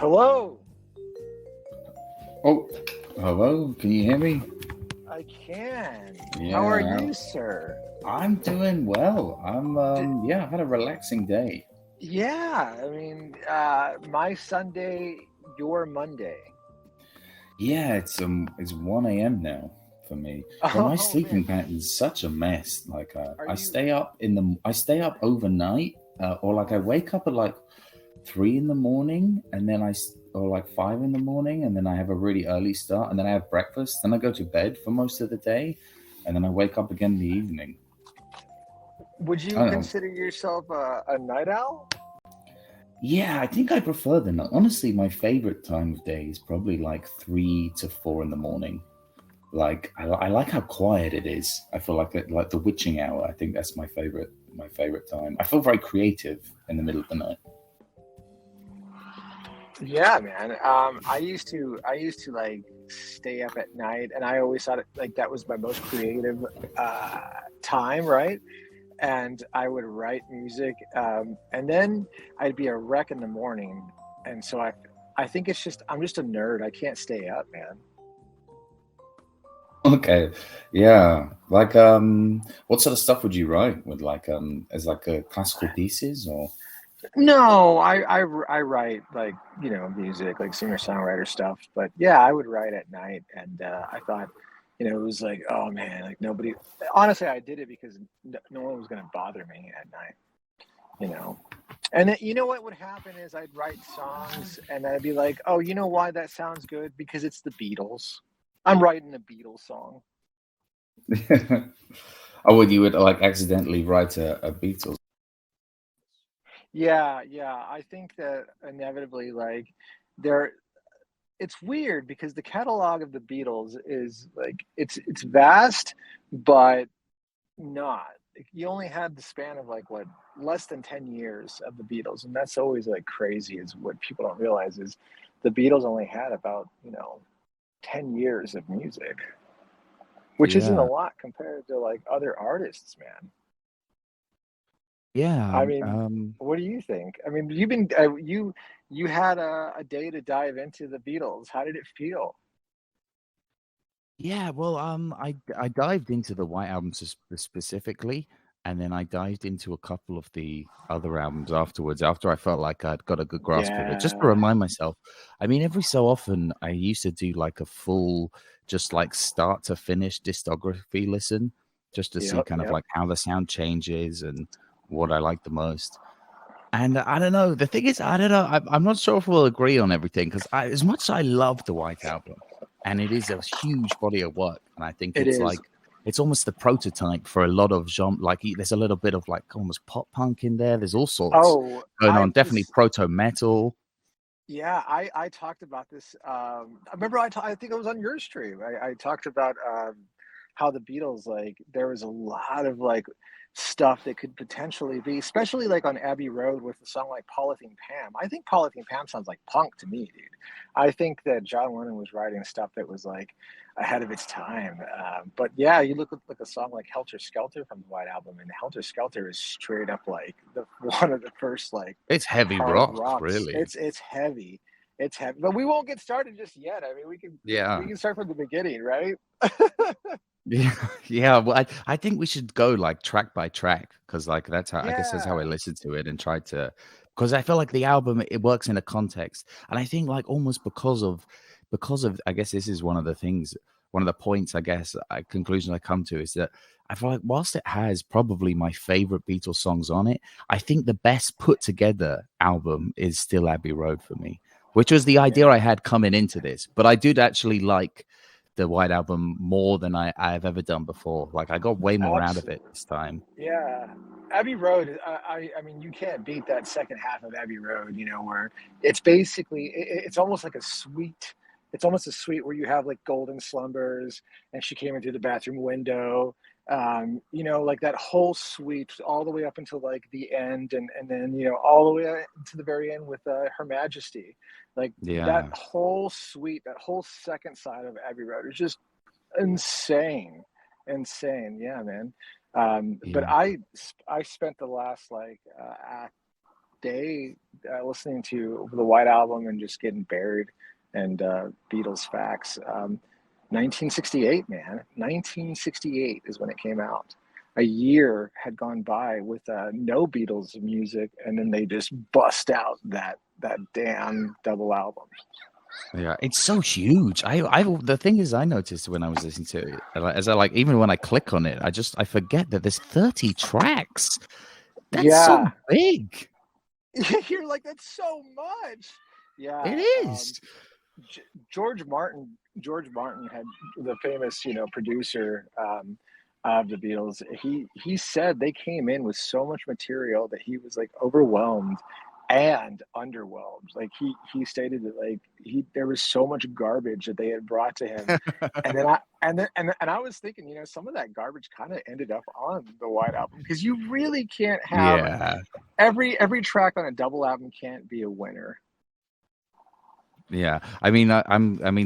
Hello. Oh, hello. Can you hear me? I can. How are Yeah, you, sir? I'm doing well. D- Yeah, I've had a relaxing day. yeah, my Sunday, your Monday. Yeah, it's 1 a.m. now for me. But my Oh man, sleeping pattern's such a mess. Like, are I you? stay up I stay up overnight, or like I wake up at like 3 in the morning, and then or like 5 in the morning, and then I have a really early start, and then I have breakfast, then I go to bed for most of the day, and then I wake up again in the evening. Would I you don't know. consider yourself a night owl? Yeah, I think I prefer the night. Honestly, my favorite time of day is probably like 3 to 4 in the morning. Like I like how quiet it is. I feel like the witching hour. I think that's my favorite time. I feel very creative in the middle of the night. Yeah, man. I used to like stay up at night, and I always thought like that was my most creative uh, time, right? And I would write music, and then I'd be a wreck in the morning. And so I think it's just I'm just a nerd. I can't stay up, man. Okay, yeah. Like what sort of stuff would you write? With like as like classical pieces or? No, I write like music, like singer songwriter stuff. But yeah, I would write at night, and I thought, it was like, oh man, like nobody. Honestly, I did it because no one was going to bother me at night, you know. And then, you know what would happen is I'd write songs, and I'd be like, oh, you know why that sounds good? Because it's the Beatles. I'm writing a Beatles song. Oh, would you would like accidentally write a Beatles? Yeah, yeah. I think that inevitably, like, there it's weird because the catalog of the Beatles is like it's vast, but not. Like, you only had the span of like what less than 10 years of the Beatles, and that's always like crazy. Is what people don't realize is the Beatles only had about 10 years of music, which isn't a Yeah, lot compared to like other artists, man. yeah. I mean, what do you think? I mean, you had a day to dive into the Beatles. How did it feel? Yeah, well, I dived into the White Album specifically, and then I dived into a couple of the other albums afterwards. After I felt like I'd got a good grasp of it, just to Yeah. remind myself. I mean, every so often I used to do like a full, just like start to finish discography listen, just to see Yep. kind of Yep. like how the sound changes and what I like the most. And I don't know. The thing is, I don't know. I'm not sure if we'll agree on everything because as much as I love the White Album, and it is a huge body of work, and I think It it's is. like it's almost the prototype for a lot of genre. Like there's a little bit of like almost pop punk in there. There's all sorts Oh, going I on. Definitely was. proto metal. Yeah, I talked about this. I remember I think it was on your stream. I talked about how the Beatles, like there was a lot of like stuff that could potentially be, especially like on Abbey Road with a song like Polythene Pam. I think Polythene Pam sounds like punk to me, dude. I think that John Lennon was writing stuff that was like ahead of its time. But yeah, you look at like a song like Helter Skelter from the White Album, and Helter Skelter is straight up like the one of the first like It's heavy hard rock, rocks. really. It's heavy. It's heavy. But we won't get started just yet. I mean, we Yeah. can start from the beginning, right? Yeah, yeah. Well, I think we should go like track by track because like that's how I guess that's how I Yeah. listen to it and try to because I feel like the album it works in a context and I think like almost because of I guess this is one of the things one of the points I guess conclusion I come to is that I feel like whilst it has probably my favorite Beatles songs on it, I think the best put together album is still Abbey Road for me, which was the idea I Yeah. had coming into this. But I did actually like the White Album more than I've ever done before. Like I got way more out of it Absolutely. this time. Yeah. Abbey Road, I mean, you can't beat that second half of Abbey Road, where it's basically, it's almost like a suite. It's almost a suite where you have like golden slumbers and she came in through the bathroom window. Like that whole suite all the way up until like the end and then, all the way to the very end with Her Majesty. Like that Yeah, whole suite, that whole second side of Abbey Road is just insane, insane. Yeah, man. But yeah, I spent the last like day listening to the White Album and just getting buried and Beatles facts. 1968, man. 1968 is when it came out. A year had gone by with no Beatles music, and then they just bust out that damn double album. Yeah, it's so huge. The thing is, I noticed when I was listening to it, as I like, even when I click on it, I forget that there's 30 tracks. That's so big. You're like, that's so much. Yeah, it is. George Martin had the famous, producer of the Beatles. He said they came in with so much material that he was like overwhelmed and underwhelmed. Like he stated that like there was so much garbage that they had brought to him. And then I was thinking, some of that garbage kind of ended up on the White Album, because you really can't have every track on a double album can't be a winner. Yeah, I mean,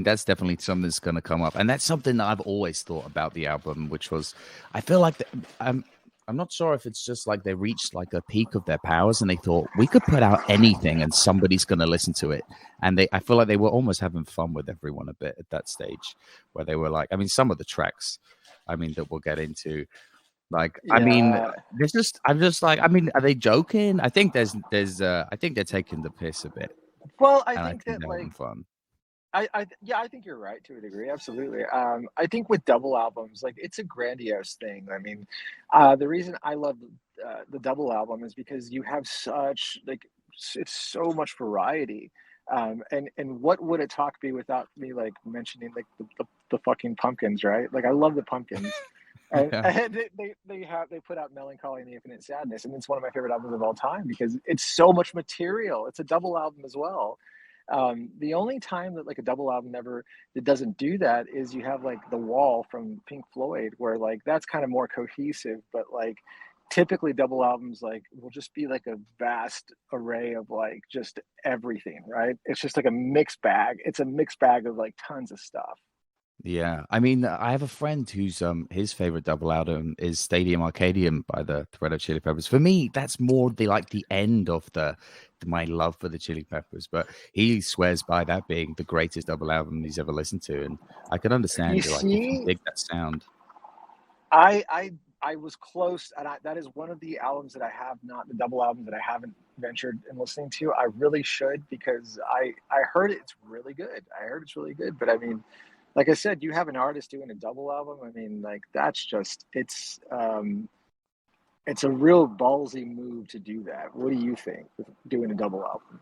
that's definitely something that's going to come up, and that's something that I've always thought about the album, which was, I feel like I'm not sure if it's just like they reached like a peak of their powers, and they thought we could put out anything, and somebody's going to listen to it, and I feel like they were almost having fun with everyone a bit at that stage, where they were like, I mean, some of the tracks, I mean, that we'll get into. Like, I mean, I'm just like, I mean, are they joking? I think I think they're taking the piss a bit. Well, I think that like fun. I think you're right to a degree, absolutely. I think with double albums, like it's a grandiose thing. I mean, the reason I love the double album is because you have such like it's so much variety. And what would a talk be without me like mentioning like the fucking Pumpkins, right? Like I love the Pumpkins. And, and they put out Melancholy and the Infinite Sadness, and it's one of my favorite albums of all time because it's so much material. It's a double album as well. The only time that like a double album that doesn't do that is you have like The Wall from Pink Floyd, where like that's kind of more cohesive, but like typically double albums like will just be like a vast array of like just everything, right? It's just like a mixed bag. It's a mixed bag of like tons of stuff. Yeah, I mean, I have a friend whose his favorite double album is Stadium Arcadium by the Red Hot Chili Peppers. For me, that's more the end of my love for the Chili Peppers, but he swears by that being the greatest double album he's ever listened to, and I can understand if you dig that sound. I was close, and that is one of the albums that I have not, the double albums that I haven't ventured in listening to. I really should, because I heard it's really good. I heard it's really good, but I mean, like I said, you have an artist doing a double album. I mean, like that's just it's a real ballsy move to do that. What do you think with doing a double album?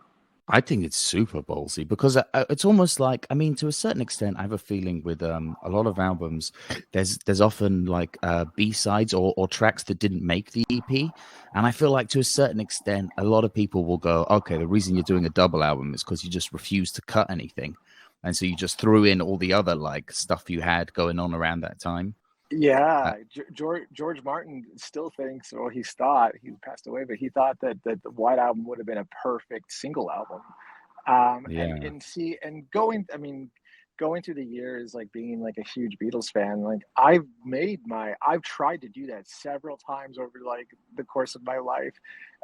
I think it's super ballsy because it's almost like, I mean, to a certain extent, I have a feeling with a lot of albums, there's often like B-sides or tracks that didn't make the EP, and I feel like to a certain extent, a lot of people will go, okay, the reason you're doing a double album is because you just refuse to cut anything, and so you just threw in all the other like stuff you had going on around that time. Yeah, George Martin still thinks, or he passed away, but he thought that the White Album would have been a perfect single album. And going through the years, like being like a huge Beatles fan, like I've tried to do that several times over like the course of my life,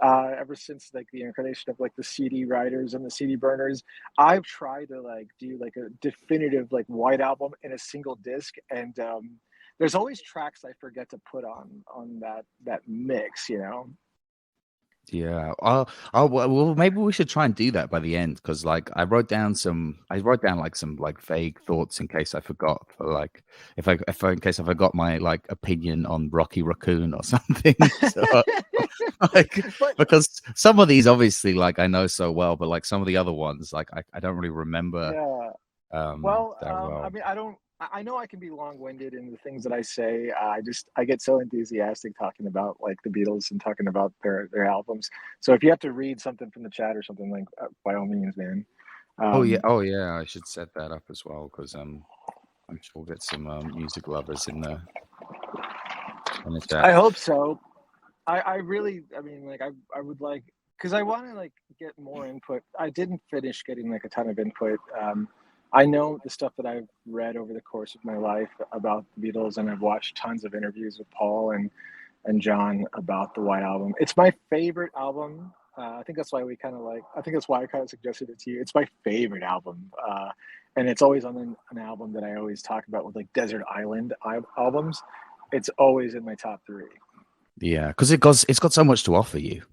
ever since like the incarnation of like the CD writers and the CD burners. I've tried to like do like a definitive like White Album in a single disc, and there's always tracks I forget to put on that mix, Yeah. Well, maybe we should try and do that by the end, because like I wrote down like some like vague thoughts in case I forgot, for like in case I forgot my like opinion on Rocky Raccoon or something. So, like, because some of these obviously like I know so well, but like some of the other ones like I don't really remember. Yeah. That well. I mean, I know I can be long-winded in the things that I say. I get so enthusiastic talking about like the Beatles and talking about their albums. So if you have to read something from the chat or something, like by all means, man. Oh yeah, I should set that up as well, because I'm sure we'll get some music lovers in the chat. I hope so. I really, I mean, like I would like, because I want to like get more input. I didn't finish getting like a ton of input. I know the stuff that I've read over the course of my life about the Beatles, and I've watched tons of interviews with Paul and John about the White Album. It's my favorite album I think that's why I think that's why I kind of suggested it to you. It's my favorite album. And it's always on an album that I always talk about with like Desert Island albums. It's always in my top three. Yeah, because it's got so much to offer you.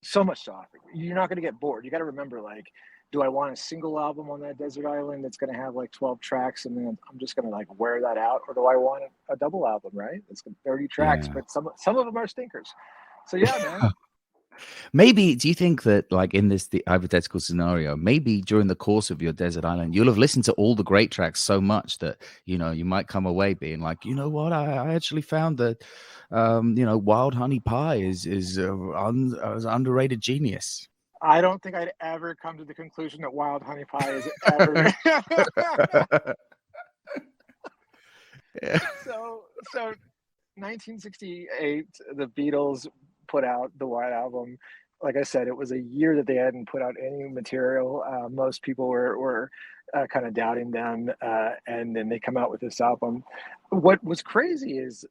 So much to offer. You're not going to get bored. You got to remember, like, do I want a single album on that desert island that's going to have like 12 tracks and then I'm just going to like wear that out, or do I want a double album, right? It's 30 tracks, Yeah. but some of them are stinkers. So yeah, man. Maybe, do you think that, like, in the hypothetical scenario, maybe during the course of your desert island, you'll have listened to all the great tracks so much that, you might come away being like, you know what, I actually found that, Wild Honey Pie is an underrated genius. I don't think I'd ever come to the conclusion that Wild Honey Pie is ever. Yeah. So 1968, the Beatles put out the White Album. Like I said, it was a year that they hadn't put out any material. Most people were kind of doubting them, and then they come out with this album. What was crazy is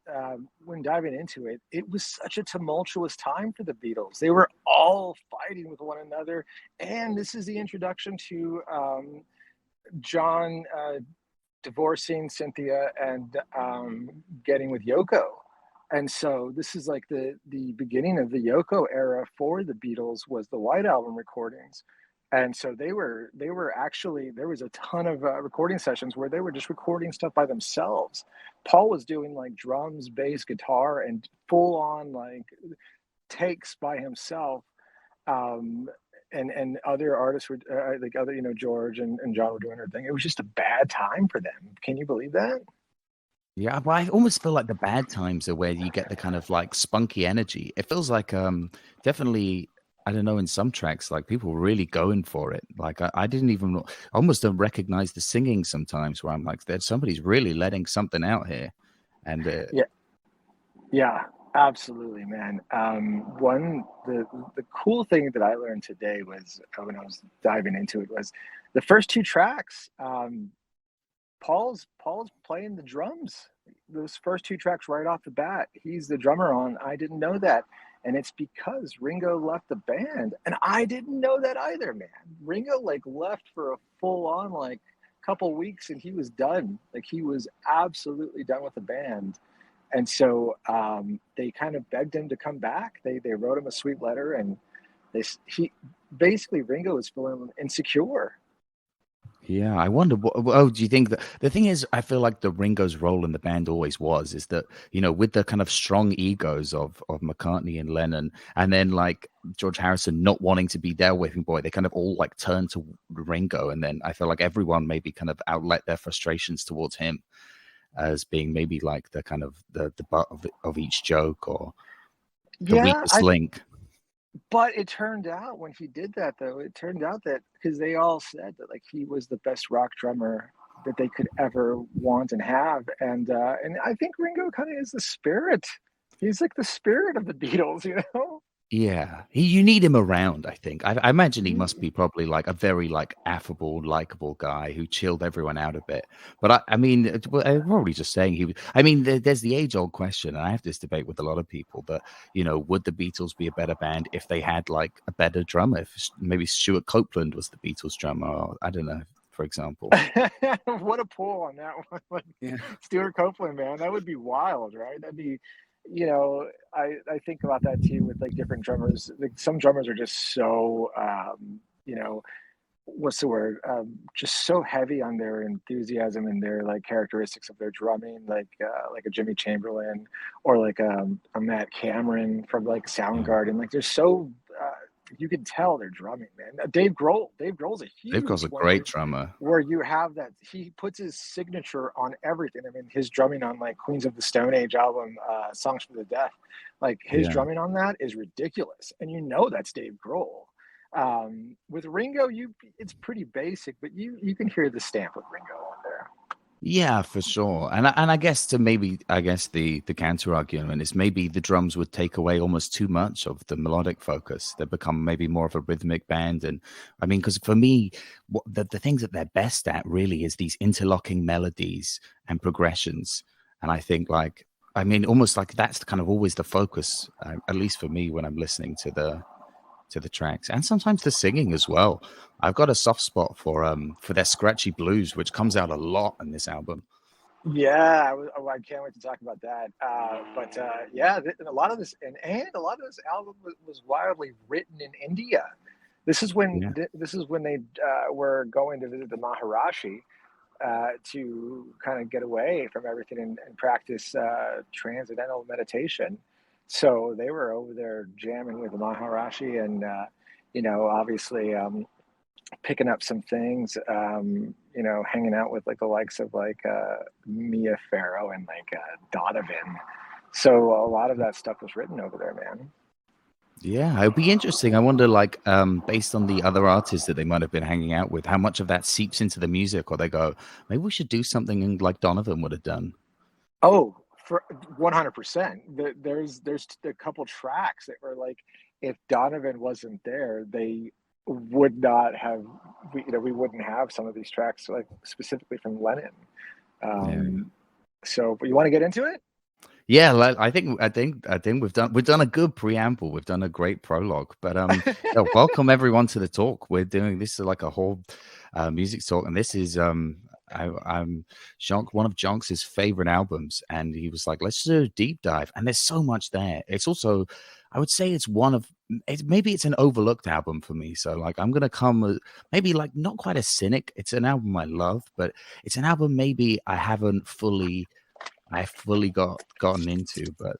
when diving into it, it was such a tumultuous time for the Beatles. They were all fighting with one another, and this is the introduction to John divorcing Cynthia and getting with Yoko. And so this is like the beginning of the Yoko era for the Beatles was the White Album recordings. And so they were actually, there was a ton of recording sessions where they were just recording stuff by themselves. Paul was doing like drums, bass, guitar, and full on like takes by himself. And other artists were like other, George and John were doing their thing. It was just a bad time for them. Can you believe that? Yeah, but I almost feel like the bad times are where you get the kind of like spunky energy. It feels like definitely, I don't know, in some tracks, like people were really going for it. Like I didn't even I almost don't recognize the singing sometimes where I'm like, there's somebody's really letting something out here. And Yeah, absolutely, man. The cool thing that I learned today was when I was diving into it was the first two tracks. Paul's playing the drums. Those first two tracks right off the bat, he's the drummer on. I didn't know that, and it's because Ringo left the band, and I didn't know that either, man. Ringo like left for a full on like couple weeks, and he was done. Like he was absolutely done with the band. And so they kind of begged him to come back. They wrote him a sweet letter, and he basically Ringo was feeling insecure. yeah, I wonder oh, do you think that the thing is, I feel like the Ringo's role in the band always was, is that, with the kind of strong egos of McCartney and Lennon, and then like George Harrison not wanting to be their whipping boy, they kind of all like turned to Ringo. And then I feel like everyone maybe kind of outlet their frustrations towards him as being maybe like the kind of the butt of each joke, or the weakest link. But it turned out when he did that, though, it turned out that because they all said that like he was the best rock drummer that they could ever want and have, and I think Ringo kind of is the spirit. He's like the spirit of the Beatles, you know. Yeah, you need him around, I think. I imagine he must be probably like a very like affable, likable guy who chilled everyone out a bit. But I mean, I'm probably just saying he was. I mean, there's the age-old question, and I have this debate with a lot of people that, would the Beatles be a better band if they had like a better drummer? If maybe Stuart Copeland was the Beatles drummer, or I don't know, for example. What a pull on that one. Like, Yeah. Stuart Copeland, man, that would be wild, right? That'd be, I think about that too with like different drummers. Like some drummers are just so, what's the word? Just so heavy on their enthusiasm and their like characteristics of their drumming, like a Jimmy Chamberlain or like a Matt Cameron from like Soundgarden. Like they're so you can tell they're drumming, man. Dave Grohl's a Dave Grohl's huge a one great drummer. where you have that he puts his signature on everything. I mean, his drumming on like Queens of the Stone Age album, Songs for the Deaf, like his Yeah. drumming on that is ridiculous, and that's Dave Grohl. With Ringo, it's pretty basic, but you can hear the stamp of Ringo on there. Yeah, for sure. And I guess the counter argument is maybe the drums would take away almost too much of the melodic focus. They become maybe more of a rhythmic band. And I mean, because for me, the things that they're best at really is these interlocking melodies and progressions. And I think almost like that's kind of always the focus, at least for me when I'm listening to to the tracks, and sometimes the singing as well. I've got a soft spot for their scratchy blues, which comes out a lot in this album. Yeah, I can't wait to talk about that. But yeah, and a lot of this, and a lot of this album was wildly written in India. Yeah. This is when they were going to visit the Maharishi to kind of get away from everything and practice transcendental meditation. So they were over there jamming with the Maharishi, and obviously picking up some things, hanging out with like the likes of like Mia Farrow and like Donovan. So a lot of that stuff was written over there, man. Yeah, it'd be interesting. I wonder, like, based on the other artists that they might have been hanging out with, how much of that seeps into the music, or they go, maybe we should do something like Donovan would have done. Oh, for 100%. There's a couple tracks that were like, if Donovan wasn't there, they would not have. We wouldn't have some of these tracks like specifically from Lennon. Yeah. So, but you want to get into it? Yeah, I think we've done a good preamble. We've done a great prologue, but yeah, welcome everyone to the talk. We're doing this is like a whole music talk, and this is I'm one of Jonks's favorite albums, and he was like, let's do a deep dive, and there's so much there. It's also, I would say, maybe it's an overlooked album for me. So like, I'm gonna come maybe like not quite a cynic. It's an album I love, but it's an album maybe I fully gotten into, but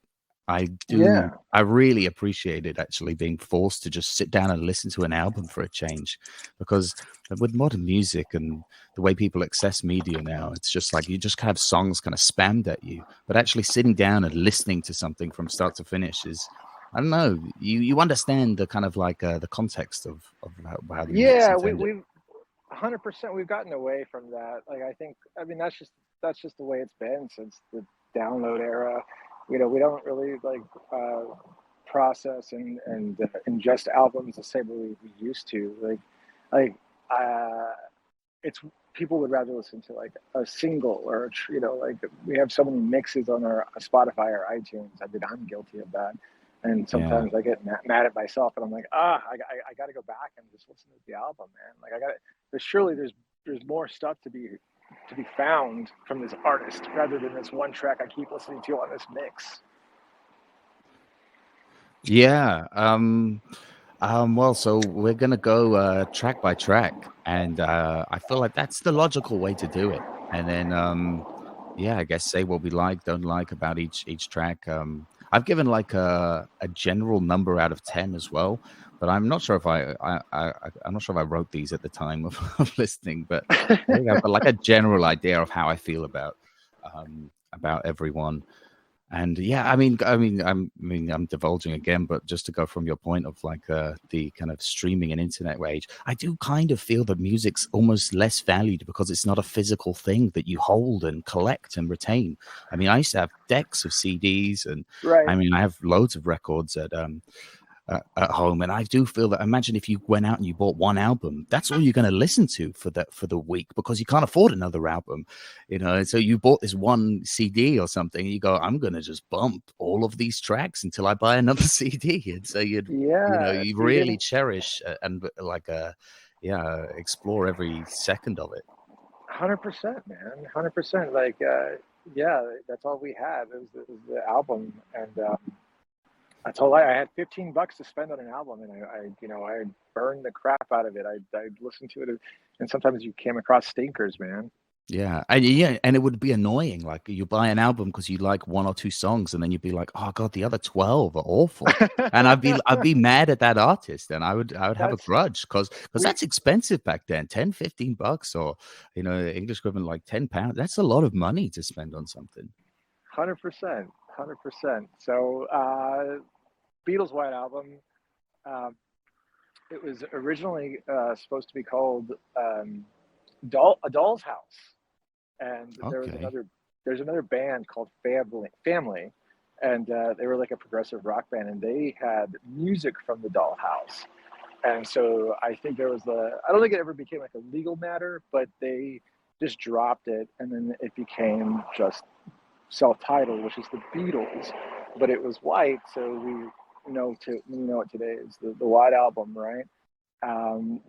Yeah. I really appreciate it actually being forced to just sit down and listen to an album for a change, because with modern music and the way people access media now, it's just like you just have songs kind of spammed at you, but actually sitting down and listening to something from start to finish is, I don't know, you understand the kind of like the context of how the music's Yeah, intended. we've 100% we've gotten away from that. Like I mean that's just the way it's been since the download era. We don't really like process and ingest albums the same way we used to. Like uh, it's people would rather listen to like a single or like we have so many mixes on our Spotify or iTunes. I'm guilty of that, and Yeah. sometimes I get mad at myself, and I'm like, I got to go back and just listen to the album, man. Like I got there's more stuff to be found from this artist rather than this one track I keep listening to on this mix. Yeah. Well, so we're gonna go track by track, and I feel like that's the logical way to do it. And then, yeah, I guess say what we like, don't like about each track. I've given like a general number out of 10 as well, but I'm not sure if I'm not sure if I wrote these at the time of listening, but I think I've got like a general idea of how I feel about everyone. And yeah, I'm divulging again, but just to go from your point of like the kind of streaming and internet age, I do kind of feel that music's almost less valued because it's not a physical thing that you hold and collect and retain. I mean, I used to have decks of CDs, and Right. I mean, I have loads of records at home, and I do feel that, imagine if you went out and you bought one album, that's all you're going to listen to for the week, because you can't afford another album, and so you bought this one CD or something, and you go, I'm going to just bump all of these tracks until I buy another CD. And so Yeah, you you're really getting cherish and like yeah, explore every second of it. 100%, man. 100%. Like, yeah, that's all we had. It was the album, and I told I had $15 to spend on an album, and I burned the crap out of it. I listened to it, and sometimes you came across stinkers, man. Yeah, and it would be annoying. Like, you buy an album because you like one or two songs, and then you'd be like, "Oh God, the other 12 are awful," and I'd be mad at that artist, and I would have a That's grudge because we that's expensive back then, 10, $15, or English equivalent like £10. That's a lot of money to spend on something. 100%, 100%. So, Beatles' White Album. Um, it was originally supposed to be called A Doll's House, and Okay. there's another band called Family, and they were like a progressive rock band, and they had music from the Dollhouse. And so I think I don't think it ever became like a legal matter, but they just dropped it, and then it became just self-titled, which is the Beatles, but it was white, so know what today is, the White Album, right?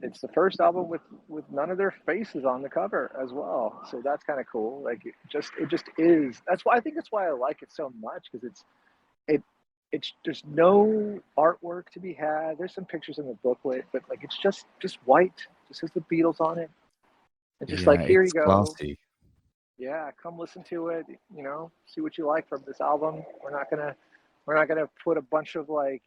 It's the first album with none of their faces on the cover as well, so that's kind of cool. Like it just is. That's why I think that's why I like it so much, because it it's there's no artwork to be had. There's some pictures in the booklet, but like it's just white, just has the Beatles on it. It's just Yeah, like, here you it's go. classy. Yeah, come listen to it. See what you like from this album. We're not gonna put a bunch of like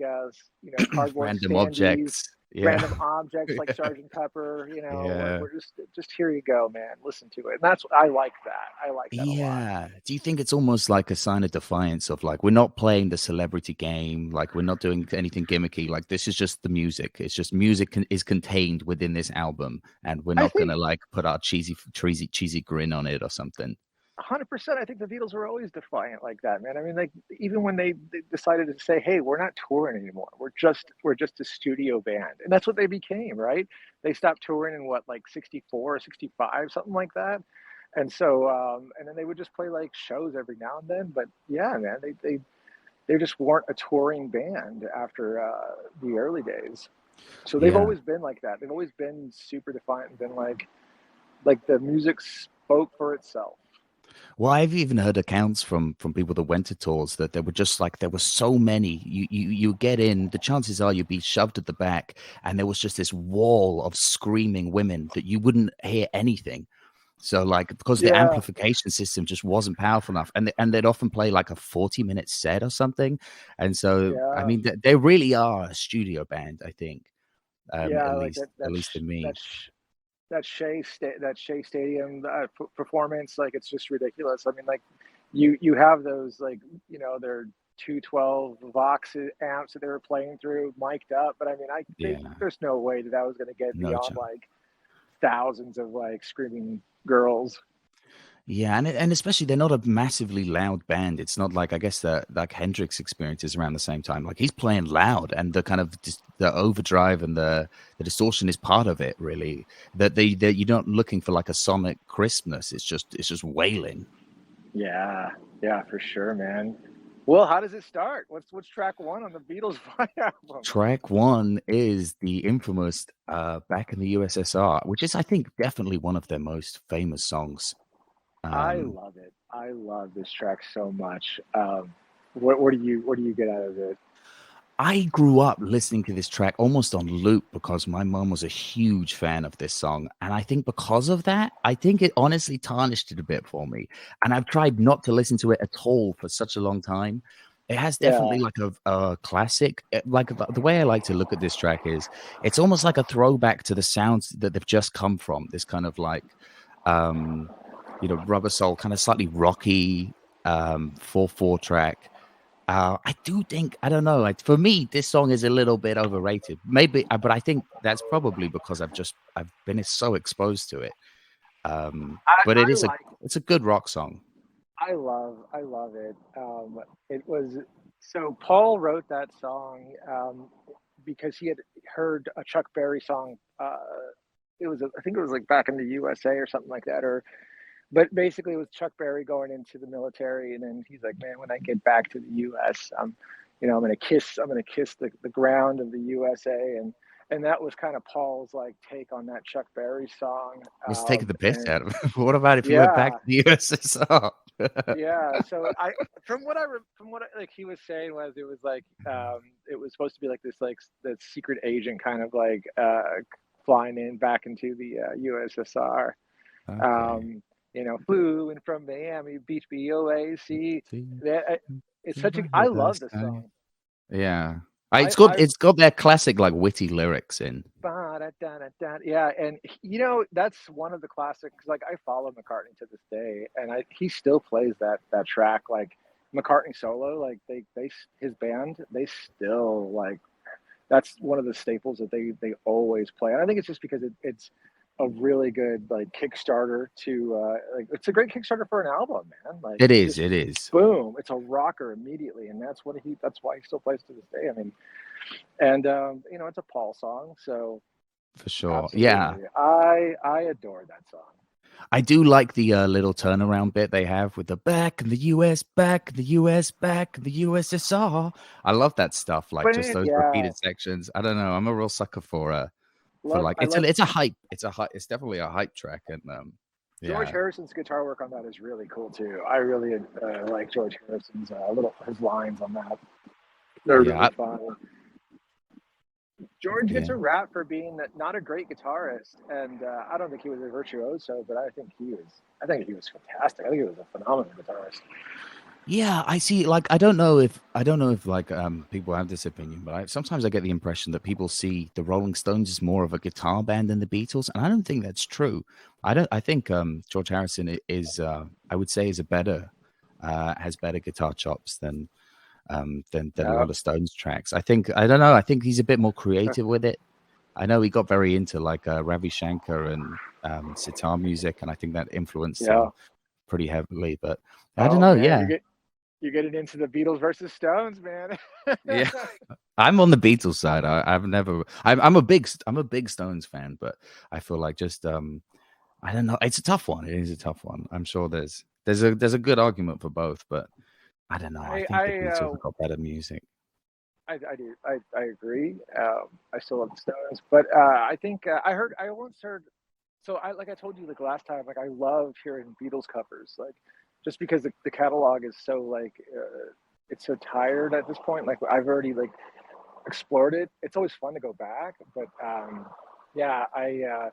cardboard Random standees, objects. Yeah. random objects like Sergeant Pepper. Yeah. We're just here you go, man. Listen to it. And that's I like that. I like that a lot. Yeah. Do you think it's almost like a sign of defiance of like, we're not playing the celebrity game, like we're not doing anything gimmicky, like this is just the music. It's just music is contained within this album, and we're I not think gonna like put our cheesy grin on it or something. 100%. I think the Beatles were always defiant like that, man. I mean, like even when they decided to say, "Hey, we're not touring anymore. We're just a studio band," and that's what they became, right? They stopped touring in what, like 64 or 65, something like that. And so, and then they would just play like shows every now and then. But yeah, man, they just weren't a touring band after the early days. So they've Yeah. always been like that. They've always been super defiant and been like the music spoke for itself. Well, I've even heard accounts from people that went to tours that there were just like there were so many. You get in, the chances are you'd be shoved at the back, and there was just this wall of screaming women that you wouldn't hear anything. So like because the Yeah, amplification system just wasn't powerful enough, and they'd often play like a 40-minute set or something. And so I yeah. mean they really are a studio band, I think. Yeah, At like least in me. that Shea Stadium performance, like it's just ridiculous. I mean, like you have those like they're 212 Vox amps that they were playing through, mic'd up. But I mean, Yeah, there's no way that I was going to get no beyond chance. like thousands of like screaming girls. Yeah, and especially they're not a massively loud band. It's not like I guess that like Hendrix experiences around the same time. Like he's playing loud, and the kind of the overdrive and the distortion is part of it. Really, that you're not looking for like a sonic crispness. It's just wailing. Yeah, yeah, for sure, man. Well, how does it start? What's track one on the Beatles White Album? Track one is the infamous "Back in the USSR," which is I think definitely one of their most famous songs. I Um, love it. I love this track so much. What do you get out of it? I grew up listening to this track almost on loop because my mom was a huge fan of this song. And I think because of that, I think it honestly tarnished it a bit for me. And I've tried not to listen to it at all for such a long time. It has Yeah, definitely like a classic. Like the way I like to look at this track is it's almost like a throwback to the sounds that they've just come from. This kind of like, um, Rubber Soul, kind of slightly rocky, 4/4 track. I do think I don't know. Like for me, this song is a little bit overrated. Maybe, but I think that's probably because I've been so exposed to it. But I like. it's a good rock song. I love it. It was so Paul wrote that song because he had heard a Chuck Berry song. I think it was like back in the USA or something like that, or but basically it was Chuck Berry going into the military, and then he's like, man, when I get back to the U.S., I'm gonna kiss the ground of the USA, and that was kind of Paul's like take on that Chuck Berry song, Was taking the piss and out of it. What about if you went back yeah, to the USSR? yeah. So like he was saying was it was like it was supposed to be like this like the secret agent kind of like flying in back into the USSR. Okay. Um, flew in from Miami Beach, BOAC. See, That it's such a. goodbye, I goodbye, love the sky. song. Yeah. I I It's got their classic like witty lyrics in. yeah, and that's one of the classics. Like I follow McCartney to this day, and he still plays that track like McCartney solo. Like his band they still like that's one of the staples that they always play. And I think it's just because it's a really good like Kickstarter to like it's a great Kickstarter for an album, man. Like It it is. just It is boom, it's a rocker immediately, and that's why he still plays to this day. I mean, and it's a Paul song, so for sure. Yeah. absolutely, I adore that song. I do like the little turnaround bit they have with the back in the US, back in the US, back in the USSR. I love that stuff, like just those Yeah, repeated sections. I don't know. I'm a real sucker for love like I love it's a hype. It's definitely a hype track, and George yeah, Harrison's guitar work on that is really cool too. I really like George Harrison's little his lines on that. They're yeah, really fun. George gets yeah. a rap for being not a great guitarist, and I don't think he was a virtuoso, but I think he was. I think he was fantastic. I think he was a phenomenal guitarist. Yeah, I see. Like, I don't know if like people have this opinion, but sometimes I get the impression that people see the Rolling Stones as more of a guitar band than the Beatles, and I don't think that's true. I don't. I think George Harrison is, I would say, is a better, has better guitar chops than a Yeah, lot of Stones tracks. I don't know. I think he's a bit more creative with it. I know he got very into like Ravi Shankar and sitar music, and I think that influenced yeah. him pretty heavily. But I don't Oh know. man, Yeah. you're getting into the Beatles versus Stones, man. Yeah, I'm on the Beatles side. I've never. I'm a big Stones fan, but I feel like just I don't know. It's a tough one. It is a tough one. I'm sure there's a good argument for both, but I don't know. I I think the I Beatles have got better music. I do. I agree. I still love the Stones, but I think I once heard. So I told you like last time, like I love hearing Beatles covers, like just because the catalog is so like it's so tired at this point. Like I've already like explored it. It's always fun to go back, but yeah, I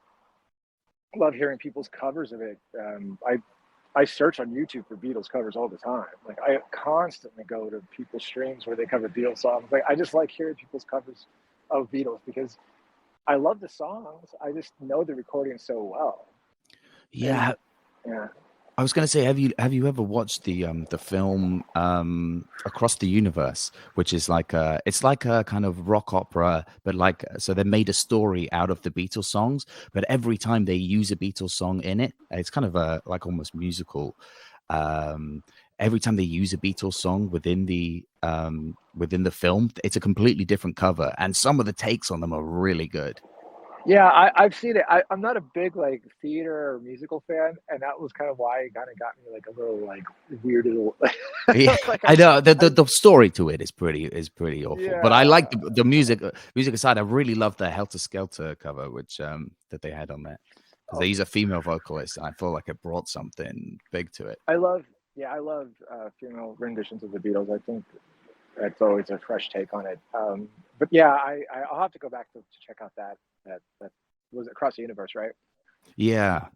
love hearing people's covers of it. I search on YouTube for Beatles covers all the time. Like I constantly go to people's streams where they cover Beatles songs. Like I just like hearing people's covers of Beatles because I love the songs. I just know the recording so well. And Yeah, yeah, I was going to say, have you ever watched the film Across the Universe, which is like it's like a kind of rock opera, but like so they made a story out of the Beatles songs, but every time they use a Beatles song in it, it's kind of a like almost musical. Every time they use a Beatles song within the film, it's a completely different cover, and some of the takes on them are really good. yeah, I've seen it. I'm not a big like theater or musical fan, and that was kind of why it kind of got me like a little like weird little Yeah, like I know the, I the story to it is pretty awful, but I like yeah. the music aside. I really love the Helter Skelter cover, which that they had on that because they Oh, use a female vocalist, and I feel like it brought something big to it. I love I love female renditions of the Beatles. I think that's always a fresh take on it. But yeah, I'll have to go back to check out that was Across the Universe, right? Yeah,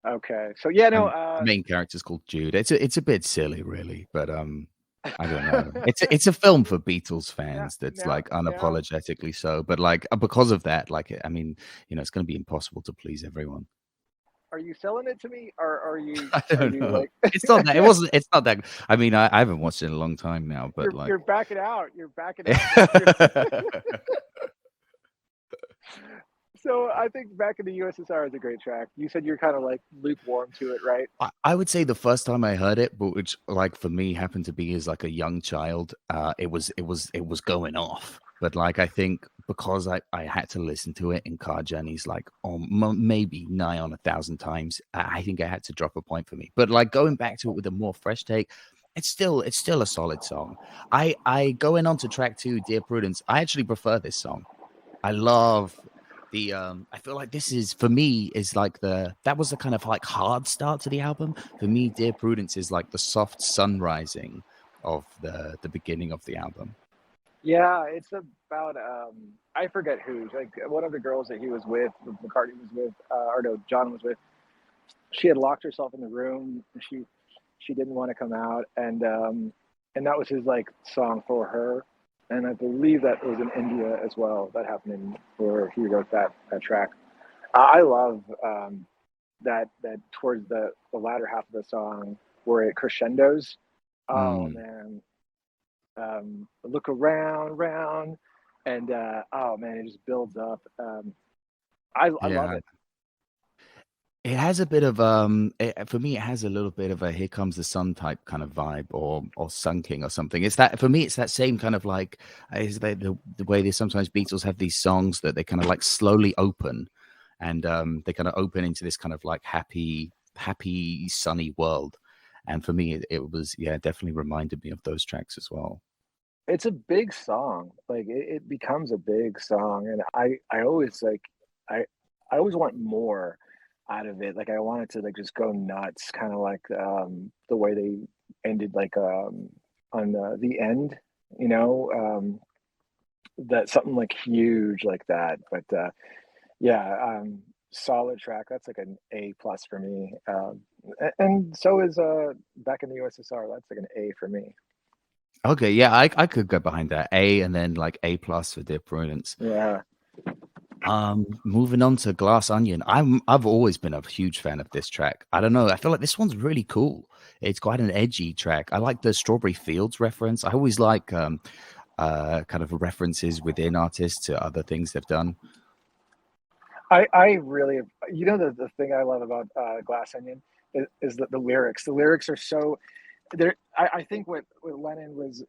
Okay, so yeah, no, and the main character's called Jude. It's a bit silly, really, but I don't know. It's a film for Beatles now fans that's now like now unapologetically so, but like because of that, like I mean, it's going to be impossible to please everyone. are you selling it to me, or I are don't you know. like It's not that. It wasn't. It's not that. I mean, I haven't watched it in a long time now, but like, you're backing out? You're backing out. So I think Back in the USSR is a great track. You said you're kind of like lukewarm to it, right? I would say the first time I heard it, but which like for me happened to be as like a young child, it was going off. But like I think because I had to listen to it in car journeys like maybe nigh on 1,000 times, I think I had to drop a point for me. But like going back to it with a more fresh take, it's still a solid song. I going on to track two, Dear Prudence. I actually prefer this song. I love the I feel like this is for me is like that was the kind of like hard start to the album. For me, Dear Prudence is like the soft sun rising of the beginning of the album. Yeah, it's about I forget who, like one of the girls that he was with, McCartney was with, or no, John was with. She had locked herself in the room. She didn't want to come out, and that was his like song for her. And I believe that was in India as well. That happened in where he wrote that track. I love that towards the latter half of the song where it crescendos. Oh Mm, man, look around, round, and oh man, it just builds up. I love yeah. it. It has a bit of for me it has a little bit of a Here Comes the Sun type kind of vibe or Sunking or something. It's that for me it's that same kind of like is the way they sometimes Beatles have these songs that they kind of like slowly open and they kind of open into this kind of like happy, sunny world. And for me, it was, yeah, definitely reminded me of those tracks as well. It's a big song. Like it becomes a big song, and I always like I I always want more out of it. Like I wanted to like just go nuts, kind of like the way they ended like on the end, you know, that something like huge like that. But yeah, solid track. That's like an A plus for me. And so is back in the USSR. That's like an A for me. Okay, yeah, I could go behind that A, and then like A plus for Dear Prudence. Yeah. Moving on to Glass Onion. I've always been a huge fan of this track. I don't know. I feel like this one's really cool. It's quite an edgy track. I like the Strawberry Fields reference. I always like kind of references within artists to other things they've done. I really, you know, the thing I love about Glass Onion is that the lyrics. The lyrics are so there. I think what Lennon was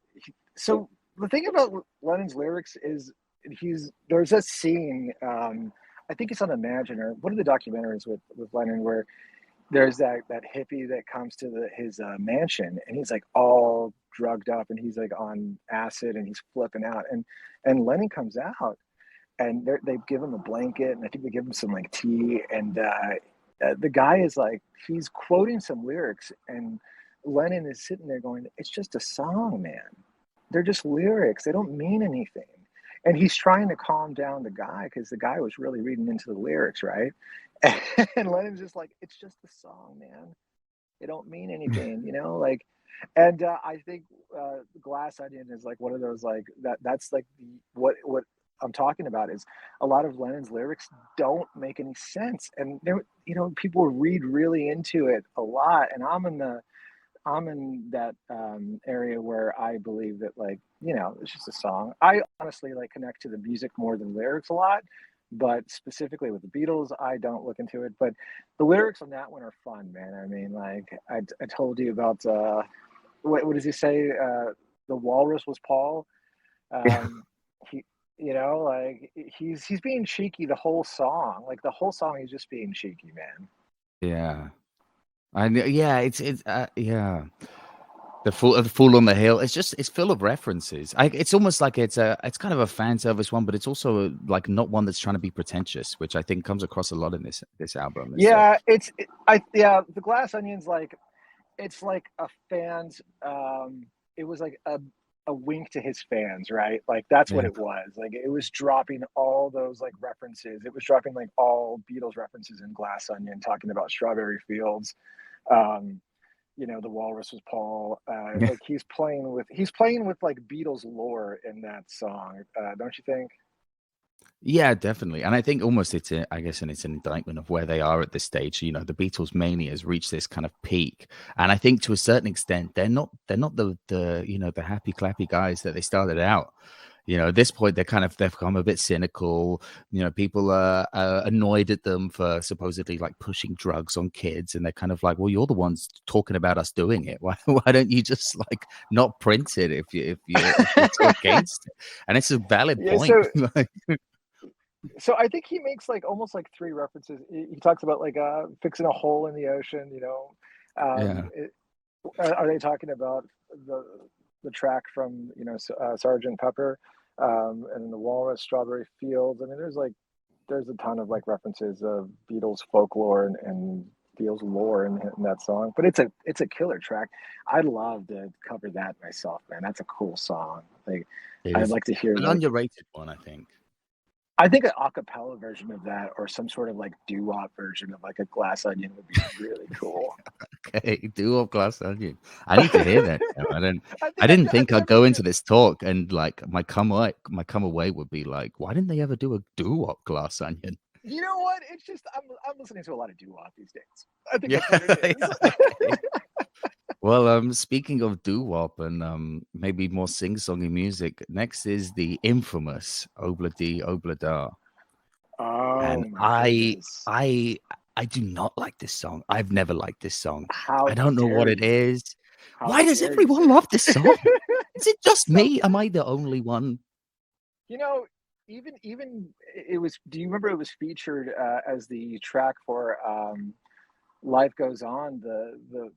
so the thing about Lennon's lyrics is there's a scene. I think it's on Imagine or one of the documentaries with Lennon where there's that hippie that comes to his mansion and he's like all drugged up and he's like on acid and he's flipping out and Lennon comes out and they give him a blanket and I think they give him some like tea and the guy is like he's quoting some lyrics and Lennon is sitting there going, "It's just a song, man. They're just lyrics. They don't mean anything." And he's trying to calm down the guy because the guy was really reading into the lyrics, right? And Lennon's just like, "It's just a song, man. They don't mean anything, you know." Like, and I think Glass Onion is like one of those like that's like what I'm talking about is a lot of Lennon's lyrics don't make any sense, and there, you know, people read really into it a lot, and I'm in that area where I believe that like, you know, it's just a song. I honestly like connect to the music more than lyrics a lot, but specifically with the Beatles, I don't look into it. But the lyrics on that one are fun, man. I mean, like I told you about what does he say? The walrus was Paul. He, you know, like he's being cheeky the whole song. Like the whole song, he's just being cheeky, man. Yeah. Yeah, it's yeah. The Fool on the Hill. It's full of references. It's almost like it's kind of a fan service one, but it's also like not one that's trying to be pretentious, which I think comes across a lot in this album. Yeah, the Glass Onion's like it's like a fan's it was like a wink to his fans, right? Like that's what Yeah. it was. Like it was dropping all those like references. It was dropping like all Beatles references in Glass Onion, talking about Strawberry Fields. Um, you know, the walrus was Paul. Like he's playing with like Beatles lore in that song. Don't you think? Yeah, definitely. And I think almost I guess, and it's an indictment of where they are at this stage. You know, the Beatles mania has reached this kind of peak. And I think to a certain extent, they're not the, you know, the happy clappy guys that they started out. You know, at this point, they've become a bit cynical. You know, people are annoyed at them for supposedly like pushing drugs on kids. And they're kind of like, well, you're the ones talking about us doing it. Why don't you just like not print it if you're so against it? And it's a valid Yeah. point. So I think he makes like almost like three references. He talks about like fixing a hole in the ocean. You know, Yeah. are they talking about the the track from you know Sergeant Pepper, and then the Walrus, Strawberry Fields? I mean, there's a ton of like references of Beatles folklore and Beatles lore in that song. But it's a killer track. I'd love to cover that myself, man. That's a cool song. Like It I'd is like to hear an like underrated one, I think. I think an acapella version of that or some sort of like doo-wop version of like a Glass Onion would be really cool. Okay, Duo Glass Onion. I need to hear that now. I I think didn't think I've I'd never go seen into it. this talk and like my come away would be like, why didn't they ever do a doo-wop Glass Onion? You know what? It's just I'm listening to a lot of doo-wop these days. I think Yeah, that's what it is. yeah, okay. Well, speaking of doo-wop and maybe more sing-songy music, next is the infamous Obla Di Obla Da. And Oh my I goodness. I I do not like this song. I've never liked this song. I How don't know what dare it you? is. How Why does dare you everyone say love this song? it? Is it just So me? Am I the only one? you know, even it was. Do you remember it was featured as the track for Life Goes On?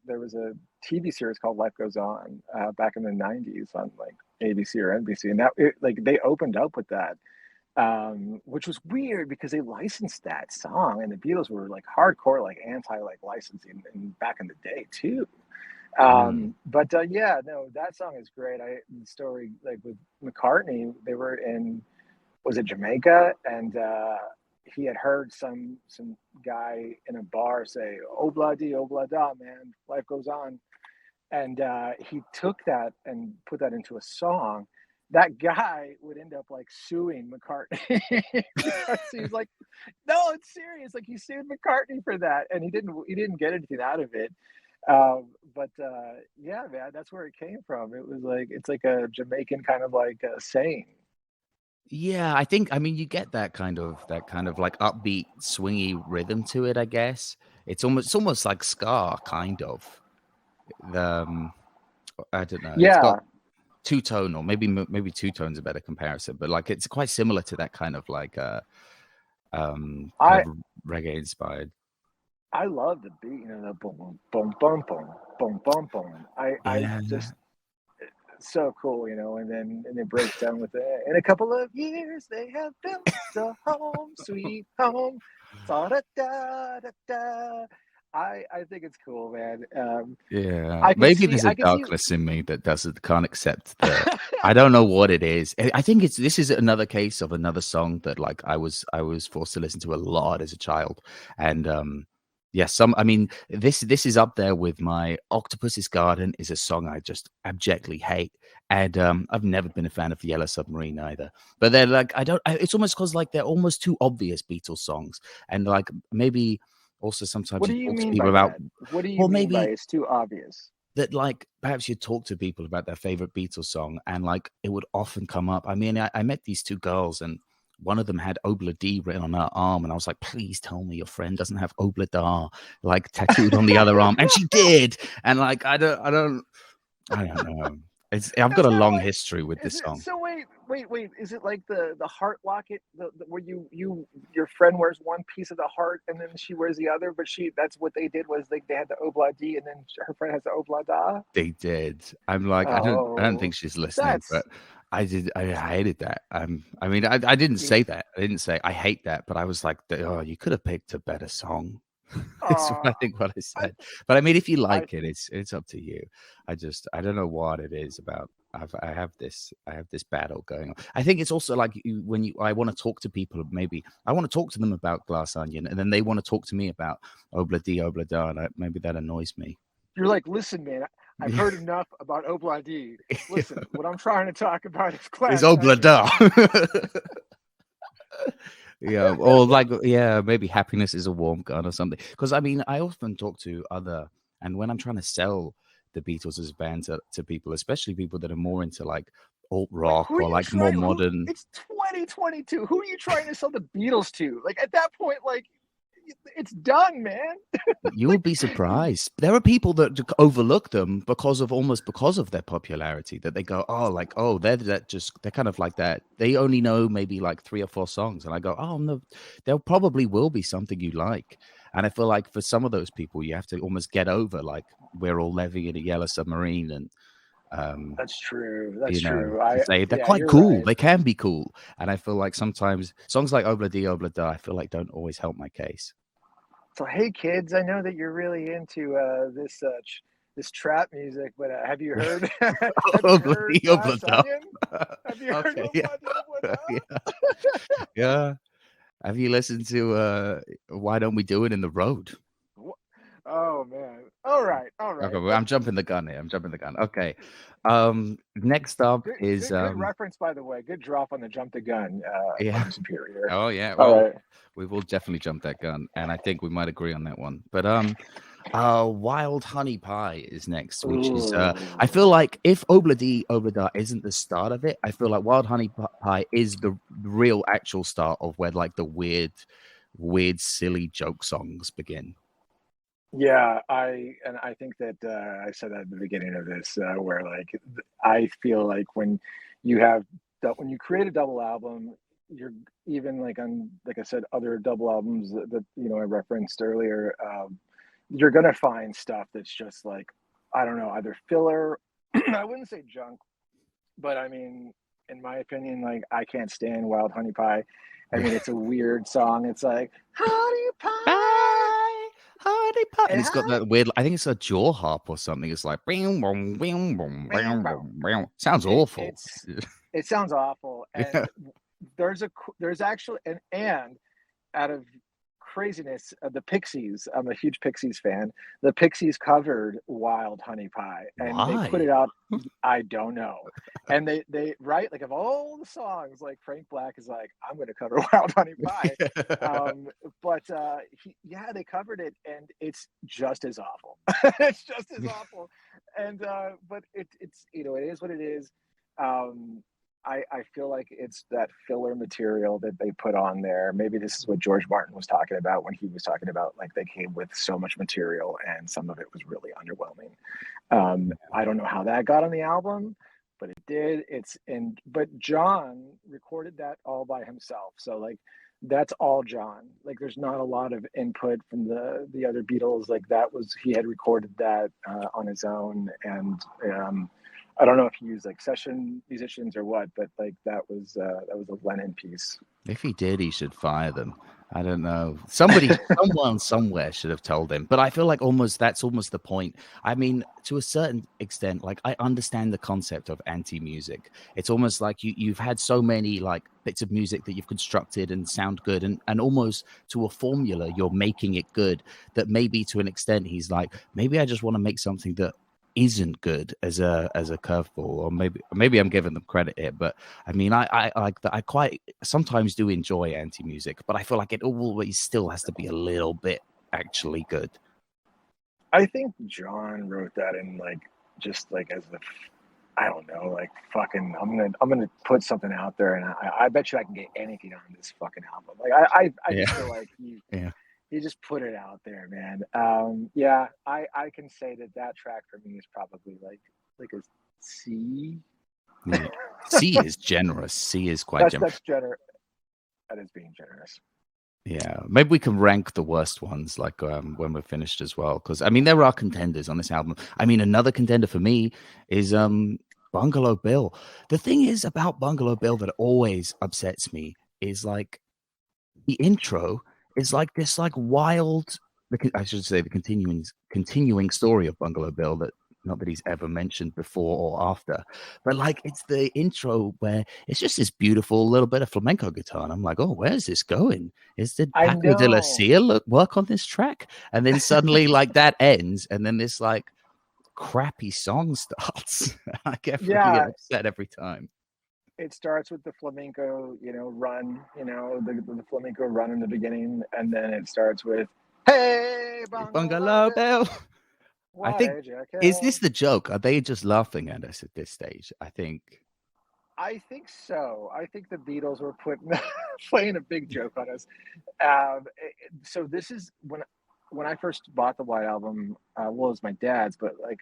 There was a TV series called Life Goes On back in the '90s on like ABC or NBC, and like they opened up with that, which was weird because they licensed that song, and the Beatles were like hardcore like anti like licensing back in the day too. Mm. But yeah, no, that song is great. The story like with McCartney, they were in, was it Jamaica, and he had heard some guy in a bar say "Obla di obla da, man, life goes on," and he took that and put that into a song. That guy would end up like suing McCartney because he was like, "No, it's serious." Like he sued McCartney for that, and he didn't get anything out of it. But yeah, man, that's where it came from. It was like it's like a Jamaican kind of like saying. Yeah, I mean you get that kind of like upbeat swingy rhythm to it, I guess. It's almost like ska kind of. The I don't know. It's got Yeah, two tone, or maybe two tones a better comparison, but like it's quite similar to that kind of like kind I of reggae inspired. I love the beat, the boom boom boom boom boom boom boom. I Yeah. just so cool, and it breaks down with it. In a couple of years, they have built a home, sweet home. Da da da da da. I think it's cool, man. Yeah, I could maybe see there's a I could see. darkness in me that can't accept the. I don't know what it is. I think this is another case of another song that like I was forced to listen to a lot as a child, and yeah, I mean this is up there with my Octopus's Garden is a song I just abjectly hate, and I've never been a fan of Yellow Submarine either. But they're like it's almost because like they're almost too obvious Beatles songs, and like maybe also sometimes What you do you talk to mean people by about that? What do you well, mean by maybe it's too obvious? that like perhaps you talk to people about their favorite Beatles song, and like it would often come up. I mean, I met these two girls, and one of them had Obla D written on her arm, and I was like, please tell me your friend doesn't have Obla Da like tattooed on the other arm, and she did. And like I don't know. I've got Is a that long like? history with Is this it song. so? Wait. Is it like the heart locket, where your friend wears one piece of the heart and then she wears the other? But that's what they did, was they had the obla d and then her friend has the obla da. They did. I'm like, I don't think Oh, she's listening, but that's I hated that. I mean, I didn't you. say that. I didn't say I hate that, but I was like, oh, you could have picked a better song. It's Uh, I think what I I said. But I mean, if you I like it, it's up to you. I don't know what it is about. I have this battle going on. I think it's also like I want to talk to people. Maybe I want to talk to them about Glass Onion, and then they want to talk to me about Obla Di Obla Da, and maybe that annoys me. You're like, listen, man. I've heard enough about obla d. Listen, what I'm trying to talk about is It's glass Obla onion. Da. Yeah, or like yeah, maybe happiness is a warm gun or something. Because I mean, I often talk to and when I'm trying to sell the Beatles as a band to people, especially people that are more into like alt Like, rock who are or you like more trying? Who? modern. It's 2022. Who are you trying to sell the Beatles to? Like at that point, like it's done, man. You will Like be you. surprised. There are people that overlook them because of their popularity. That they go, oh, like oh, they're kind of like that. They only know maybe like three or four songs, and I go, oh no, there probably will be something you like. And I feel like for some of those people, you have to almost get over like we're all living in a yellow submarine, and um, That's true. That's true. to say they're Yeah, quite you're cool. right. They can be cool, and I feel like sometimes songs like Obla Di Obla Da, I feel like don't always help my case. So hey, kids, I know that you're really into this trap music, but have you heard have you Obla heard Di Obla Glass Da. Onion? Have you heard Okay, yeah. Obla Di Obla Yeah, Da? yeah. Have you listened to Why Don't We Do It in the Road? Oh man. All right. All Okay, right. well, I'm jumping the gun here. I'm jumping the gun. Okay. Next up is Good reference, by the way. Good drop on the jump the gun, yeah. Mother Superior. Oh yeah. All Well, right. we will definitely jump that gun, and I think we might agree on that one. But Wild Honey Pie is next, which is I Ooh. feel like if Obla Di Obla Da isn't the start of it, I feel like Wild Honey Pie is the real actual start of where like the weird, silly joke songs begin. Yeah, I think that I said that at the beginning of this, where like I feel like when you create a double album, you're even like on, like I said, other double albums that you know I referenced earlier. You're gonna find stuff that's just like, I don't know, either filler. I wouldn't say junk, but I mean, in my opinion, like I can't stand Wild Honey Pie. I Yeah. mean, it's a weird song. It's like honey pie. Bye, honey pie. And And it's got that weird, I think it's a jaw harp or something. It's like, boom, boom, boom, boom, boom, boom, boom. Sounds awful. it sounds awful. Yeah. And there's actually and out of craziness, the Pixies. I'm a huge Pixies fan. The Pixies covered Wild Honey Pie, and they put Why? it out. I don't know. And they right, like of all the songs, like Frank Black is like, I'm going to cover Wild Honey Pie. But yeah, they covered it, and it's just as awful. It's just as awful. And but it's you know, it is what it is. Um, I feel like it's that filler material that they put on there. Maybe this is what George Martin was talking about when he was talking about like they came with so much material and some of it was really underwhelming. I don't know how that got on the album, but it did. But John recorded that all by himself. So like that's all John. Like there's not a lot of input from the other Beatles. Like that was he had recorded that on his own, and I don't know if he used like session musicians or what, but like that was a Lennon piece. If he did, he should fire them. I don't know. Someone, somewhere should have told him. But I feel like that's almost the point. I mean, to a certain extent, like I understand the concept of anti-music. It's almost like you've had so many like bits of music that you've constructed and sound good, and almost to a formula, you're making it good. That maybe to an extent, he's like, maybe I just want to make something that isn't good as a curveball, or maybe I'm giving them credit here, but I mean I like that. I quite sometimes do enjoy anti-music, but I feel like it always still has to be a little bit actually good. I think John wrote that in like just like as the I don't know, like fucking I'm gonna put something out there, and I bet you I can get anything on this fucking album. Like I Yeah. just feel like Yeah. he just put it out there, man. Yeah, I can say that track for me is probably like a C. Yeah. C is generous. C is quite generous. That's generous. That is being generous. Yeah, maybe we can rank the worst ones like when we're finished as well, because I mean there are contenders on this album. I mean another contender for me is Bungalow Bill. The thing is about Bungalow Bill that always upsets me is like the intro is like this like wild, I should say the continuing story of Bungalow Bill, that not that he's ever mentioned before or after, but like it's the intro where it's just this beautiful little bit of flamenco guitar, and I'm like, oh, where's this going? Did I Paco de la know. Cia work on this track? And then suddenly like that ends, and then this like crappy song starts. I get really Yeah, upset every time. it starts with the flamenco, you know, run, you know, the flamenco run in the beginning, and then it starts with "Hey, Bungalow Bungalow Bill, Bill. I what think, a is jackass." this the joke? Are they just laughing at us at this stage? I think. I think so. I think the Beatles were putting playing a big joke on us. So this is when I first bought the White Album. Well, it was my dad's, but like,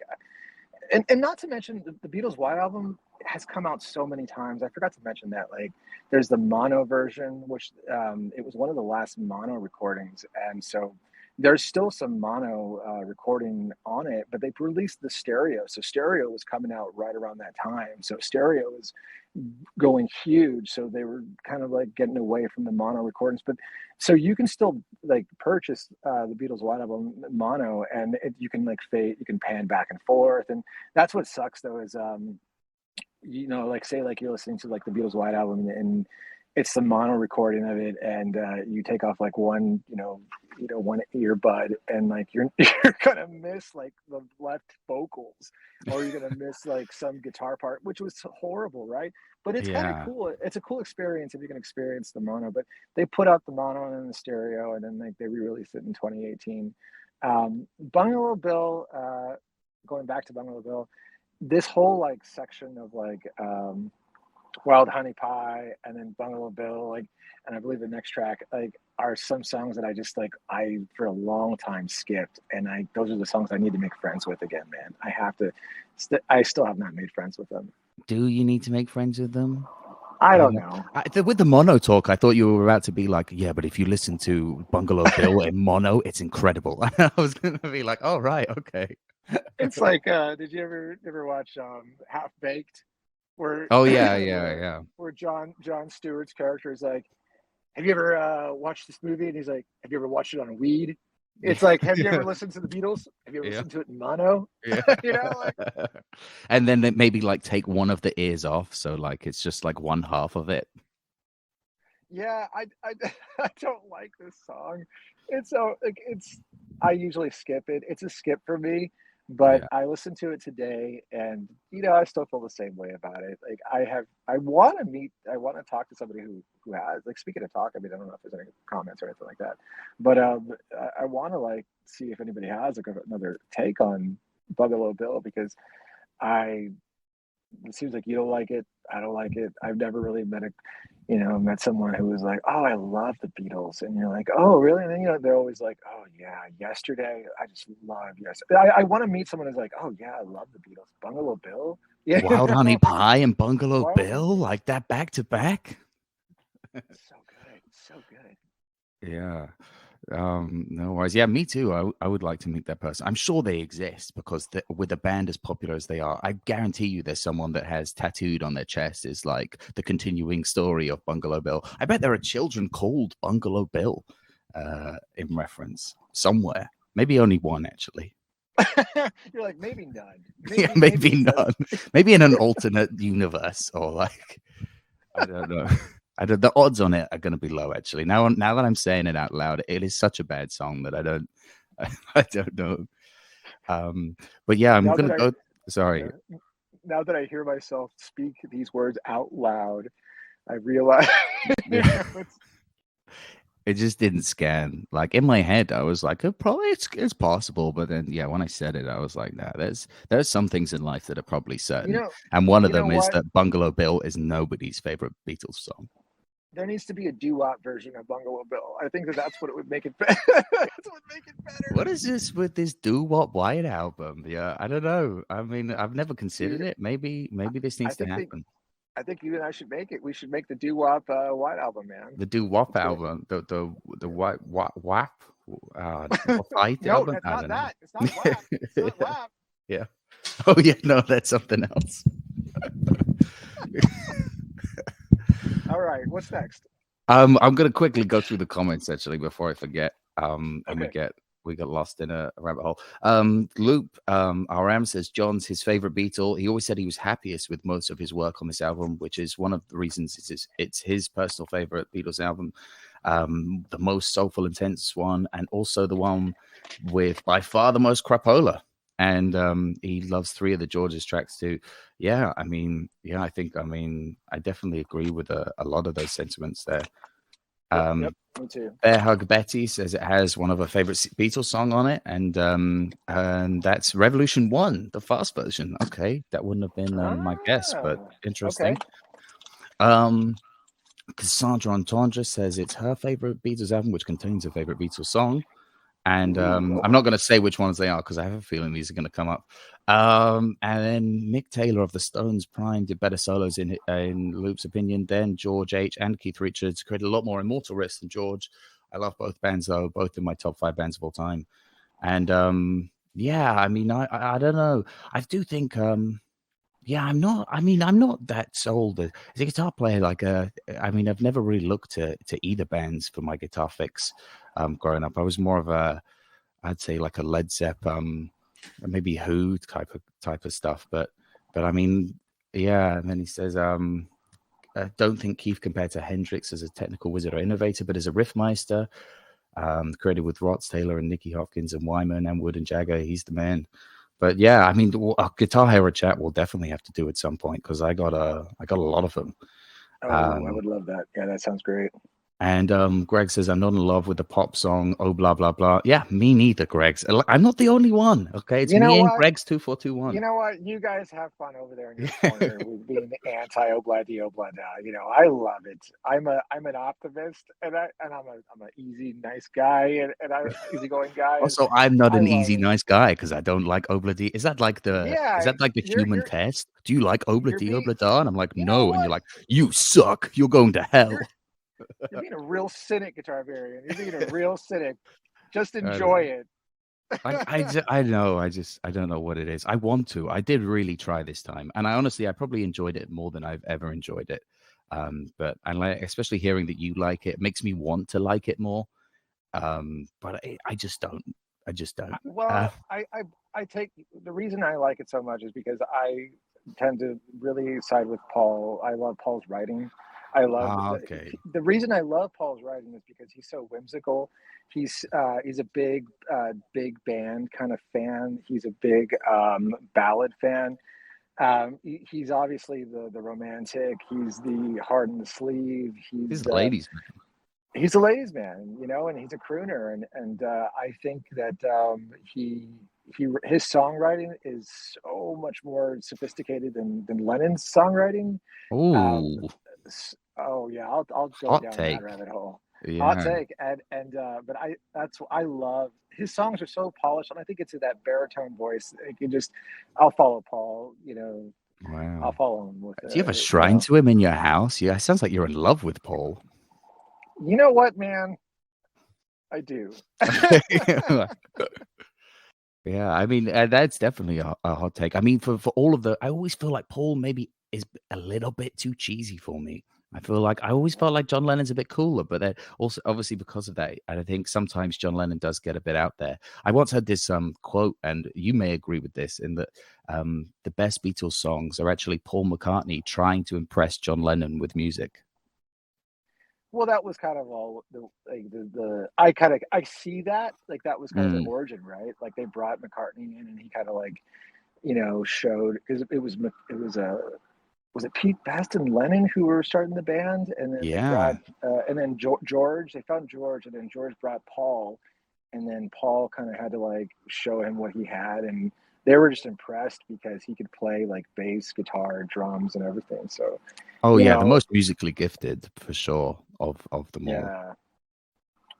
and not to mention the Beatles White Album has come out so many times. I forgot to mention that. Like, there's the mono version, which it was one of the last mono recordings, and so there's still some mono recording on it. But they released the stereo, so stereo was coming out right around that time. So stereo was going huge, so they were kind of like getting away from the mono recordings. But so you can still like purchase the Beatles White Album mono, and you can like fade, you can pan back and forth, and that's what sucks though is you know, like say like you're listening to like the Beatles White Album, and it's the mono recording of it, and you take off like one, one earbud, and like you're you're gonna miss like the left vocals, or you're gonna miss like some guitar part, which was horrible, right? But it's kind of Yeah. cool. It's a cool experience if you can experience the mono. But they put out the mono and the stereo, and then like they re-released it in 2018. Bungalow Bill, going back to Bungalow Bill, this whole like section of like Wild Honey Pie and then Bungalow Bill, like, and I believe the next track, like, are some songs that I just like I for a long time skipped, and those are the songs I need to make friends with again, man. I have to. I still have not made friends with them. Do you need to make friends with them? I don't know. With the mono talk, I thought you were about to be like, yeah, but if you listen to Bungalow Bill in mono, it's incredible. I was going to be like, oh, right, okay. It's like, did you ever watch Half Baked, where Oh, yeah, where yeah, where John Stewart's character is like, have you ever watched this movie? And he's like, have you ever watched it on weed? yeah. It's like, have you ever listened to the Beatles? Have you ever Yeah. listened to it in mono? Yeah. You know, like, And then maybe like take one of the ears off. So like it's just like one half of it. yeah, I don't like this song. It's so like I usually skip it. It's a skip for me, but Yeah. I listened to it today, and I still feel the same way about it. Like I want to I want to talk to somebody who has, like, speaking of talk. I mean, I don't know if there's any comments or anything like that, but I want to, like, see if anybody has like another take on Bungalow Bill, because I it seems like you don't like it. I don't like it. I've never really met someone who was like, "Oh, I love the Beatles," and you're like, "Oh, really?" And then they're always like, "Oh yeah, yesterday, I just love yesterday." I want to meet someone who's like, "Oh yeah, I love the Beatles." Bungalow Bill, yeah, Wild Honey like, Pie and Bungalow why would Bill, like that back to back. so good, so good. Yeah. No worries. Yeah, me too. I would like to meet that person. I'm sure they exist because with a band as popular as they are, I guarantee you there's someone that has tattooed on their chest is like the continuing story of Bungalow Bill. I bet there are children called Bungalow Bill in reference somewhere. Maybe only one, actually. You're like, maybe none. Yeah, maybe none. Maybe in an alternate universe, or like, I don't know. The odds on it are going to be low, actually. Now that I'm saying it out loud, it is such a bad song that I don't I don't know. But yeah, I'm Now gonna that go. Sorry. now that I hear myself speak these words out loud, I realize Yeah. it's It just didn't scan. Like in my head, I was like, probably it's possible. But then, yeah, when I said it, I was like, nah, there's some things in life that are probably you certain, know and one of you know them is what that Bungalow Bill is nobody's favorite Beatles song. there needs to be a doo-wop version of Bungalow Bill. I think that's what it would make it better. That's what would make it better. What is this with this Do What White album? Yeah, I don't know. I mean, I've never considered Dude, it. Maybe this I needs to think happen. I think you and I should make it. We should make the doo-wop White album, man. The Do Wop Let's get it. album, the Wap Fight No, album. it's I not don't know. that. It's not WAP. It's not WAP. Yeah. Oh yeah, no, that's something else. All right, what's next? I'm gonna quickly go through the comments actually before I forget. And Okay. we got lost in a rabbit hole. Loop RM says John's his favorite Beatle. He always said he was happiest with most of his work on this album, which is one of the reasons it's his personal favorite Beatles album. The most soulful, intense one, and also the one with by far the most crapola. And he loves 3 of the George's tracks too. Yeah, I mean, I I definitely agree with a lot of those sentiments there. Yep, me too. Bear Hug Betty says it has one of her favorite Beatles song on it, and that's Revolution 1, the fast version. Okay, that wouldn't have been my guess, but Okay. interesting. Cassandra Entendre says it's her favorite Beatles album, which contains a favorite Beatles song. And I'm not going to say which ones they are because I have a feeling these are going to come up. And then Mick Taylor of the Stones Prime did better solos in Loop's opinion than George H. and Keith Richards. Created a lot more immortal riffs than George. I love both bands though, both in my top 5 bands of all time. And yeah, I mean, I don't know. I do think yeah, I'm not. I mean, I'm not that sold as a guitar player. Like, I mean, I've never really looked to either bands for my guitar fix. Growing up, I was more of I'd say like a Led Zepp, maybe Who type of stuff. But I mean, yeah. And then he says, I don't think Keith compared to Hendrix as a technical wizard or innovator, but as a riffmeister, created with Rots Taylor and Nicky Hopkins and Wyman and Wood and Jagger. He's the man. But yeah, I mean, a Guitar Hero chat we'll definitely have to do at some point because I got a lot of them. Oh, I would love that. Yeah, that sounds great. And Greg says, I'm not in love with the pop song, oh, blah, blah, blah. Yeah, me neither, Greg. I'm not the only one. Okay. It's You know me and what? Greg's You 2421. know what? You guys have fun over there in your corner with being anti Obladi Oblada. You know, I love it. I'm an optimist, and I'm an easy, nice guy, and I'm easygoing guy, and Also, I'm not I an love easy, it. nice guy because I don't like Obladi. Is Yeah, that like the you're human you're test? Do you like you're Obladi being. Oblada? And I'm like, You know no. And you're what? like, you suck. You're going to hell. You're you're being a real cynic, Guitarbarian. You're being a real cynic. Just I enjoy know. it. I know. I don't know what it is. I want to. I did really try this time, and I probably enjoyed it more than I've ever enjoyed it. But I like, especially hearing that you like it, makes me want to like it more. But I just don't. I just don't. Uh, Well, I take the reason I like it so much is because I tend to really side with Paul. I love Paul's writing. I love okay. the reason I love Paul's writing is because he's so whimsical. He's a big band kind of fan. He's a big ballad fan. He's obviously the romantic. He's the heart in the sleeve. This is ladies' man. He's a ladies' man, you know, and he's a crooner, and I think that his songwriting is so much more sophisticated than Lennon's songwriting. Um, Oh, oh yeah, I'll go hot down that take. rabbit hole. Hot Yeah. take, and but that's what I love. His songs are so polished, and I think it's in that baritone voice. It can just, I'll follow Paul, you know, I'll Wow. follow him with, Do you have a you shrine know, to him in your house? Yeah, it sounds like you're in love with Paul. you know what, man, I do. Yeah, I mean, that's definitely a hot take. I mean, for all of the, I always feel like Paul maybe is a little bit too cheesy for me. I feel like I always felt like John Lennon's a bit cooler, but then also obviously because of that, I think sometimes John Lennon does get a bit out there. I once heard this quote, and you may agree with this, in that the best Beatles songs are actually Paul McCartney trying to impress John Lennon with music. Well, that was kind of all the I kind of I see that like that was kind of the Mm, origin, right? Like they brought McCartney in, and he kind of like you know showed because it was a was it Pete Best and Lennon who were starting the band, and then they brought yeah. and then George they found George, and then George brought Paul, and then Paul kind of had to like show him what he had, and they were just impressed because he could play like bass, guitar, drums, and everything. So Oh you yeah, the know, most musically gifted for sure of them all. yeah.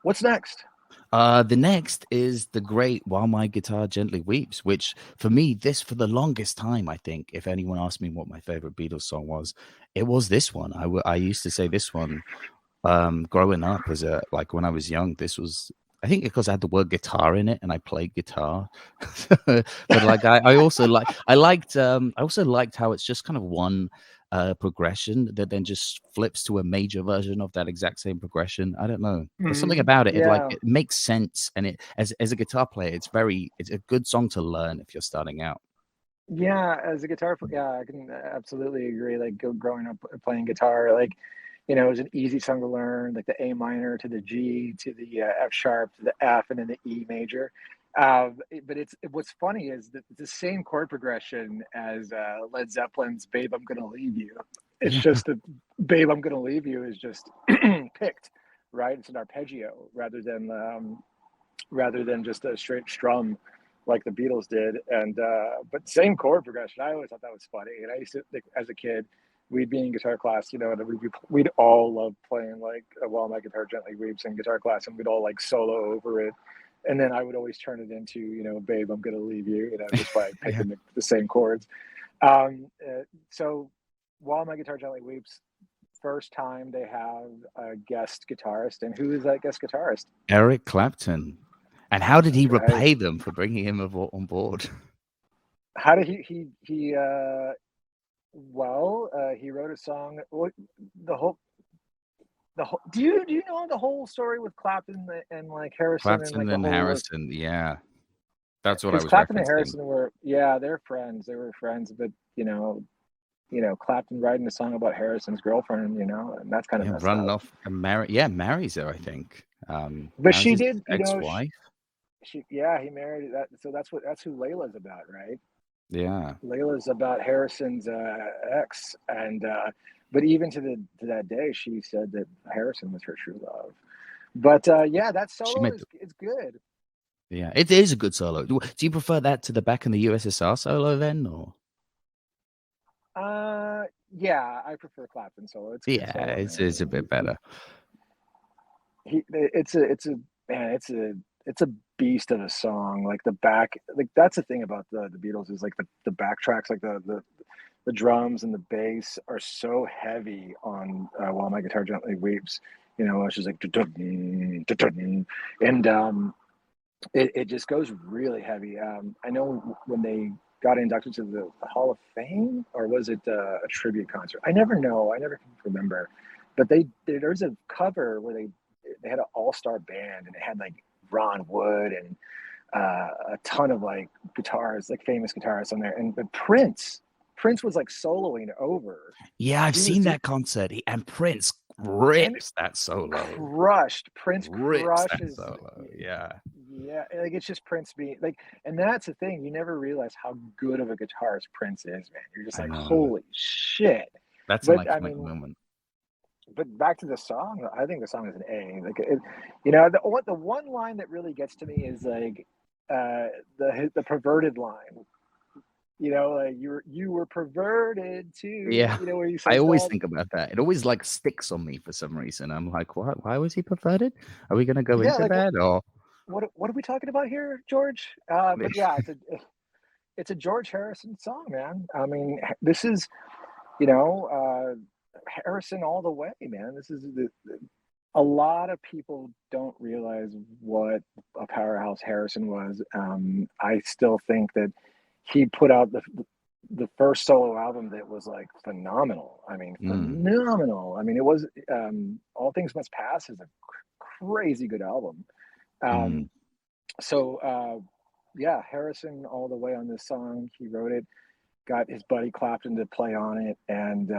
What's next? The next is the great While My Guitar Gently Weeps, which for me, this for the longest time, I think, if anyone asked me what my favorite Beatles song was, it was this one. I used to say this one growing up as a like when I was young. This was I think because I had the word guitar in it and I played guitar. But like I also liked how it's just kind of one progression that then just flips to a major version of that exact same progression. I don't know. There's something about it. Yeah. It makes sense, and it as a guitar player, it's a good song to learn if you're starting out. Yeah, as a yeah, I can absolutely agree. Like growing up playing guitar, like you know, it was an easy song to learn, like the A minor to the G to the F sharp to the F and then the E major. But what's funny is that it's the same chord progression as Led Zeppelin's "Babe, I'm Gonna Leave You." It's Yeah. just that "Babe, I'm Gonna Leave You" is just picked, right? It's an arpeggio rather than just a straight strum like the Beatles did. And but same chord progression. I always thought that was funny. And I used to, like, as a kid, we'd be in guitar class, you know, and we'd all love playing like "While My Guitar Gently Weeps" in guitar class, and we'd all like solo over it. And then I would always turn it into, you know, "Babe, I'm Gonna Leave You," just by Yeah. picking the same chords. So "While My Guitar Gently Weeps," first time they have a guest guitarist, and who is that guest guitarist? Eric Clapton. And how did he That's right. repay them for bringing him on board? How did he wrote a song. The whole do you know the whole story with Clapton and like Harrison and Clapton like the and whole Harrison, yeah. That's what I because was Clapton and referencing. Harrison were yeah they're friends, they were friends, but you know Clapton writing a song about Harrison's girlfriend, you know, and that's kind of Yeah, messed running up. off and marries her, I think. But Marries she his did, you know, ex-wife. he married that, so that's who Layla's about, right? Yeah. Layla's about Harrison's ex, and But even to that day, she said that Harrison was her true love. But yeah, that She solo made, is good. yeah, it is a good solo. Do you prefer that to the Back in the USSR solo then, or? Uh, yeah, I prefer Clapton solo. It's a good Yeah, solo, it's a man. bit better. It's a man, it's a beast of a song. Like the back, like that's the thing about the Beatles is like the backtracks, like the drums and the bass are so heavy on While My Guitar Gently Weeps. You know, it's just like dun-dun, dun-dun, and it just goes really heavy. I know when they got inducted to the Hall of Fame, or was it a tribute concert? I never know. I never can remember. But there's a cover where they had an all-star band and it had like Ron Wood and a ton of like guitars, like famous guitarists on there. And but Prince was like soloing over. Yeah, I've He was seen doing that concert, and Prince and rips that solo. crushed. Prince Rips that crushes. solo. Yeah, Yeah, like it's just Prince being like, and that's the thing. You never realize how good of a guitarist Prince is, man. You're just I like, know. holy shit. That's an But I iconic mean, moment. but back to the song. I think the song is an A. Like, the one line that really gets to me is like, the perverted line. You know, like you were perverted too. Yeah, You know where he I says always that. think about that. It always like sticks on me for some reason. I'm like, what? Why was he perverted? Are we gonna go Yeah, into like that or? what are we talking about here, George? But yeah, it's a George Harrison song, man. I mean, this is you know, Harrison all the way, man. This is a lot of people don't realize what a powerhouse Harrison was. I still think that he put out the first solo album that was like phenomenal. I mean, Mm, phenomenal. I mean, it was All Things Must Pass is a crazy good album. mm. Um, so yeah, Harrison all the way on this song. He wrote it, got his buddy Clapton to play on it, and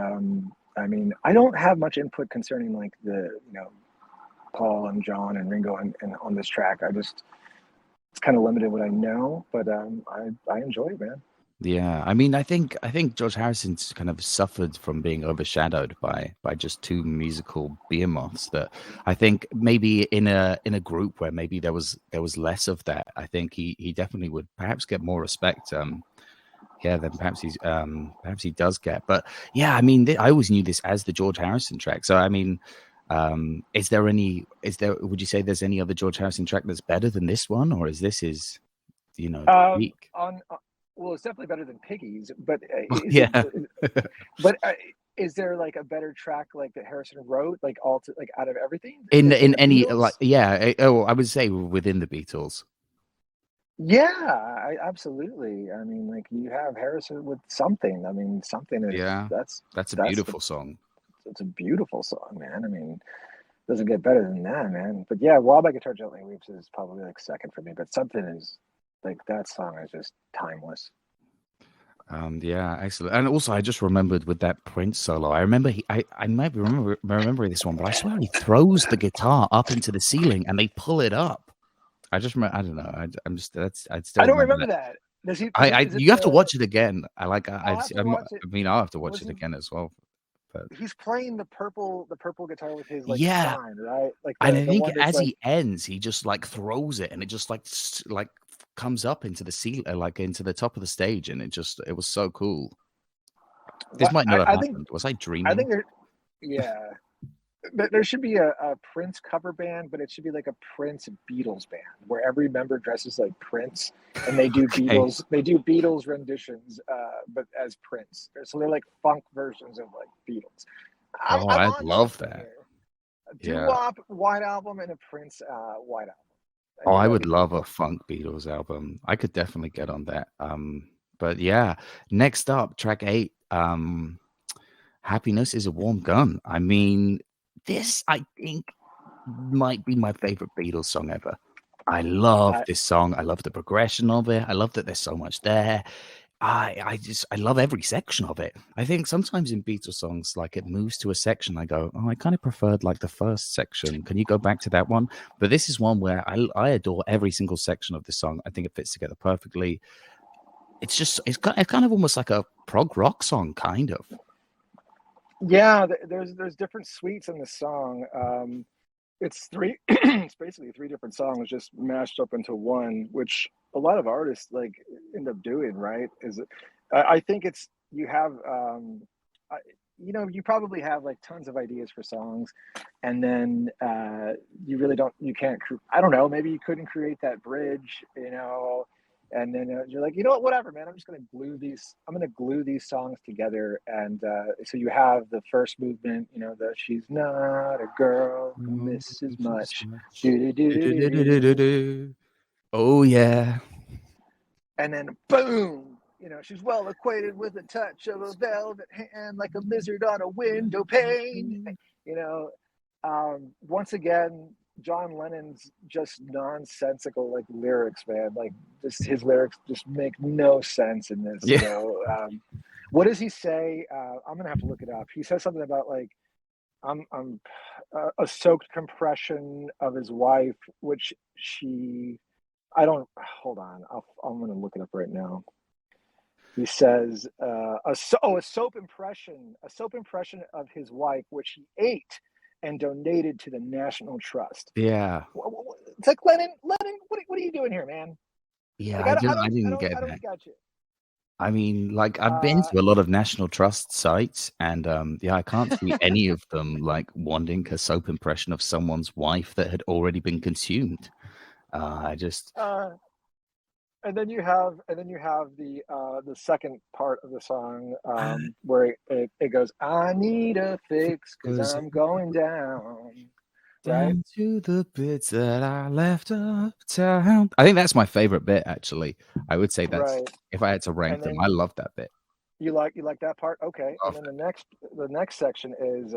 I mean, I don't have much input concerning like Paul and John and Ringo and on this track. It's kind of limited what I know, but I enjoy it, man. Yeah, I mean, I think George Harrison's kind of suffered from being overshadowed by just two musical behemoths. That I think maybe in a group where maybe there was less of that, I think he definitely would perhaps get more respect. Yeah, than perhaps he does get. But yeah, I mean, I always knew this as the George Harrison track. So I mean, would you say there's any other George Harrison track that's better than this one, or is this his, the peak? On Well, it's definitely better than Piggies, but is it? Yeah. But is there like a better track like that Harrison wrote, like like out of everything than In the any like, Beatles? yeah, I would say within the Beatles. Yeah, absolutely. I mean, like you have Harrison with something. I mean, something is Yeah, that's a that's the beautiful song. it's a beautiful song, man. I mean, doesn't get better than that, man. But yeah, While My Guitar Gently Weeps is probably like second for me. But something is like that song is just timeless. Yeah, excellent. And also, I just remembered with that Prince solo. I remember I might be remembering this one, but I swear he throws the guitar up into the ceiling and they pull it up. I just remember. I don't know. I'm just I still I don't remember remember that. that. Does he? Is it? Is it You have to the? watch it again. I like. I'll have to watch it. I mean, I'll have to watch Was it he? again as well. But He's playing the purple guitar with his like yeah, sign, right? Like and I the think one that's as like he ends, he just like throws it, and it just like comes up into the ceiling, like into the top of the stage, and it was so cool. This what might not have I think. happened. Was I I dreaming? think there. Yeah, there should be a Prince cover band, but it should be like a Prince Beatles band where every member dresses like Prince and they do Okay. Beatles renditions, but as Prince. So they're like funk versions of like Beatles. Oh, I'm I'd onto love something that. here. A Yeah. doo-wop white album and a Prince white album. I Oh, think I that'd would be pretty love a cool. funk Beatles album. I could definitely get on that. But yeah, next up, track 8, Happiness is a Warm Gun. I mean, this I think might be my favorite Beatles song ever. I love I this song. I love the progression of it. I love that there's so much there. I love every section of it. I think sometimes in Beatles songs, like it moves to a section, I go, oh, I kind of preferred like the first section. Can you go back to that one? But this is one where I adore every single section of the song. I think it fits together perfectly. It's kind of almost like a prog rock song, kind of. Yeah, there's different suites in the song. It's three. It's basically three different songs just mashed up into one, which a lot of artists like end up doing. Right? I think it's you have. I, you probably have like tons of ideas for songs, and then you really don't. You can't. I don't know. Maybe you couldn't create that bridge. And then you're like, you know what, whatever, man. I'm gonna glue these songs together, and so you have the first movement, the she's not a girl who Oh, misses this is much, much. do do do do do, Do-do-do-do-do-do. Oh yeah. and then boom, she's well acquainted with the touch of a velvet hand, like a lizard on a window pane. You know, once again, John Lennon's just nonsensical like lyrics, man. Like just his lyrics just make no sense in this. Yeah. What does he say? I'm gonna have to look it up. He says something about like I'm a soaked compression of his wife, which she. I don't. Hold on. I'm gonna look it up right now. He says a soap impression of his wife, which he ate and donated to the National Trust. Yeah. It's like Lennon. What are you doing here, man? Yeah, Like I I don't I didn't I don't I didn't don't get I that. don't got you. I mean, like I've been Uh, to a lot of National Trust sites and yeah, I can't see any of them like wanting a soap impression of someone's wife that had already been consumed. I just uh, and then you have the second part of the song where it goes, I need a fix because because I'm going down, right? down to the bits that I left uptown. I think that's my favorite bit, actually. I would say that's Right. if I had to rank And them, then I love that bit. you like that part, okay? And Love then it. the next section is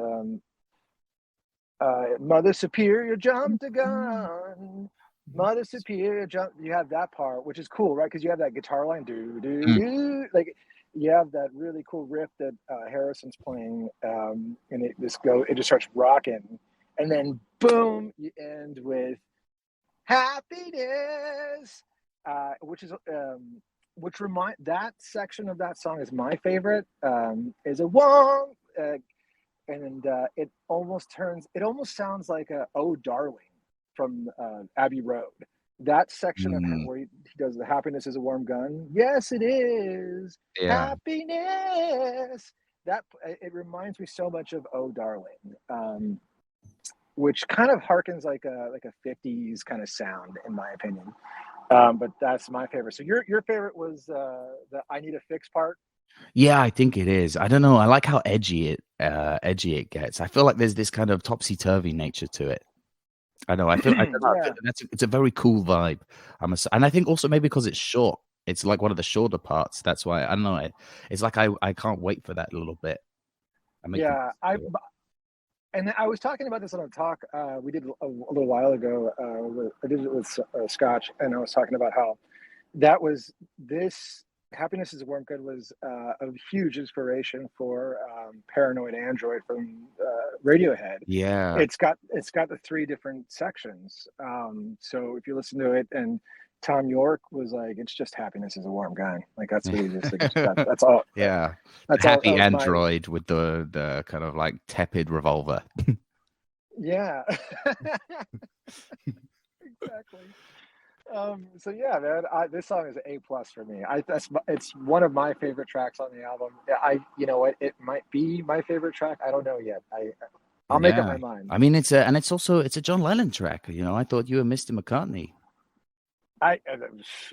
Mother Superior jumped a gun. Mother Superior jumped. You have that part, which is cool, right? Because you have that guitar line, do do Mm, do, like you have that really cool riff that Harrison's playing, and it just starts rocking, and then boom, you end with happiness, which remind that section of that song is my favorite. Is a one. And it almost sounds like a "Oh Darling" from Abbey Road. That section of mm, where he does the "Happiness is a warm gun." Yes, it is yeah. happiness. That it reminds me so much of "Oh Darling," which kind of harkens like a '50s kind of sound, in my opinion. But that's my favorite. So your favorite was the "I Need a Fix" part. Yeah, I think it is. I don't know. I like how edgy it gets. I feel like there's this kind of topsy-turvy nature to it. I don't know, I feel Yeah, it's a very cool vibe. And I think also maybe because it's short, it's like one of the shorter parts. That's why I don't know. It's like I can't wait for that little bit. I make the yeah. most I of it. And I was talking about this on a talk we did a little while ago. I did it with Scotch, and I was talking about how that was this "Happiness Is a Warm Good" was a huge inspiration for "Paranoid Android" from Radiohead. Yeah. It's got the three different sections. So if you listen to it, and Tom York was like, "It's just happiness is a warm gun." Like that's what he just like. That's all. Yeah. That's all. That Happy was my android with the kind of like tepid revolver. yeah. Exactly. So yeah, man, this song is A+ for me. It's one of my favorite tracks on the album. You know what, it might be my favorite track. I don't know yet. I'll make up Yeah. my mind. I mean, it's a John Lennon track. I thought you were Mr. McCartney. I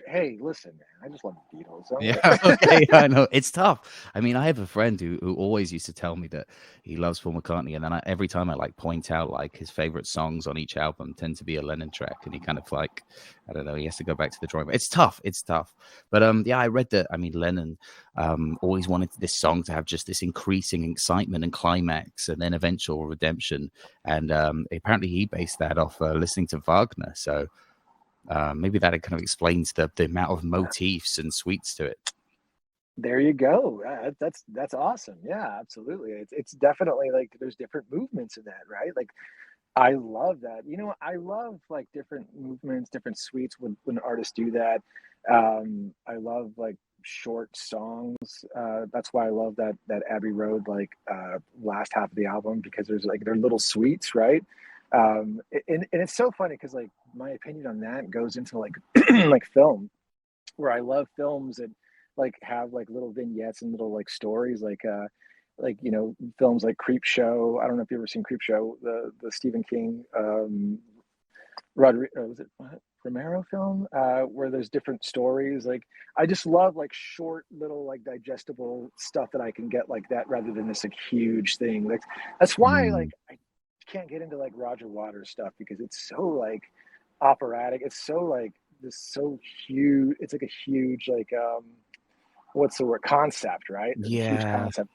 Hey, listen, man, I just love the Beatles. Don't Yeah, worry. okay, I know. It's tough. I mean, I have a friend who always used to tell me that he loves Paul McCartney, and then every time I like point out like his favorite songs on each album tend to be a Lennon track, and he kind of like, I don't know, he has to go back to the drawing board. It's tough. It's tough. But yeah, I read that. I mean, Lennon always wanted this song to have just this increasing excitement and climax, and then eventual redemption. And apparently, he based that off listening to Wagner. So. Maybe that kind of explains the amount of motifs and suites to it. There you go. That's awesome. Yeah, absolutely. It's definitely like there's different movements in that, right? Like I love that. I love like different movements, different suites when artists do that. I love like short songs. That's why I love that Abbey Road last half of the album, because there's like they're little suites, right? And it's so funny because like my opinion on that goes into like like film, where I love films that like have like little vignettes and little like stories, like films like Creep Show. I don't know if you've ever seen Creep Show, the Stephen King was it what? Romero film, where there's different stories. Like I just love like short little like digestible stuff that I can get like that, rather than this like huge thing. Like that's why Mm. like I can't get into like Roger Waters stuff, because it's so like operatic. It's so like this so huge. It's like a huge like what's the word, concept, right? There's a huge Yeah. concept.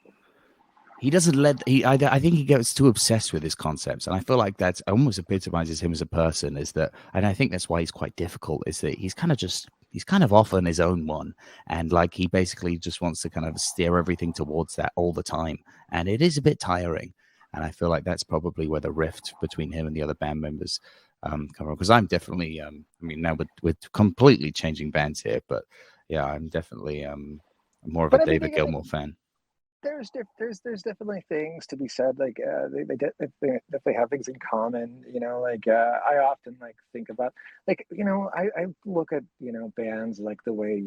He doesn't let I think he gets too obsessed with his concepts, and I feel like that's almost epitomizes him as a person. Is that, and I think that's why he's quite difficult. Is that he's kind of off on his own one, and like he basically just wants to kind of steer everything towards that all the time, and it is a bit tiring. And I feel like that's probably where the rift between him and the other band members come from. Because I'm definitely, I mean, now we're completely changing bands here, but yeah, I'm definitely more of a But I mean, David Gilmour fan. there's definitely things to be said, like if they have things in common, like I often like think about, like I look at bands like the way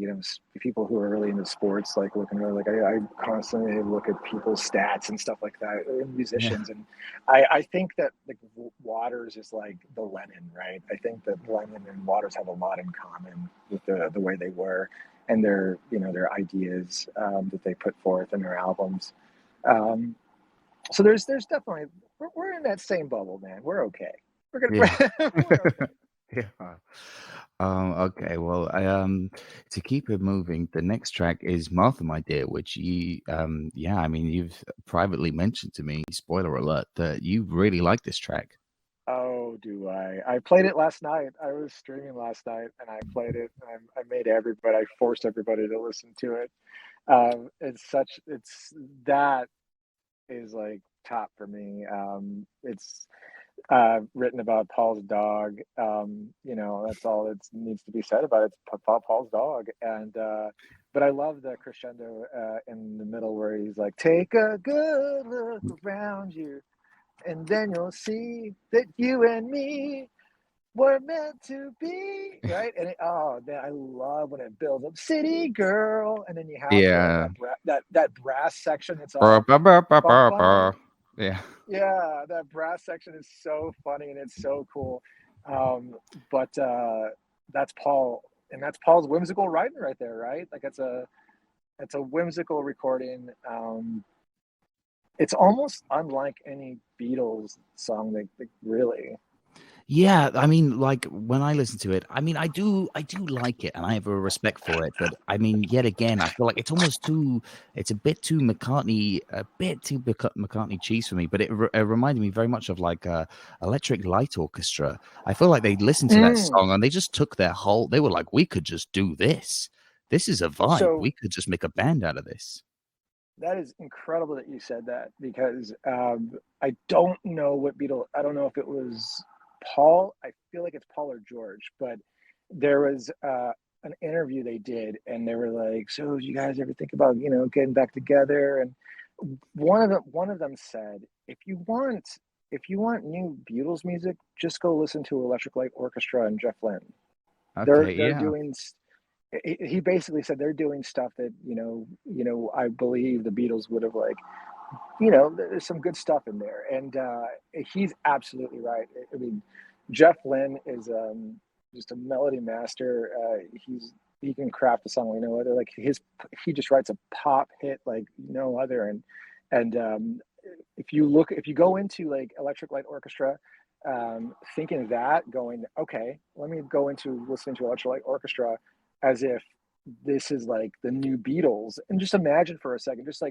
people who are really into sports like looking at, like I constantly look at people's stats and stuff like that, Yeah. musicians, and I think that like Waters is like the Lennon, right? I think that Lennon and Waters have a lot in common with the way they were, and their ideas that they put forth in their albums. Um, so there's definitely we're in that same bubble, man. We're okay. We're Yeah. gonna we're okay. Yeah. Okay. Well, to keep it moving, the next track is Martha, My Dear, which yeah, I mean, you've privately mentioned to me, spoiler alert, that you really like this track. Oh, do I? I played it last night. I was streaming last night, and I played it. And I made everybody. I forced everybody to listen to it. It's that is like top for me. It's written about Paul's dog. That's all that needs to be said about it. It's Paul's dog, and but I love the crescendo in the middle where he's like, "Take a good look around you, and then you'll see that you and me were meant to be," right? And oh man, I love when it builds up, "City Girl," and then you have Yeah. that brass section. It's Ba, all ba, ba, ba, bum ba, bum. ba. Yeah. Yeah, that brass section is so funny and it's so cool. Um, but that's Paul, and that's Paul's whimsical writing right there, right? Like it's a whimsical recording. It's almost unlike any Beatles song, they really. Yeah, I mean, like when I listen to it, I mean, I do like it, and I have a respect for it. But I mean, yet again, I feel like it's almost too, it's a bit too McCartney, a bit too McCartney cheese for me. But it reminded me very much of like Electric Light Orchestra. I feel like they listened to that Mm. song and they just took their whole. They were like, we could just do this. This is a vibe. So We could just make a band out of this. that is incredible that you said that, because I don't know what Beatle. I don't know if it was Paul. I feel like it's Paul or George, but there was an interview they did, and they were like, "So, you guys ever think about getting back together?" And one of them said, "If you want new Beatles music, just go listen to Electric Light Orchestra and Jeff Lynne. They're Okay, they're yeah. doing." He basically said they're doing stuff that I believe the Beatles would have like. There's some good stuff in there, and he's absolutely right. I mean, Jeff Lynne is just a melody master. He can craft a song like no other. Like he just writes a pop hit like no other. And if you go into like Electric Light Orchestra, thinking that, going, okay, let me go into listening to Electric Light Orchestra as if this is like the new Beatles, and just imagine for a second, just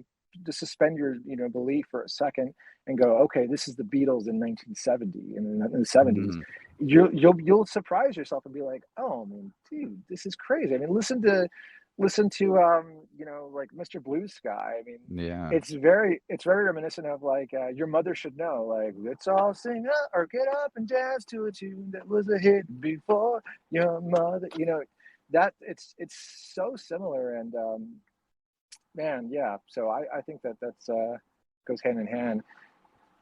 suspend your belief for a second and go, okay, this is the Beatles in 1970 and in the 70s. Mm, You'll surprise yourself and be like, oh, I mean, dude, this is crazy. I mean, listen to like Mr. Blue Sky. I mean, yeah. it's very reminiscent of like Your Mother Should Know, like, let's all sing up or get up and dance to a tune that was a hit before your mother. that it's so similar, and man, yeah. So I think that's goes hand in hand.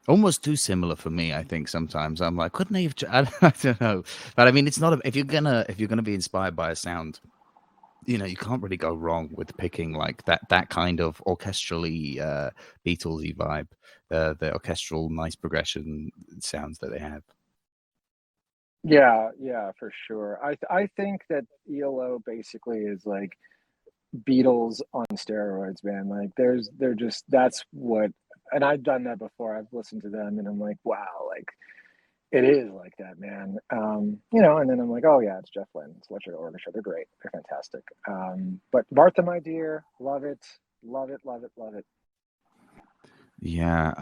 Almost too similar for me, I think. Sometimes I'm like, couldn't they have? I don't know, but I mean, it's not if you're gonna be inspired by a sound, you know, you can't really go wrong with picking like that kind of orchestrally Beatlesy vibe, the orchestral nice progression sounds that they have. Yeah, yeah, for sure. I think that ELO basically is like Beatles on steroids, man. Like they're just that's what, and I've done that before. I've listened to them and I'm like, wow, like it is like that, man. You know, and then I'm like, oh yeah, it's Jeff Lynne, it's Electric Orchestra. They're great. They're fantastic. But Martha, my dear, love it, love it, love it, love it. Yeah.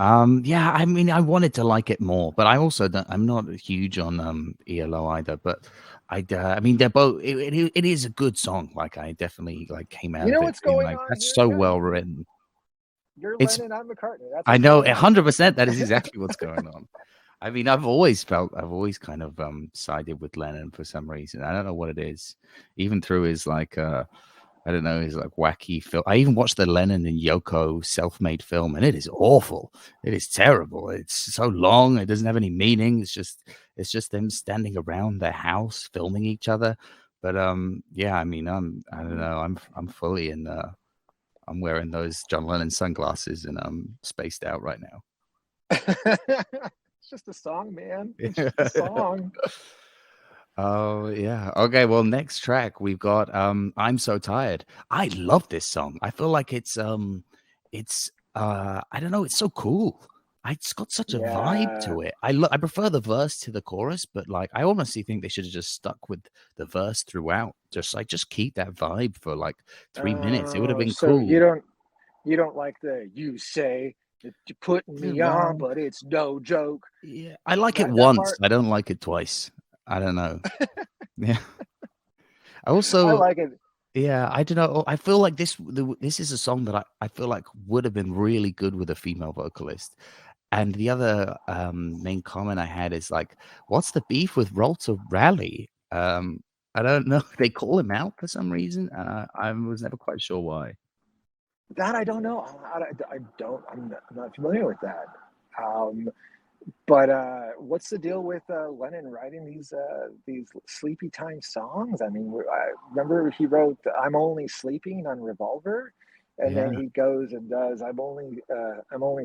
Yeah, I mean, I wanted to like it more, but I also don't, I'm not huge on ELO either, but I mean, they're both it is a good song. Like I definitely like came out You of know it what's being going like on that's here? so Yeah, well written. you're It's Lennon, I'm McCartney. That's I what's know going on. 100% that is exactly what's going on. I mean, I've always kind of sided with Lennon for some reason. I don't know what it is. Even through his like I don't know, his like wacky film. I even watched the Lennon and Yoko self-made film, and it is awful. It is terrible. It's so long. It doesn't have any meaning. It's just them standing around their house filming each other. But yeah, I mean, I don't know. I'm fully in. I'm wearing those John Lennon sunglasses, and I'm spaced out right now. It's just a song, man. It's just a song. Oh yeah. Okay, well next track we've got I'm So Tired. I love this song. I feel like it's I don't know, it's so cool. It's got such a vibe Yeah. to it. I prefer the verse to the chorus, but like I honestly think they should have just stuck with the verse throughout. Just keep that vibe for like 3 minutes. It would have Oh, been so cool. you don't like the you say that you're putting Yeah, me on, but it's no joke. yeah. I like it That once. part, I don't like it twice. I don't know. Yeah. I I also like it. Yeah, I don't know. I feel like this is a song that I feel like would have been really good with a female vocalist. And the other main comment I had is like, what's the beef with Walter Raleigh? I don't know. They call him out for some reason. I was never quite sure why. That I don't know. I don't. I'm not familiar with that. Um, but what's the deal with Lennon writing these sleepy time songs? I mean, I remember he wrote "I'm Only Sleeping" on Revolver, and then Yeah. he goes and does I'm only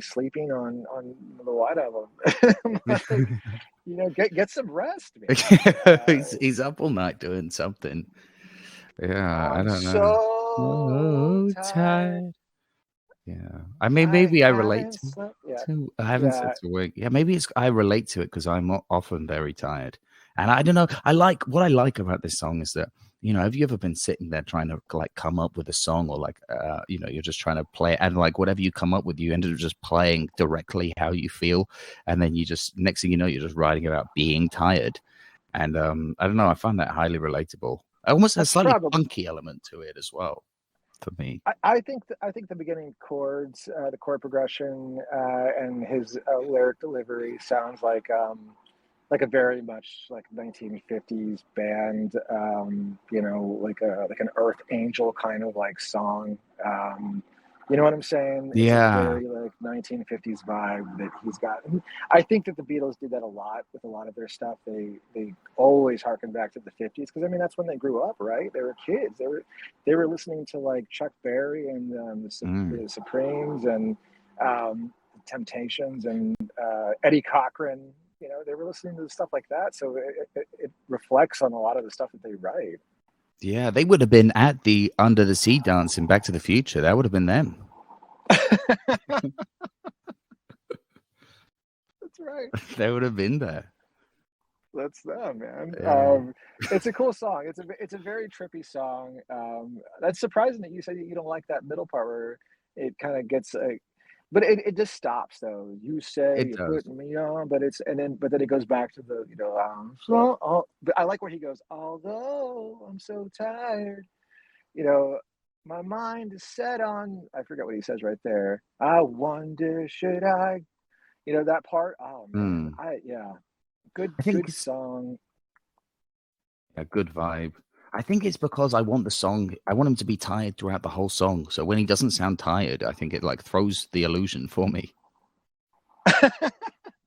sleeping on the White Album." I'm like, you know, get some rest, man. He's up all night doing something. Yeah, I I'm don't know. so So tired. tired. Yeah, I mean, I maybe I relate haven't slept yet. to. I haven't Yeah. slept a week. Yeah, maybe it's I relate to it because I'm often very tired, and I don't know. I like what I like about this song is that you know, have you ever been sitting there trying to like come up with a song or like you know, you're just trying to play it and like whatever you come up with, you ended up just playing directly how you feel, and then you just next thing you know, you're just writing about being tired, and I don't know. I find that highly relatable. Almost a That's slightly probably funky element to it as well for me. I think the beginning chords, the chord progression, and his lyric delivery sounds like a very much like 1950s band, you know, like an Earth Angel kind of like song. You know what I'm saying? It's a Yeah. very like 1950s vibe that he's got. And I think that the Beatles did that a lot with a lot of their stuff. They always harken back to the 50s because I mean that's when they grew up, right? They were kids. They were listening to like Chuck Berry and Mm. the Supremes and Temptations and Eddie Cochran. You know, they were listening to stuff like that, so it reflects on a lot of the stuff that they write. Yeah, they would have been at the Under the Sea dance in Back to the Future. That would have been them. That's right. They would have been there. That's them, man. Yeah. It's a cool song. It's a very trippy song. That's surprising that you said you don't like that middle part where it kind of gets but it just stops though. You say It you're does. putting me on, but it's and then but then it goes back to the you know so, oh, but I like where he goes. Although I'm so tired, you know, my mind is set on. I forget what he says right there. I wonder should I, you know, that part. Oh man, Mm. I yeah, good I think good it's song. a good vibe. I think it's because I want him to be tired throughout the whole song. So when he doesn't sound tired, I think it like throws the illusion for me.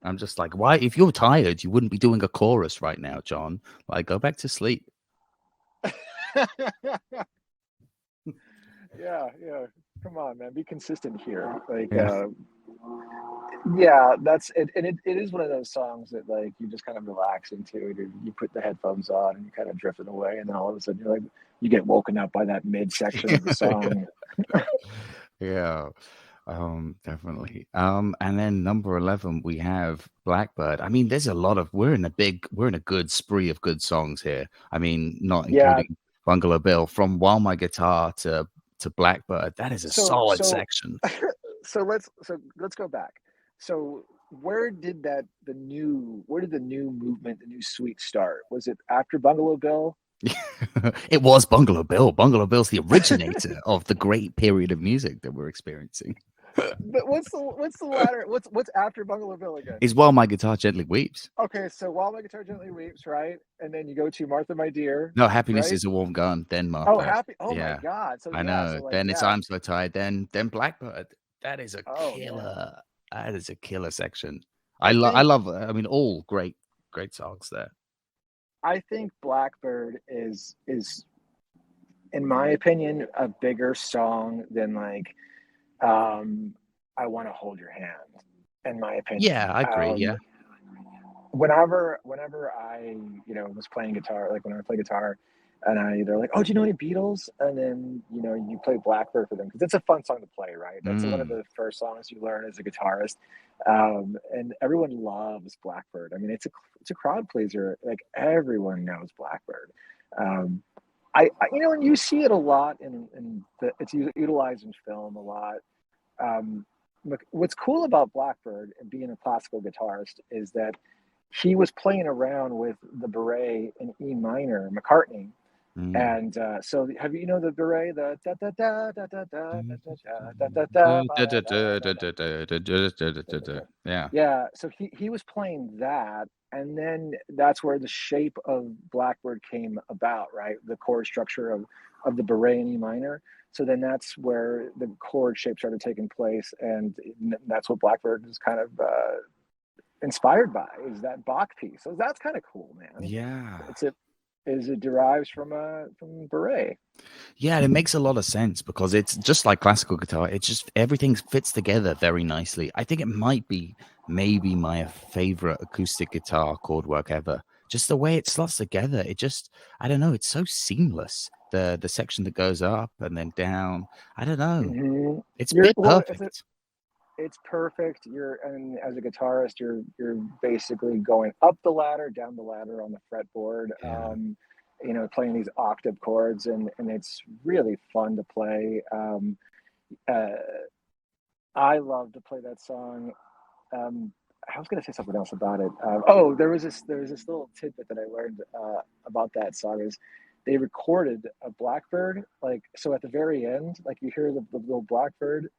I'm just like, why? If you're tired, you wouldn't be doing a chorus right now, John. Like, go back to sleep. Yeah, yeah. Come on, man. Be consistent here. Like, Yeah. yeah, that's it. And it is one of those songs that like you just kind of relax into it. You put the headphones on and you kind of drifting away, and then all of a sudden you're like, you get woken up by that midsection of the song. Yeah. Definitely. And then number 11, we have Blackbird. I mean, there's a lot of we're in a good spree of good songs here. I mean, not Yeah. including Bungalow Bill, from While My Guitar to Blackbird. That is a So solid so section. let's go back. So where did the new movement, the new suite start? Was it after Bungalow Bill? It was Bungalow Bill. Bungalow Bill's the originator of the great period of music that we're experiencing. But what's the latter? What's after Bungalow Bill again? Is While My Guitar Gently Weeps. Okay, so While My Guitar Gently Weeps, right? And then you go to Martha, My Dear. No, Happiness Right? is a Warm Gun, then Oh, Martha. happy. Oh my Yeah, God. So I yeah. know. So like Then it's yeah. I'm So Tired, then Blackbird. That is a Oh man. killer. That is a killer section. I I think love, I mean, all great songs there. I think Blackbird is in my opinion a bigger song than like I Want to Hold Your Hand. In my opinion. Yeah, I agree. Yeah. Whenever I was playing guitar, like when I play guitar, and they're like, oh, do you know any Beatles? And then you play Blackbird for them because it's a fun song to play, right? That's one of Mm. the first songs you learn as a guitarist, and everyone loves Blackbird. I mean, it's a crowd pleaser. Like everyone knows Blackbird. um, and you see it a lot it's utilized in film a lot. um, what's cool about Blackbird and being a classical guitarist is that he was playing around with the beret in E minor, McCartney. Mm. And so, have the beret, the da da da da da da da da da da da. Yeah. Yeah, so he was playing that, and then that's where the shape of Blackbird came about, right? The chord structure of the beret in E minor. So then that's where the chord shape started taking place, and that's what Blackbird is kind of inspired by, is that Bach piece. So that's kind of cool, man. Yeah. It derives from beret. Yeah, it makes a lot of sense because it's just like classical guitar. It's just everything fits together very nicely. I think it might be maybe my favorite acoustic guitar chord work ever. Just the way it slots together. It just, I don't know, it's so seamless. The section that goes up and then down. I don't know. Mm-hmm. It's bit Well, perfect. it's perfect. And as a guitarist, you're basically going up the ladder, down the ladder on the fretboard. Yeah. Playing these octave chords, and it's really fun to play. Uh, I love to play that song. I was going to say something else about it. There was this little tidbit that I learned about that song is they recorded a Blackbird, like, so at the very end, like you hear the little Blackbird,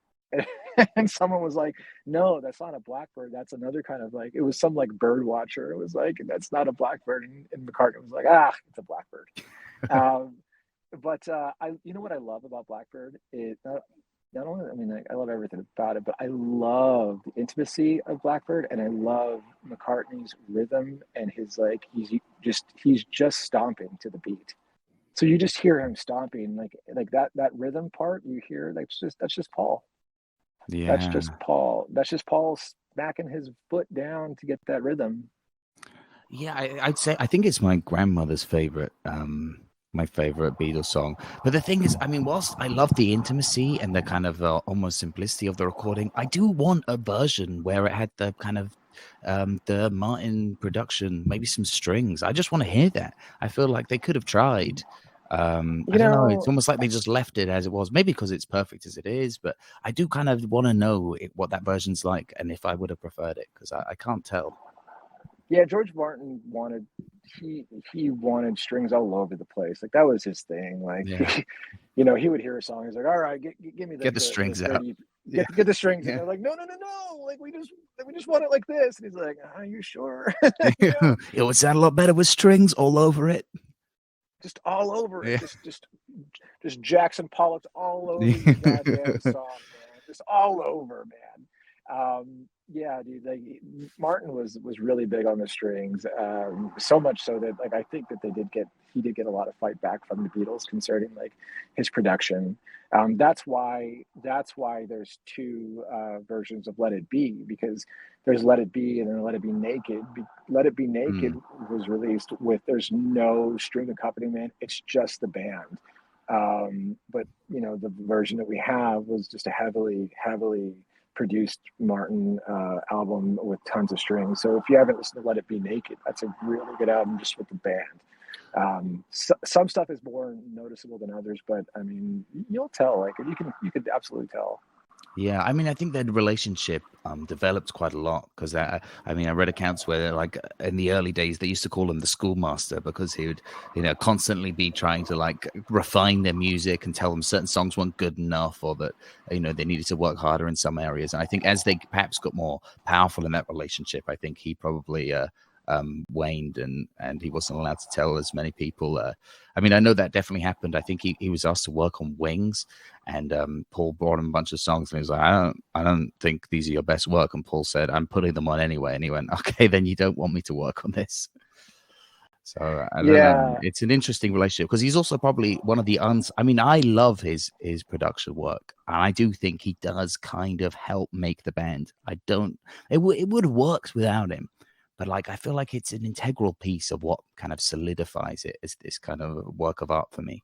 and someone was like, "No, that's not a Blackbird. That's another kind of like." It was some like bird watcher. It was like, "That's not a Blackbird," and McCartney was like, "Ah, it's a Blackbird." Um, but what I love about Blackbird? It not only, I mean, I love everything about it, but I love the intimacy of Blackbird, and I love McCartney's rhythm and his like he's just stomping to the beat. So you just hear him stomping, like that rhythm part you hear. That's just Paul. That's Yeah. just Paul. That's just Paul smacking his foot down to get that rhythm. Yeah, I'd say I think it's my grandmother's favorite, my favorite Beatles song. But the thing is, I mean, whilst I love the intimacy and the kind of almost simplicity of the recording, I do want a version where it had the kind of the Martin production, maybe some strings. I just want to hear that. I feel like they could have tried. I You don't know. It's know, almost like they just left it as it was. Maybe because it's perfect as it is, but I do kind of want to know what that version's like and if I would have preferred it because I can't tell. yeah, George Martin he wanted strings all over the place. Like that was his thing. Like Yeah. he would hear a song. He's like, "All right, give me Get the the strings out. 30, Yeah. get the strings." And Yeah. they're like, "No, no, no, no! Like we just want it like this." And he's like, "Are you sure?" It would sound a lot better with strings all over it. just all over it. Yeah. Just Jackson Pollock's all over your goddamn song, man. Just all over, man. Yeah, dude. Like Martin was really big on the strings, so much so that like I think that he did get a lot of fight back from the Beatles concerning like his production. That's why there's two versions of Let It Be, because there's Let It Be and then Let It Be Naked. Let It Be Naked Mm. was released with there's no string accompaniment. It's just the band. But the version that we have was just a heavily produced Martin album with tons of strings. So if you haven't listened to Let It Be Naked, that's a really good album just with the band. Some stuff is more noticeable than others, but I mean, you'll tell. Like you could absolutely tell. Yeah, I mean, I think that relationship developed quite a lot because I mean, I read accounts where, like, in the early days, they used to call him the schoolmaster because he would, constantly be trying to like refine their music and tell them certain songs weren't good enough or that, they needed to work harder in some areas. And I think as they perhaps got more powerful in that relationship, I think he probably waned and he wasn't allowed to tell as many people. I mean, I know that definitely happened. I think he was asked to work on Wings, and Paul brought him a bunch of songs, and he was like, I don't think these are your best work. And Paul said, I'm putting them on anyway. And he went, okay, then you don't want me to work on this. So I don't know. Yeah, It's an interesting relationship because he's also probably one of the I mean, I love his production work, and I do think he does kind of help make the band. I don't. It would have worked without him, but like I feel like it's an integral piece of what kind of solidifies it as this kind of work of art for me.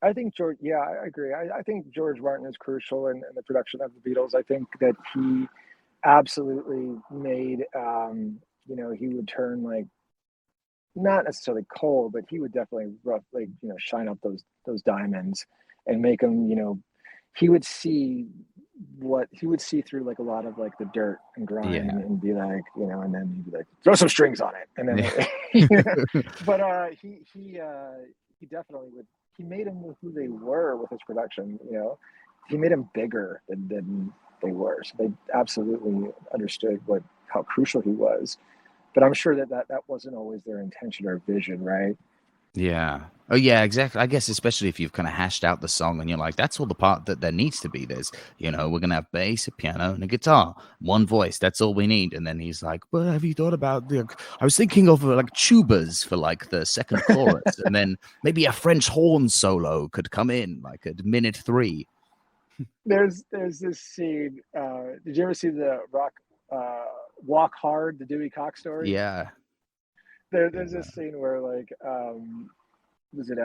I think George. Yeah, I agree. I think George Martin is crucial in the production of the Beatles. I think that he absolutely made. He would turn like not necessarily cold, but he would definitely shine up those diamonds and make them. He would see what he would see through like a lot of like the dirt and grime Yeah. and be like, and then he'd be like, throw some strings on it, and then Yeah. but he definitely would. He made them who they were with his production. He made them bigger than they were, so they absolutely understood how crucial he was. But I'm sure that wasn't always their intention or vision, right? Yeah. Oh, yeah, exactly. I guess especially if you've kind of hashed out the song and you're like, that's all the part that there needs to be. There's, we're going to have bass, a piano, and a guitar, one voice. That's all we need. And then he's like, well, have you thought about I was thinking of like tubas for like the second chorus. And then maybe a French horn solo could come in like at minute 3. There's this scene. Did you ever see the Walk Hard, the Dewey Cox story? Yeah. There's Yeah. this scene where like was it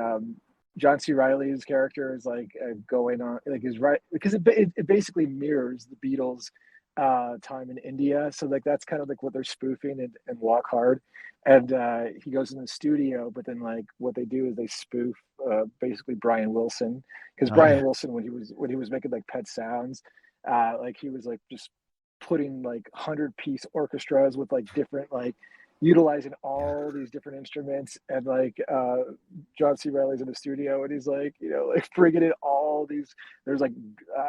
John C. Riley's character is like going on like is right because it basically mirrors the Beatles time in India, so like that's kind of like what they're spoofing and Walk Hard. And he goes in the studio, but then like what they do is they spoof basically Brian Wilson, because Oh, Brian yeah. Wilson when he was making like Pet Sounds, like he was like just putting like 100-piece orchestras with like different like utilizing Yeah. all these different instruments, and like John C. Riley's in the studio and he's like like bringing in all these. There's like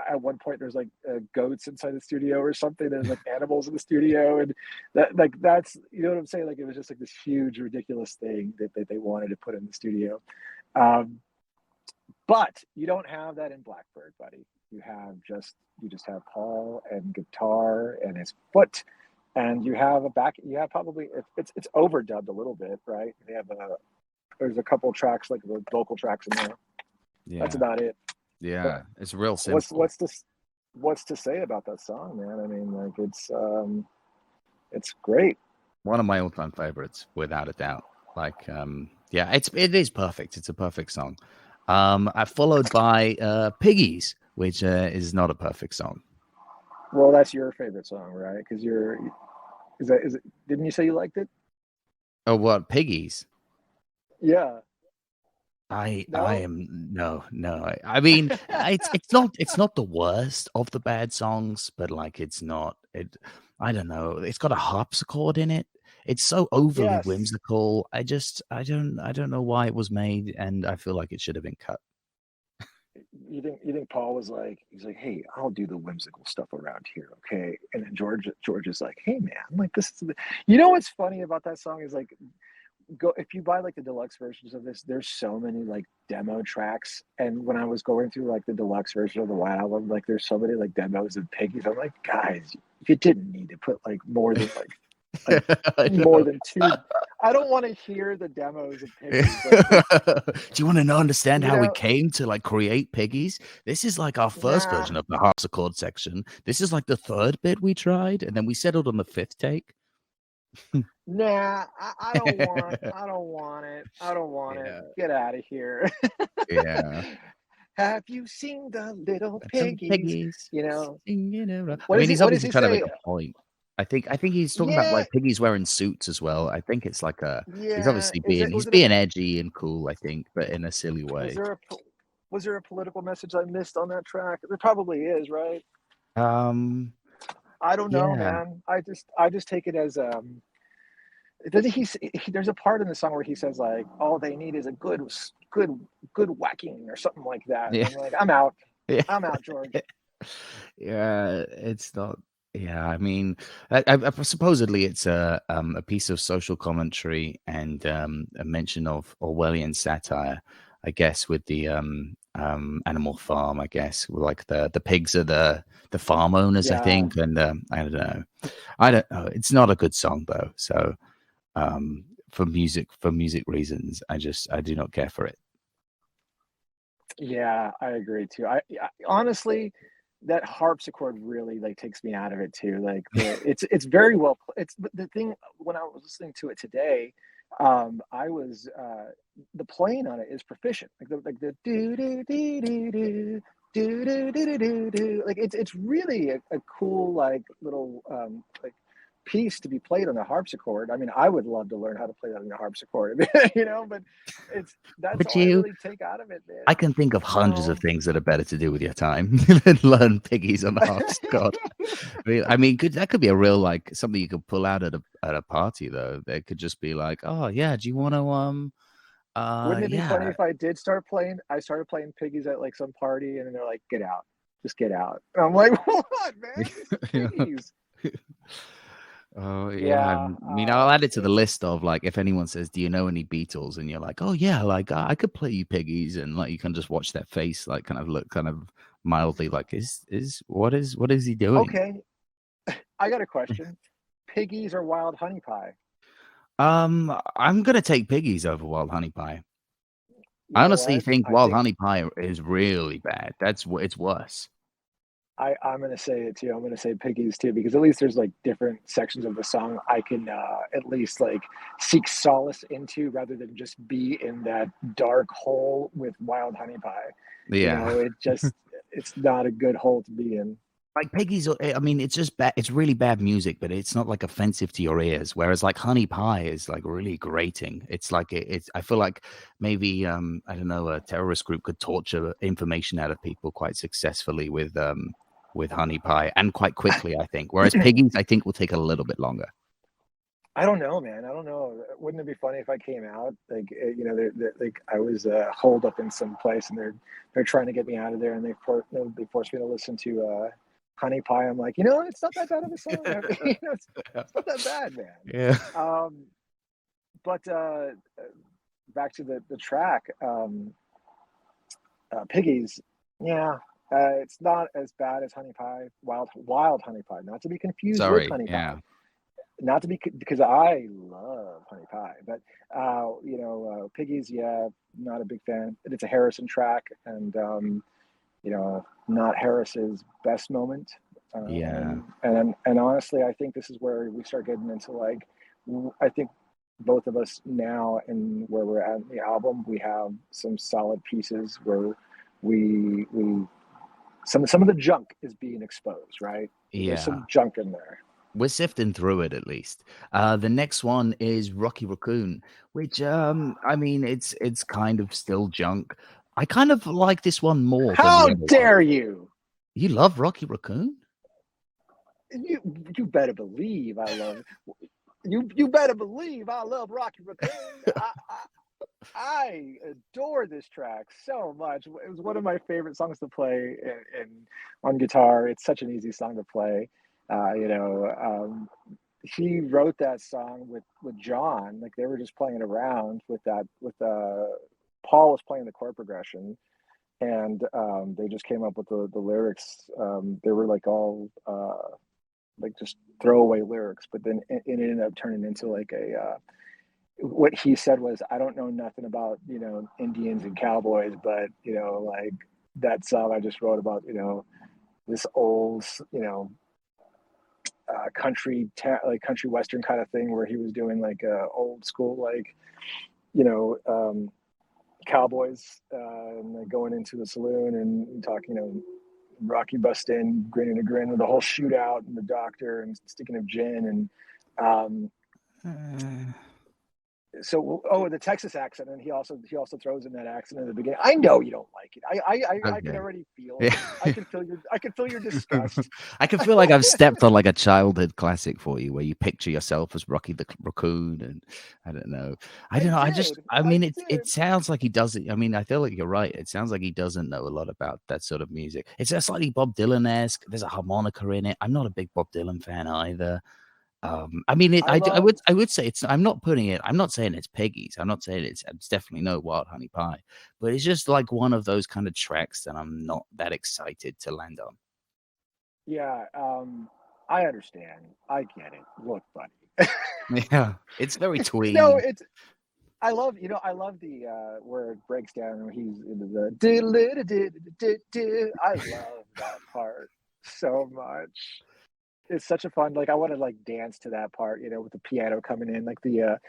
at one point there's like goats inside the studio or something. There's like animals in the studio, and that's what I'm saying. Like it was just like this huge ridiculous thing that they wanted to put in the studio. Um, but you don't have that in Blackbird, buddy. You just have Paul and guitar and his foot, and you have you have probably it's overdubbed a little bit, right? They have there's a couple tracks like the vocal tracks in there. That's Yeah. about it. Yeah. But It's real what's simple. what's this what's to say about that song, man? I mean, like it's great. One of my all-time favorites, without a doubt. Like, yeah, it is perfect. It's a perfect song. Followed by Piggies, which is not a perfect song. Well, that's your favorite song, right? Because is it? Didn't you say you liked it? Oh, what, Piggies? Yeah. I No. am no. I mean, it's not the worst of the bad songs, but like it's not it. I don't know. It's got a harpsichord in it. It's so overly Yes. whimsical. I don't know why it was made, and I feel like it should have been cut. You think Paul was like, he's like, hey, I'll do the whimsical stuff around here, okay? And then George is like, hey man, like this is what's funny about that song is like go if you buy like the deluxe versions of this, there's so many like demo tracks. And when I was going through like the deluxe version of the White Album, like there's so many like demos of Piggies. I'm like, guys, you didn't need to put like more than like I more know. than two. I don't want to hear the demos of Piggies. Like, Do you want to understand you how we know, came to like create Piggies? This is like our first nah, version of the harpsichord section. This is like the third bit we tried, and then we settled on the fifth take. nah, I don't want, I don't want it. I don't want it. Yeah, Get out of here. yeah. Have you seen the little Some piggies? piggies You know, singing around. I what is mean, he? he's What does obviously he trying to make say? a point. I think he's talking about Yeah, like piggies wearing suits as well. I think it's like a he's yeah. obviously Is it? he's Was it? A, being edgy and cool, I think, but in a silly was way. there a? Was there a political message I missed on that track? There probably is, right? Um, I don't know, yeah, man. I just take it as doesn't there's a part in the song where he says like all they need is a good good whacking or something like that, and yeah, I'm like, I'm out. yeah. I'm out, George. Yeah, it's not. Yeah, I mean, supposedly it's a piece of social commentary and a mention of Orwellian satire, I guess, with the Animal Farm. I guess like the pigs are the farm owners, I Yeah, think, and I don't know, I don't know. It's not a good song though. So for music reasons, I do not care for it. yeah, I agree too. I honestly, that harpsichord really like takes me out of it too. Like it's very well. It's but the thing when I was listening to it today, I was the playing on it is proficient. Like the do do do do do do do do do do. Like it's really a cool like little like piece to be played on the harpsichord. I mean, I would love to learn how to play that on the harpsichord, but it's that's Would all I you? really take out of it, I man. can think of hundreds of No. things that are better to do with your time than learn piggies on the harpsichord. I mean, that could be a real like something you could pull out at a party though. There could just be like, oh yeah, do you want to Wouldn't it be funny yeah. if I did start playing? I started playing Piggies at like some party, and then they're like, "Get out, just get out." And I'm like, "What, man? This is Piggies." Oh yeah, I Yeah, mean, I'll add it to the it's list of like if anyone says, "Do you know any Beatles?" and you're like, "Oh yeah, like I could play you Piggies," and like you can just watch their face, like kind of look kind of mildly like, what is he doing? okay. I got a question: Piggies or Wild Honey Pie? I'm gonna take Piggies over Wild Honey Pie. You I know honestly what? think I Wild think Honey Pie is really bad. It's worse. I'm gonna say it too. I'm gonna say Piggies too because at least there's like different sections of the song I can at least like seek solace into rather than just be in that dark hole with Wild Honey Pie. You Yeah. know, it's not a good hole to be in. Like Piggies, I mean, it's just bad. It's really bad music, but it's not like offensive to your ears. Whereas like Honey Pie is like really grating. It's like it's. I feel like maybe I don't know, a terrorist group could torture information out of people quite successfully with Honey Pie and quite quickly. I think. Whereas Piggies, I think will take a little bit longer. I don't know, man. I don't know. Wouldn't it be funny if I came out like they're, like I was holed up in some place and they're trying to get me out of there and they forced me to listen to Honey Pie. I'm like, it's not that bad of a song. It's not that bad, man. Yeah. But back to the track, Piggies. Yeah, it's not as bad as Honey Pie, Wild Honey Pie, not to be confused with Sorry. Honey Pie. Yeah. Not to be because I love honey pie, but Piggies, yeah, not a big fan. It's a Harrison track, and not Harris's best moment. Yeah. And honestly, I think this is where we start getting into like, I think both of us now and where we're at in the album, we have some solid pieces where we some of the junk is being exposed, right? There's Yeah. some junk in there. We're sifting through it at least. The next one is Rocky Raccoon, which I mean it's kind of still junk. I kind of like this one more than How the other one. dare you? You love Rocky Raccoon? You you better believe I love you better believe I love Rocky Raccoon. I adore this track so much. It was one of my favorite songs to play on guitar. It's such an easy song to play. Uh, you know, um, he wrote that song with John. Like they were just playing around with that. Paul was playing the chord progression, and they just came up with the lyrics. They were like all like just throwaway lyrics, but then it ended up turning into like a. What he said was, "I don't know nothing about Indians and cowboys, but like that song I just wrote about this old country western kind of thing where he was doing like old school like you know cowboys and like going into the saloon and talking Rocky bust in grinning a grin with the whole shootout and the doctor and sticking of gin and so the Texas accent, and he also throws in that accent in the beginning. I know you don't like it. I can already feel it. I can feel your disgust. I can feel like I've stepped on like a childhood classic for you, where you picture yourself as Rocky the Raccoon, and I don't know. It sounds like he doesn't. I mean, I feel like you're right. It sounds like he doesn't know a lot about that sort of music. It's a slightly Bob Dylan-esque. There's a harmonica in it. I'm not a big Bob Dylan fan either. I would say it's. I'm not saying it's Piggies. I'm not saying it's definitely no Wild Honey Pie, but it's just like one of those kind of tracks that I'm not that excited to land on. Yeah, I understand. I get it. Look, buddy. Yeah, it's very twee. No, I love the where it breaks down when he's into the I love that part so much. It's such a fun, like I want to like dance to that part, with the piano coming in, like the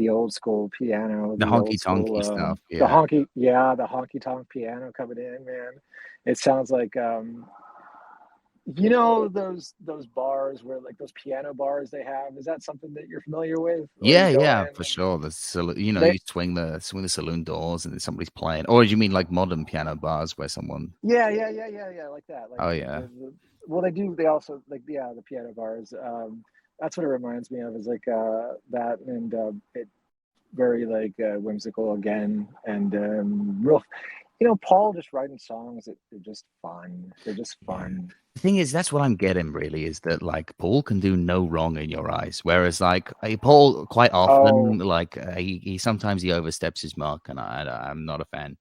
old school piano, The honky tonky stuff. Yeah. the honky tonk piano coming in, man. It sounds like those bars where like those piano bars they have. Is that something that you're familiar with? Yeah, for sure. The saloon, you swing the saloon doors and somebody's playing. Or do you mean like modern piano bars where someone? Yeah, like that. Like, oh yeah. Well, they do. They also the piano bars. That's what it reminds me of. Is like that, and it very like whimsical again, and real. Paul just writing songs that they're just fun. They're just fun. The thing is, that's what I'm getting really, is that like Paul can do no wrong in your eyes, whereas like Paul quite often he sometimes he oversteps his mark, and I'm not a fan.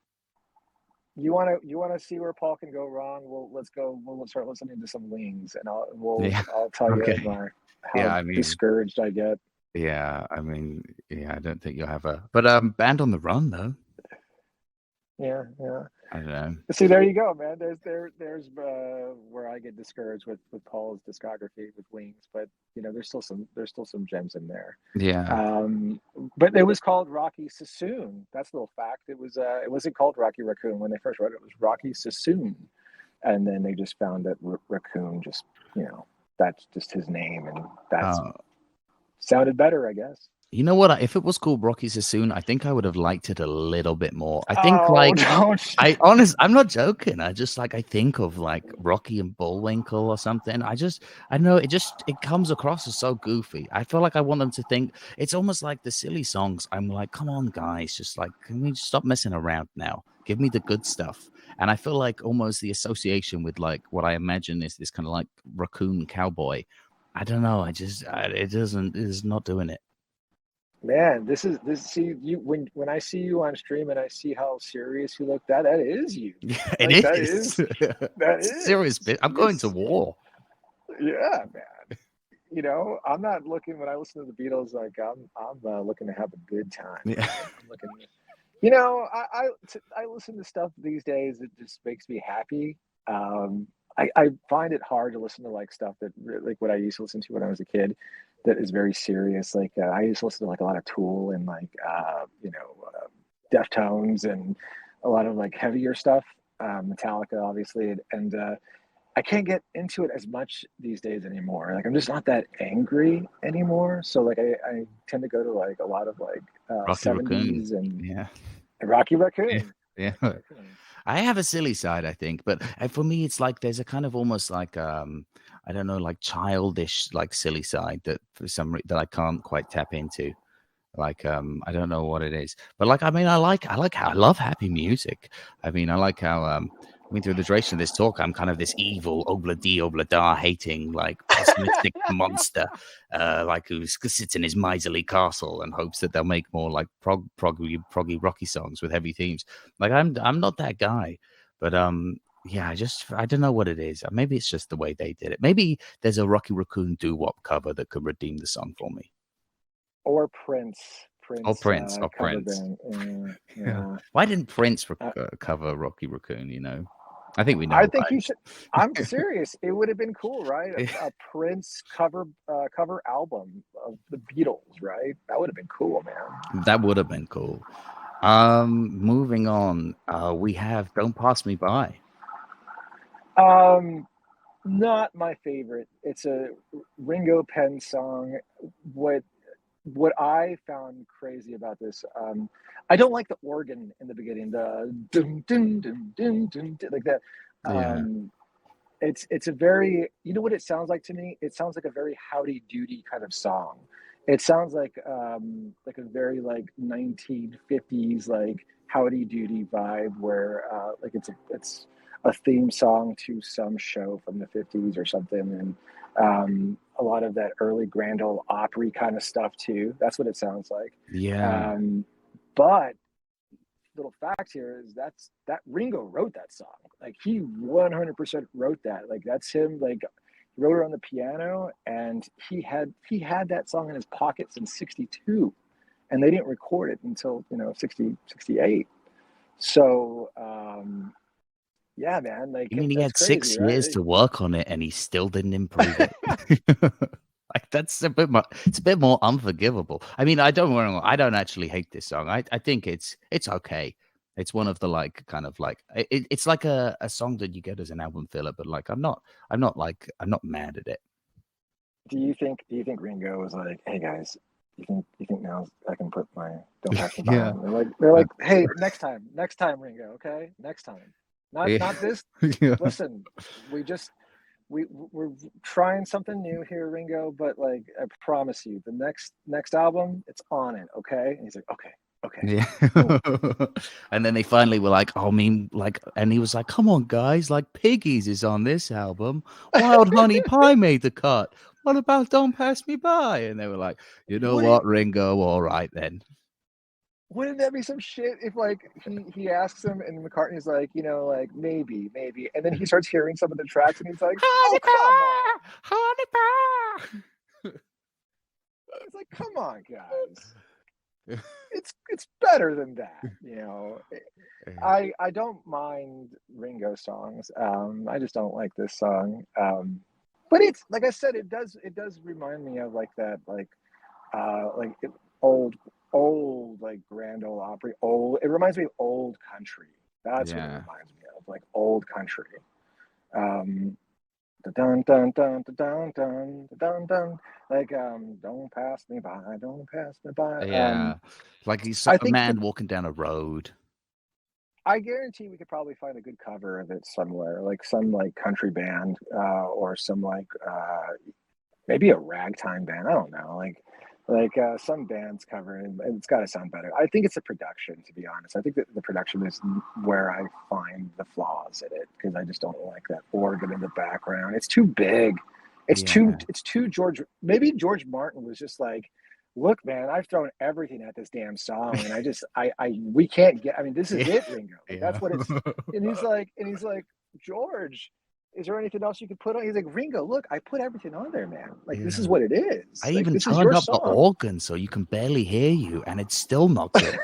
You want to see where Paul can go wrong? Well, let's go. We'll start listening to some Wings, and I'll tell you how discouraged I get. Yeah, I mean, I don't think you'll have but Band on the Run though. Yeah. I don't know. See, there you go, man. There's where I get discouraged with Paul's discography with Wings, but there's still some gems in there. Yeah. But it was called Rocky Sassoon. That's a little fact. It wasn't called Rocky Raccoon when they first wrote it. It was Rocky Sassoon, and then they just found that Raccoon just that's just his name, and that's sounded better, I guess. You know what? If it was called Rocky Sassoon, I think I would have liked it a little bit more. I think I'm not joking. I think of like Rocky and Bullwinkle or something. I know it comes across as so goofy. I feel like I want them to think it's almost like the silly songs. I'm like, come on, guys, just like, can we just stop messing around now? Give me the good stuff. And I feel like almost the association with like what I imagine is this kind of like raccoon cowboy. I don't know. It is not doing it. Man, this. See you when I see you on stream and I see how serious you look. That is you. Yeah, it is. That is serious. I'm going to war. Yeah, man. I'm not looking when I listen to the Beatles. Like I'm looking to have a good time. Yeah. I'm looking. I listen to stuff these days that just makes me happy. I find it hard to listen to like stuff that like what I used to listen to when I was a kid. That is very serious. Like I used to listen to like a lot of Tool and like Deftones and a lot of like heavier stuff, Metallica obviously, and I can't get into it as much these days anymore. Like I'm just not that angry anymore. So like I tend to go to like a lot of like 70s and Rocky Raccoon. Yeah. I have a silly side, I think, but for me, it's like there's a kind of almost like I don't know, like childish, like silly side that for some reason that I can't quite tap into. Like I don't know what it is, but like I mean, I love happy music. I mean, I like how I mean, through the duration of this talk, I'm kind of this evil, obla-dee, obla-da, hating, like, pessimistic monster, like, who sits in his miserly castle and hopes that they'll make more, like, proggy, rocky songs with heavy themes. Like, I'm not that guy. But, yeah, I don't know what it is. Maybe it's just the way they did it. Maybe there's a Rocky Raccoon doo-wop cover that could redeem the song for me. Or Prince. Oh, Prince Prince. Oh, cover Prince. band. Yeah. Yeah. Why didn't Prince Uh, cover Rocky Raccoon, you know? I think we I know, think right? you should. I'm serious. It would have been cool, right? A Prince cover album of the Beatles, right? That would have been cool, man. That would have been cool. Moving on, we have "Don't Pass Me By." Not my favorite. It's a Ringo Penn song. What what I found crazy about this, I don't like the organ in the beginning, the dum dum dum dum dum, dum like that. Yeah, Um, it's a very, you know what it sounds like to me? It sounds like a very howdy doody kind of song. It sounds like a very like 1950s like howdy doody vibe where like it's a theme song to some show from the 50s or something, and a lot of that early Grand Ole Opry kind of stuff too. That's what it sounds like. yeah, Um, but little fact here is that Ringo wrote that song. Like he 100% wrote that. Like that's him. Like he wrote it on the piano, and he had that song in his pocket since '62, and they didn't record it until 68. So yeah, man, like I mean, he that's had crazy, 6 years right? to work on it, and he still didn't improve it. Like that's a bit more. It's a bit more unforgivable. I mean, I don't actually hate this song. I think it's okay. It's one of the like kind of like it's like a song that you get as an album filler, but like I'm not mad at it. Do you think Ringo was like, hey guys, you think now I can put my Don't Pass Me By Yeah, on? They're uh, like, hey, next time, Ringo, okay, next time, yeah, not this. yeah. Listen, we just we're trying something new here, Ringo, but like I promise you, the next album, it's on it, okay? And he's like, okay, Yeah. cool. And then they finally were like, oh, I mean, like, and he was like, come on, guys, like, Piggies is on this album. Wild Honey Pie made the cut. What about Don't Pass Me By? And they were like, you know Wouldn't what, Ringo? All right, then. wouldn't that be some shit if like he asks him and McCartney's like, like maybe, and then he starts hearing some of the tracks and he's like, oh Honey come on. Pie! Honey Pie! It's like, come on, guys. It's better than that. I don't mind Ringo songs. I just don't like this song. But it's like I said, it does remind me of like that old like Grand Ole Opry. Old. It reminds me of old country. That's what it Yeah. reminds me of, like old country. Um, dun dun dun dun dun dun dun. Like don't pass me by, don't pass me by. Yeah. Like he's I a think man walking down a road. I guarantee we could probably find a good cover of it somewhere, like some like country band, or some like maybe a ragtime band. I don't know, like some bands cover it, and it's got to sound better. I think it's the production, to be honest. I think that the production is where I find the flaws in it because I just don't like that organ in the background. It's too big. It's too Yeah. it's too George. Maybe George Martin was just like, look, man, I've thrown everything at this damn song, and we can't get. I mean, this is Yeah. it, Ringo. Like Yeah. that's what it's. And he's like, George, is there anything else you could put on? He's like, Ringo, look, I put everything on there, man. Like this is Yeah. what it is. I Like even this is turned your up the song. organ so you can barely hear you, and it's still not good.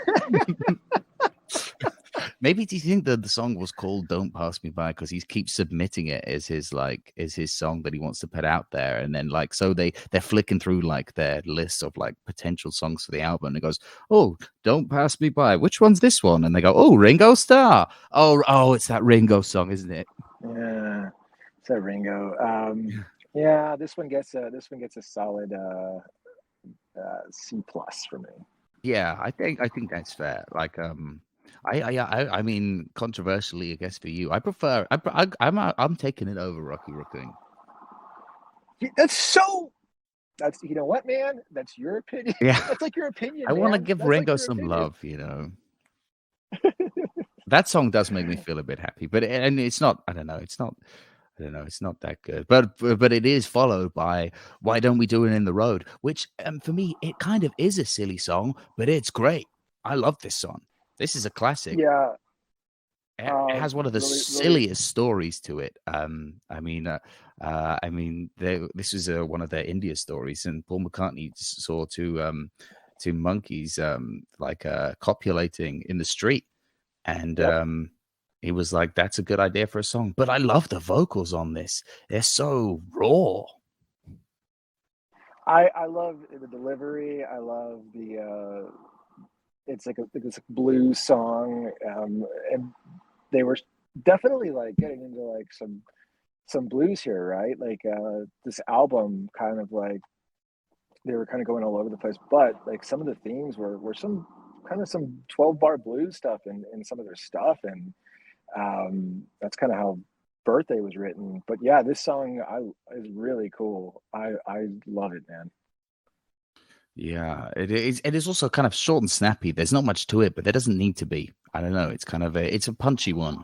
Maybe do you think that the song was called "Don't Pass Me By" because he keeps submitting it as his song that he wants to put out there, and then like so they're flicking through like their list of like potential songs for the album, and it goes, "Oh, Don't Pass Me By. Which one's this one?" And they go, "Oh, Ringo Starr. Oh, it's that Ringo song, isn't it?" Yeah, it's a Ringo. Yeah, this one gets a solid C plus for me. Yeah, I think that's fair. Like, I mean, controversially, I guess for you, I prefer. I'm taking it over Rocky Raccoon. That's so. That's you know what, man. That's your opinion. Yeah, That's like your opinion, I want to man. give That's like Ringo your some opinion. love. That song does make me feel a bit happy, but and it's not. I don't know. It's not. I don't know. It's not that good, but it is followed by "Why Don't We Do It in the Road," which for me it kind of is a silly song, but it's great. I love this song. This is a classic. Yeah, It has one of the really, really. silliest stories to it. This was one of their India stories, and Paul McCartney saw two monkeys copulating in the street, and Yep. he was like, "That's a good idea for a song." But I love the vocals on this; they're so raw. I love the delivery. I love the. It's like it's a blues song, and they were definitely like getting into like some blues here, right? Like this album kind of like they were kind of going all over the place, but like some of the themes were some kind of some 12-bar blues stuff in some of their stuff, and that's kind of how Birthday was written. But yeah, this song is really cool. I love it, man. Yeah, it is. It is also kind of short and snappy. There's not much to it, but there doesn't need to be. I don't know. It's kind of it's a punchy one.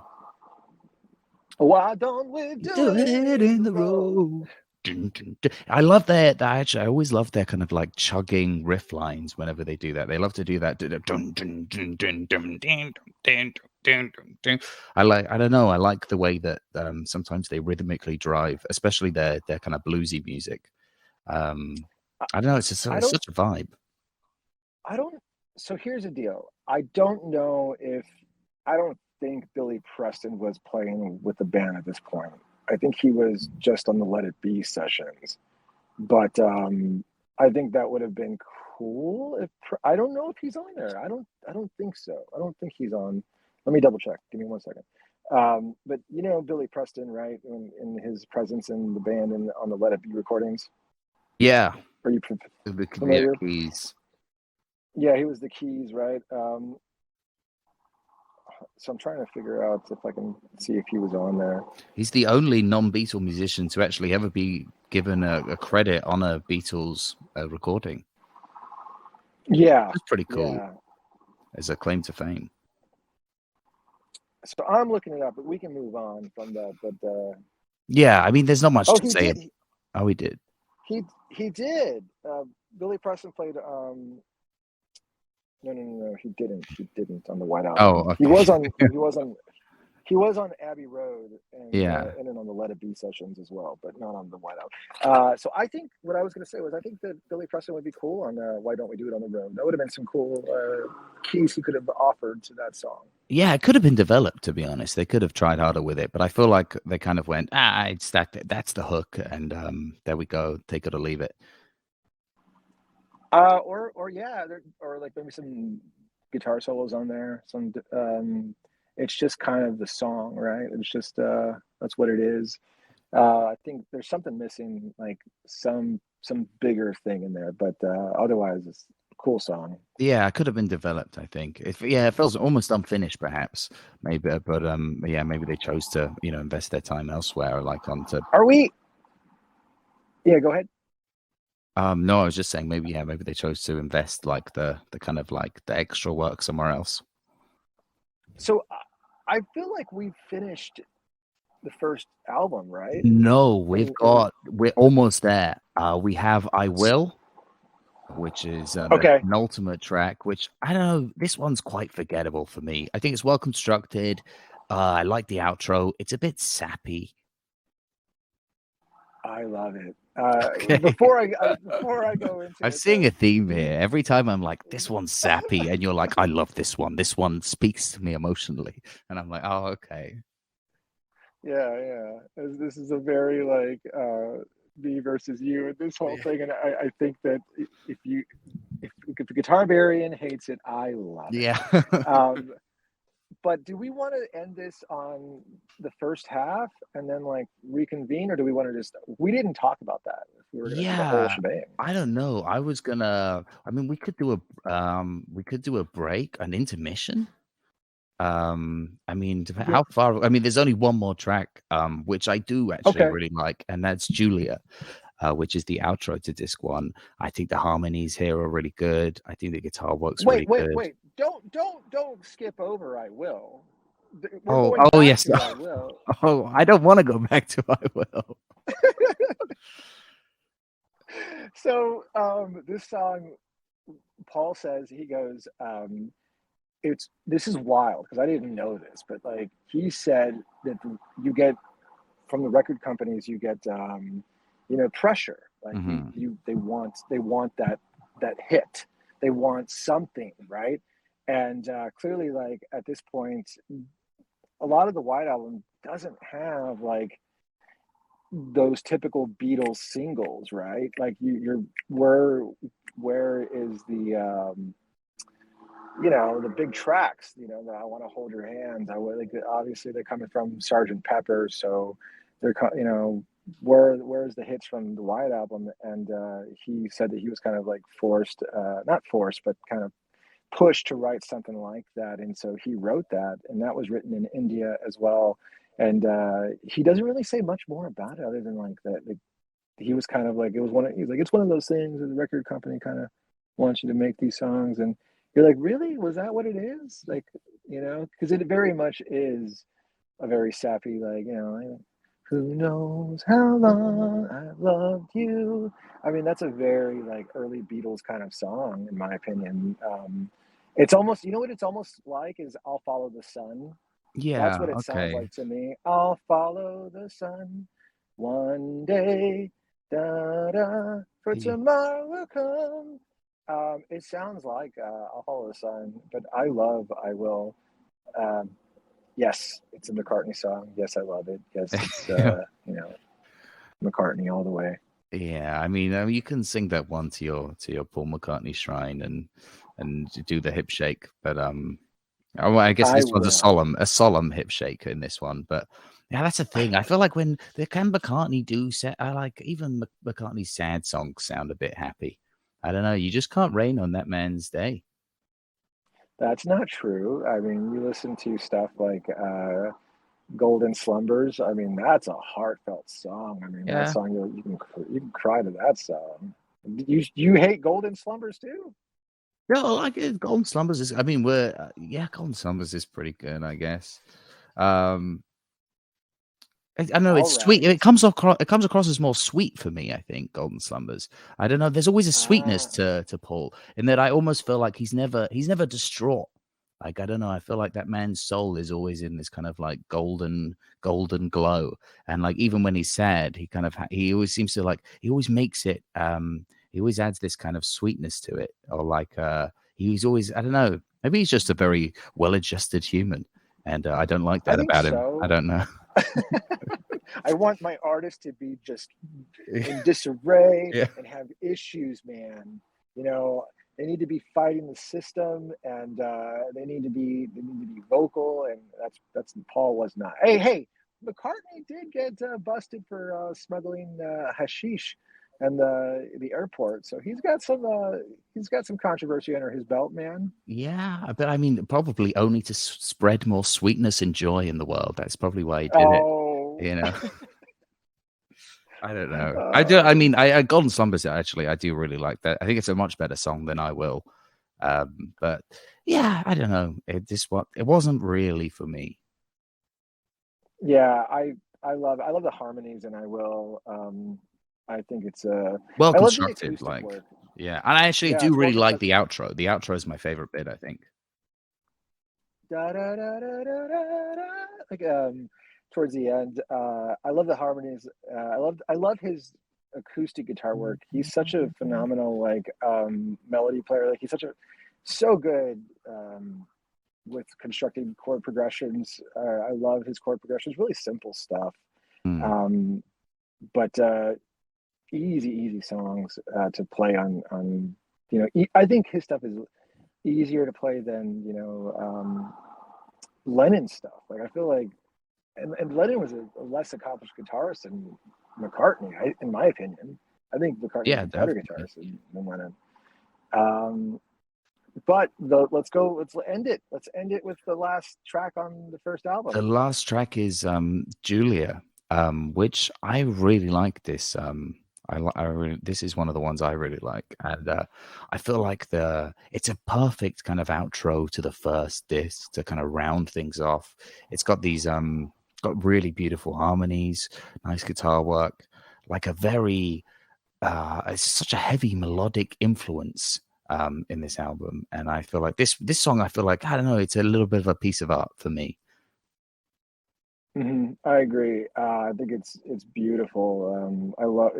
Why don't we do it in the road? Dun, dun, dun. I love that. Actually, I always love their kind of like chugging riff lines whenever they do that. They love to do that. Dun, dun, dun, dun, dun, dun, dun, dun, dun, dun. I don't know. I like the way that sometimes they rhythmically drive, especially their kind of bluesy music. I don't know. It's such a vibe. I don't. So here's the deal. I don't know if I don't think Billy Preston was playing with the band at this point. I think he was just on the Let It Be sessions. But I think that would have been cool. If I don't know if he's on there. I don't think so. I don't think he's on. Let me double check. Give me 1 second. But you know Billy Preston, right? In his presence in the band and on the Let It Be recordings. Yeah. Are you The familiar? keys. Yeah, he was the keys, right? So I'm trying to figure out if I can see if he was on there. He's the only non-Beatle musician to actually ever be given a credit on a Beatles recording. Yeah, That's pretty cool. Yeah. As a claim to fame. So I'm looking it up, but we can move on from that. But yeah, I mean, there's not much to say. Did. Oh, he did. He did. Billy Preston played. No. He didn't. He didn't on the White Album. Oh, okay. He was on. He was on Abbey Road and then on the Let It Be sessions as well, but not on the White Album. So I think what I was going to say was I think that Billy Preston would be cool on Why Don't We Do It on the Road. That would have been some cool keys he could have offered to that song. Yeah, it could have been developed, to be honest. They could have tried harder with it, but I feel like they kind of went, it's that's the hook, and there we go, take it or leave it. Or like maybe some guitar solos on there. It's just kind of the song, right? It's just that's what it is. I think there's something missing, like some bigger thing in there, but otherwise it's a cool song. Yeah, it could have been developed, I think. It feels almost unfinished, perhaps, maybe, but maybe they chose to, invest their time elsewhere, like onto. Are we? Yeah, go ahead. No, I was just saying maybe they chose to invest like the kind of like the extra work somewhere else. So I feel like we finished the first album, right? No, we're almost there. We have I Will, which is an ultimate track, which I don't know, this one's quite forgettable for me. I think it's well constructed. I like the outro. It's a bit sappy. I love it. Before I go into I'm seeing a theme here. Every time I'm like, this one's sappy, and you're like, I love this one. This one speaks to me emotionally. And I'm like, oh, okay. Yeah. This is a very like me versus you in this whole thing. And I think that if the Guitarbarian hates it, I love it. Yeah. But do we want to end this on the first half and then like reconvene, or do we want to we didn't talk about that if we were gonna do the whole shebang? I don't know. We could do a break, an intermission. How far? I mean, there's only one more track, which I do actually really like, and that's Julia, which is the outro to disc 1. I think the harmonies here are really good. I think the guitar works really good. Wait. Don't skip over I Will. we're Oh, going back yes. to I Will. Oh, I don't want to go back to I Will. So this song, Paul says, he goes, this is wild because I didn't know this, but like he said that you get from the record companies, you get pressure. Like Mm-hmm. they want that hit. They want something, right? And clearly, like at this point, a lot of the White Album doesn't have like those typical Beatles singles, right? Like you're where is the big tracks, that I want to hold your hands. Like obviously they're coming from Sergeant Pepper, so they're where's the hits from the White Album? And he said that he was kind of like forced, not forced, but kind of pushed to write something like that, and so he wrote that, and that was written in India as well. And he doesn't really say much more about it other than like that. Like, he was kind of like he's like, it's one of those things that the record company kind of wants you to make these songs, and you're like, really, was that what it is? Like, because it very much is a very sappy, like, who knows how long I've loved you. I mean, that's a very like early Beatles kind of song, in my opinion. It's almost, what it's almost like is I'll Follow the Sun. That's Yeah. what it sounds Okay. like to me. I'll follow the sun one day, da da, for tomorrow will come. It sounds like I'll follow the sun, but I love I Will. Um, yes, it's a McCartney song. Yes, I love it. Yes, it's McCartney all the way. Yeah, I mean, you can sing that one to your Paul McCartney shrine and do the hip shake, but I guess I this one's will. a solemn hip shake in this one. But yeah, that's the thing. I feel like when the Can McCartney do set, I like even McCartney's sad songs sound a bit happy. I don't know. You just can't rain on that man's day. That's not true. I mean, you listen to stuff like Golden Slumbers. I mean, that's a heartfelt song. I mean, that Yeah. song you can cry to that song. You hate Golden Slumbers too? Yeah, I like it. Golden Slumbers is. I mean, Golden Slumbers is pretty good, I guess. Um, I know All it's sweet. right. It comes across as more sweet for me. I think Golden Slumbers. I don't know. There's always a sweetness Ah, to Paul in that I almost feel like he's never distraught. Like I don't know. I feel like that man's soul is always in this kind of like golden glow. And like even when he's sad, he always seems to like he always makes it. He always adds this kind of sweetness to it, or like he's always I don't know. Maybe he's just a very well-adjusted human, and I don't like I that think about him. I so. don't know. I want my artist to be just in disarray Yeah. and have issues, man. You know, they need to be fighting the system, and they need to be vocal, and that's Paul was not. Hey, McCartney did get busted for smuggling hashish and the airport, so he's got some controversy under his belt, man. Yeah, but I mean, probably only to spread more sweetness and joy in the world. That's probably why he did it. Oh, You know, I don't know. I do. I oh, mean, I Golden Slumbers actually. I do really like that. I think it's a much better song than I Will. But yeah, I don't know. It wasn't really for me. yeah, I love the harmonies, and I will. I think it's Well I love the constructed, acoustic like work. yeah. And I actually Yeah, do it's well really like the constructed. outro. The outro is my favorite bit. I think. Da, da, da, da, da, da, da. Like towards the end, I love the harmonies. I love his acoustic guitar work. He's such a phenomenal like melody player. Like he's so good with constructing chord progressions. I love his chord progressions. Really simple stuff. Mm. Um, but easy songs to play on. I think his stuff is easier to play than Lennon stuff. Like I feel like, and Lennon was a less accomplished guitarist than McCartney, in my opinion. I think McCartney was Yeah, a better definitely. guitarist than Lennon. Um, but let's end it. Let's end it with the last track on the first The album. last track is Julia, which I really like this. This is one of the ones I really like, and I feel like it's a perfect kind of outro to the first disc to kind of round things off. It's got these got really beautiful harmonies, nice guitar work, like a very it's such a heavy melodic influence in this album, and I feel like this song, I feel like, I don't know, it's a little bit of a piece of art for me. I agree. I think it's beautiful. I love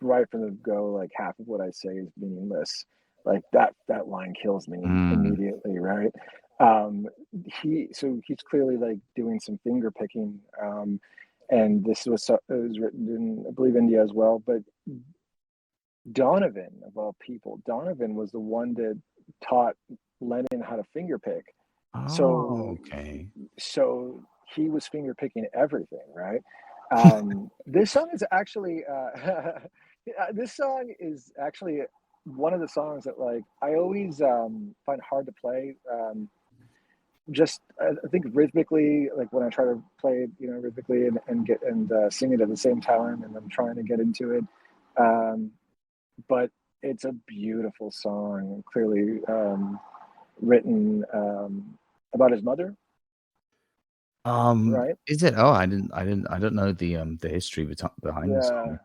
right from the go. Like half of what I say is meaningless. Like that line kills me Mm. immediately, right? Um, he's clearly like doing some finger picking, and it was written in, I believe, India as well. But Donovan, of all people, Donovan was the one that taught Lennon how to finger pick. Oh, So okay. so he was finger picking everything, right? This song is actually this song is actually one of the songs that like I always find hard to play. Just I think rhythmically, like when I try to play it, rhythmically and get and sing it at the same time, and I'm trying to get into it. Um, but it's a beautiful song, clearly written about his mother, right? Is it? Oh, I don't know the history behind the Yeah, song.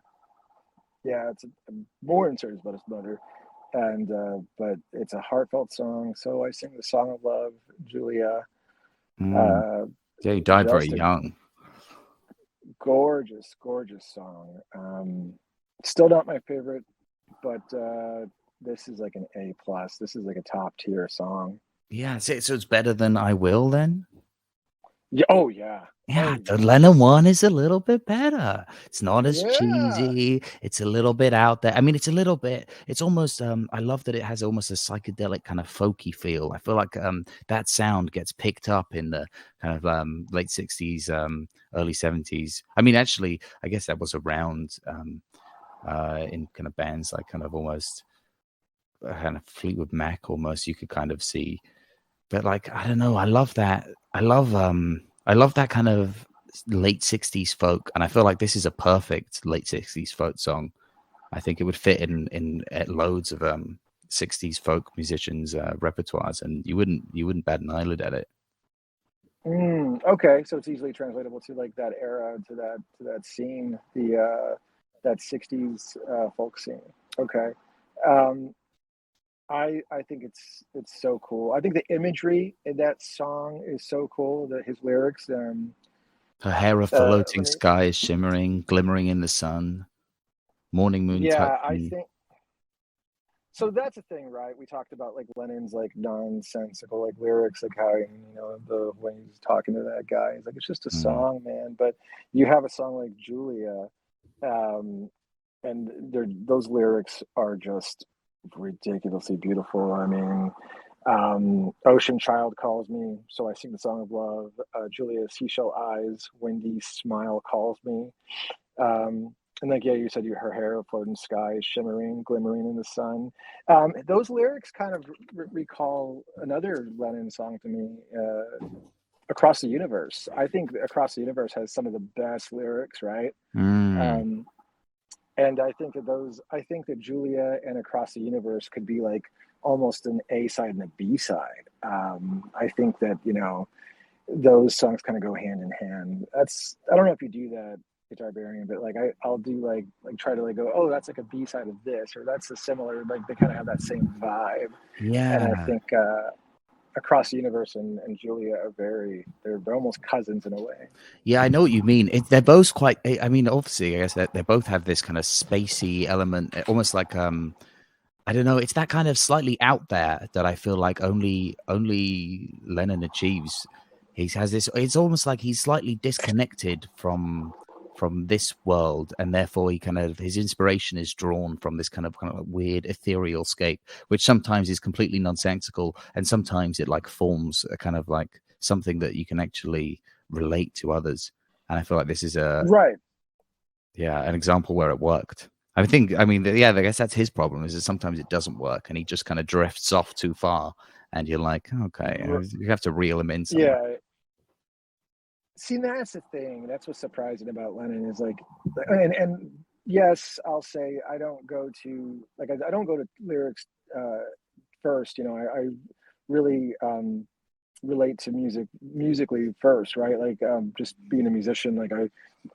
yeah, it's more in serious about his mother, and but it's a heartfelt song. So I sing the song of love, Julia. Mm. Uh, Yeah, he died very just a young. gorgeous, gorgeous song. Still not my favorite, but this is like an A plus. This is like a top tier song. Yeah, so it's better than I Will then? Yeah. Oh yeah. Yeah, Oh the yes. Lennon one is a little bit better. It's not as Yeah. cheesy. It's a little bit out there. I mean, it's almost I love that it has almost a psychedelic kind of folky feel. I feel like that sound gets picked up in the kind of late 60s, early 70s. I mean, actually, I guess that was around in kind of bands like kind of almost kind of Fleetwood Mac almost you could kind of see. But like, I don't know, I love that. I love that kind of late 60s folk, and I feel like this is a perfect late 60s folk song. I think it would fit in at loads of 60s folk musicians repertoires, and you wouldn't bat an eyelid at it. Okay, so it's easily translatable to like that era, to that scene, the that '60s folk scene. Okay, um, I think it's so cool. I think the imagery in that song is so cool. That his lyrics, Her hair of let floating me, sky is shimmering, glimmering in the sun. Morning moon touch yeah, I me. think so. That's the thing, right? We talked about like Lennon's like nonsensical like lyrics, like how the when he's talking to that guy, he's like, it's just a Mm. song, man. But you have a song like Julia, um, and those lyrics are just ridiculously beautiful. I mean, Ocean Child calls me, so I sing the song of love. Julia Seashell Eyes, windy smile calls me. And like, yeah, you said her hair, floating sky, shimmering, glimmering in the sun. Those lyrics kind of recall another Lennon song to me, Across the Universe. I think Across the Universe has some of the best lyrics, right? Mm. Um, and I think that Julia and Across the Universe could be like almost an A side and a B side. I think that those songs kind of go hand in hand. I don't know if you do that, Guitarbarian, but like I'll do like try to like go, oh, that's like a B side of this, or that's a similar, like they kind of have that same vibe. And I Yeah. think Across the Universe and Julia are they're almost cousins in a way. Yeah, I know what you mean. They're both quite. I mean, obviously, I guess they both have this kind of spacey element, almost like I don't know. It's that kind of slightly out there that I feel like only Lennon achieves. He has this. It's almost like he's slightly disconnected from this world, and therefore he kind of his inspiration is drawn from this kind of like weird ethereal scape, which sometimes is completely nonsensical, and sometimes it like forms a kind of like something that you can actually relate to others. And I feel like this is a Right. yeah an example where it worked. I mean, yeah, I guess that's his problem is that sometimes it doesn't work and he just kind of drifts off too far, and you're like, okay, you have to reel him in somewhere. Yeah. See, that's the thing. That's what's surprising about Lennon is like, and yes, I'll say I don't go to like I don't go to lyrics first. You know, I really relate to musically first, right? Like just being a musician, like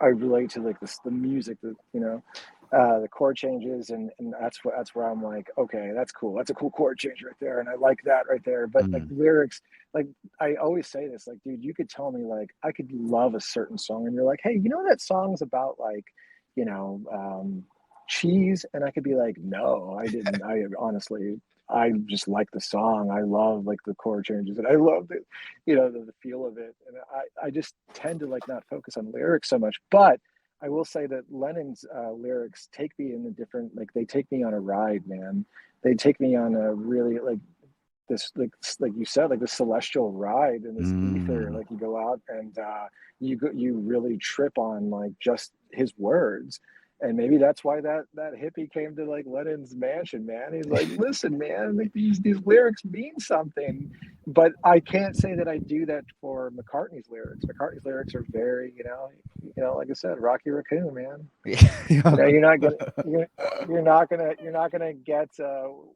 I relate to like the music that you know, the chord changes, and that's where I'm like, okay, that's cool. That's a cool chord change right there, and I like that right there. But like Mm, lyrics, like I always say this, like, dude, you could tell me like I could love a certain song, and you're like, hey, you know that song's about like, you know, cheese, and I could be like, no, I didn't. I honestly I just like the song. I love like the chord changes, and I love the, you know, the feel of it. And I just tend to like not focus on lyrics so much. But I will say that Lennon's lyrics take me in a different, like they take me on a ride, man. They take me on a really this like you said, like this celestial ride in this ether. mm. Like you go out and you really trip on like just his words. And maybe that's why that hippie came to like Lennon's mansion, man. He's like, listen, man, like these lyrics mean something. But I can't say that I do that for McCartney's lyrics. McCartney's lyrics are very, like I said, Rocky Raccoon, man. You know, you're not gonna get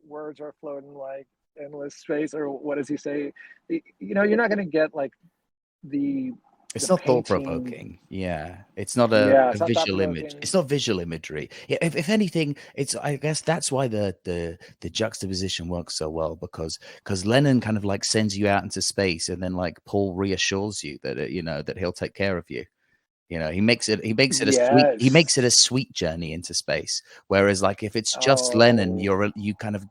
words are floating like endless space, or what does he say? You know, you're not gonna get like the It's the not thought painting. provoking. Yeah. It's not Yeah, a it's not thought visual image. provoking. It's not visual imagery. Yeah, if anything, it's I guess that's why the juxtaposition works so well because Lennon kind of like sends you out into space and then like Paul reassures you that that he'll take care of you. You know, he makes it Yes. a sweet journey into space. Whereas like if it's just Lennon, Oh,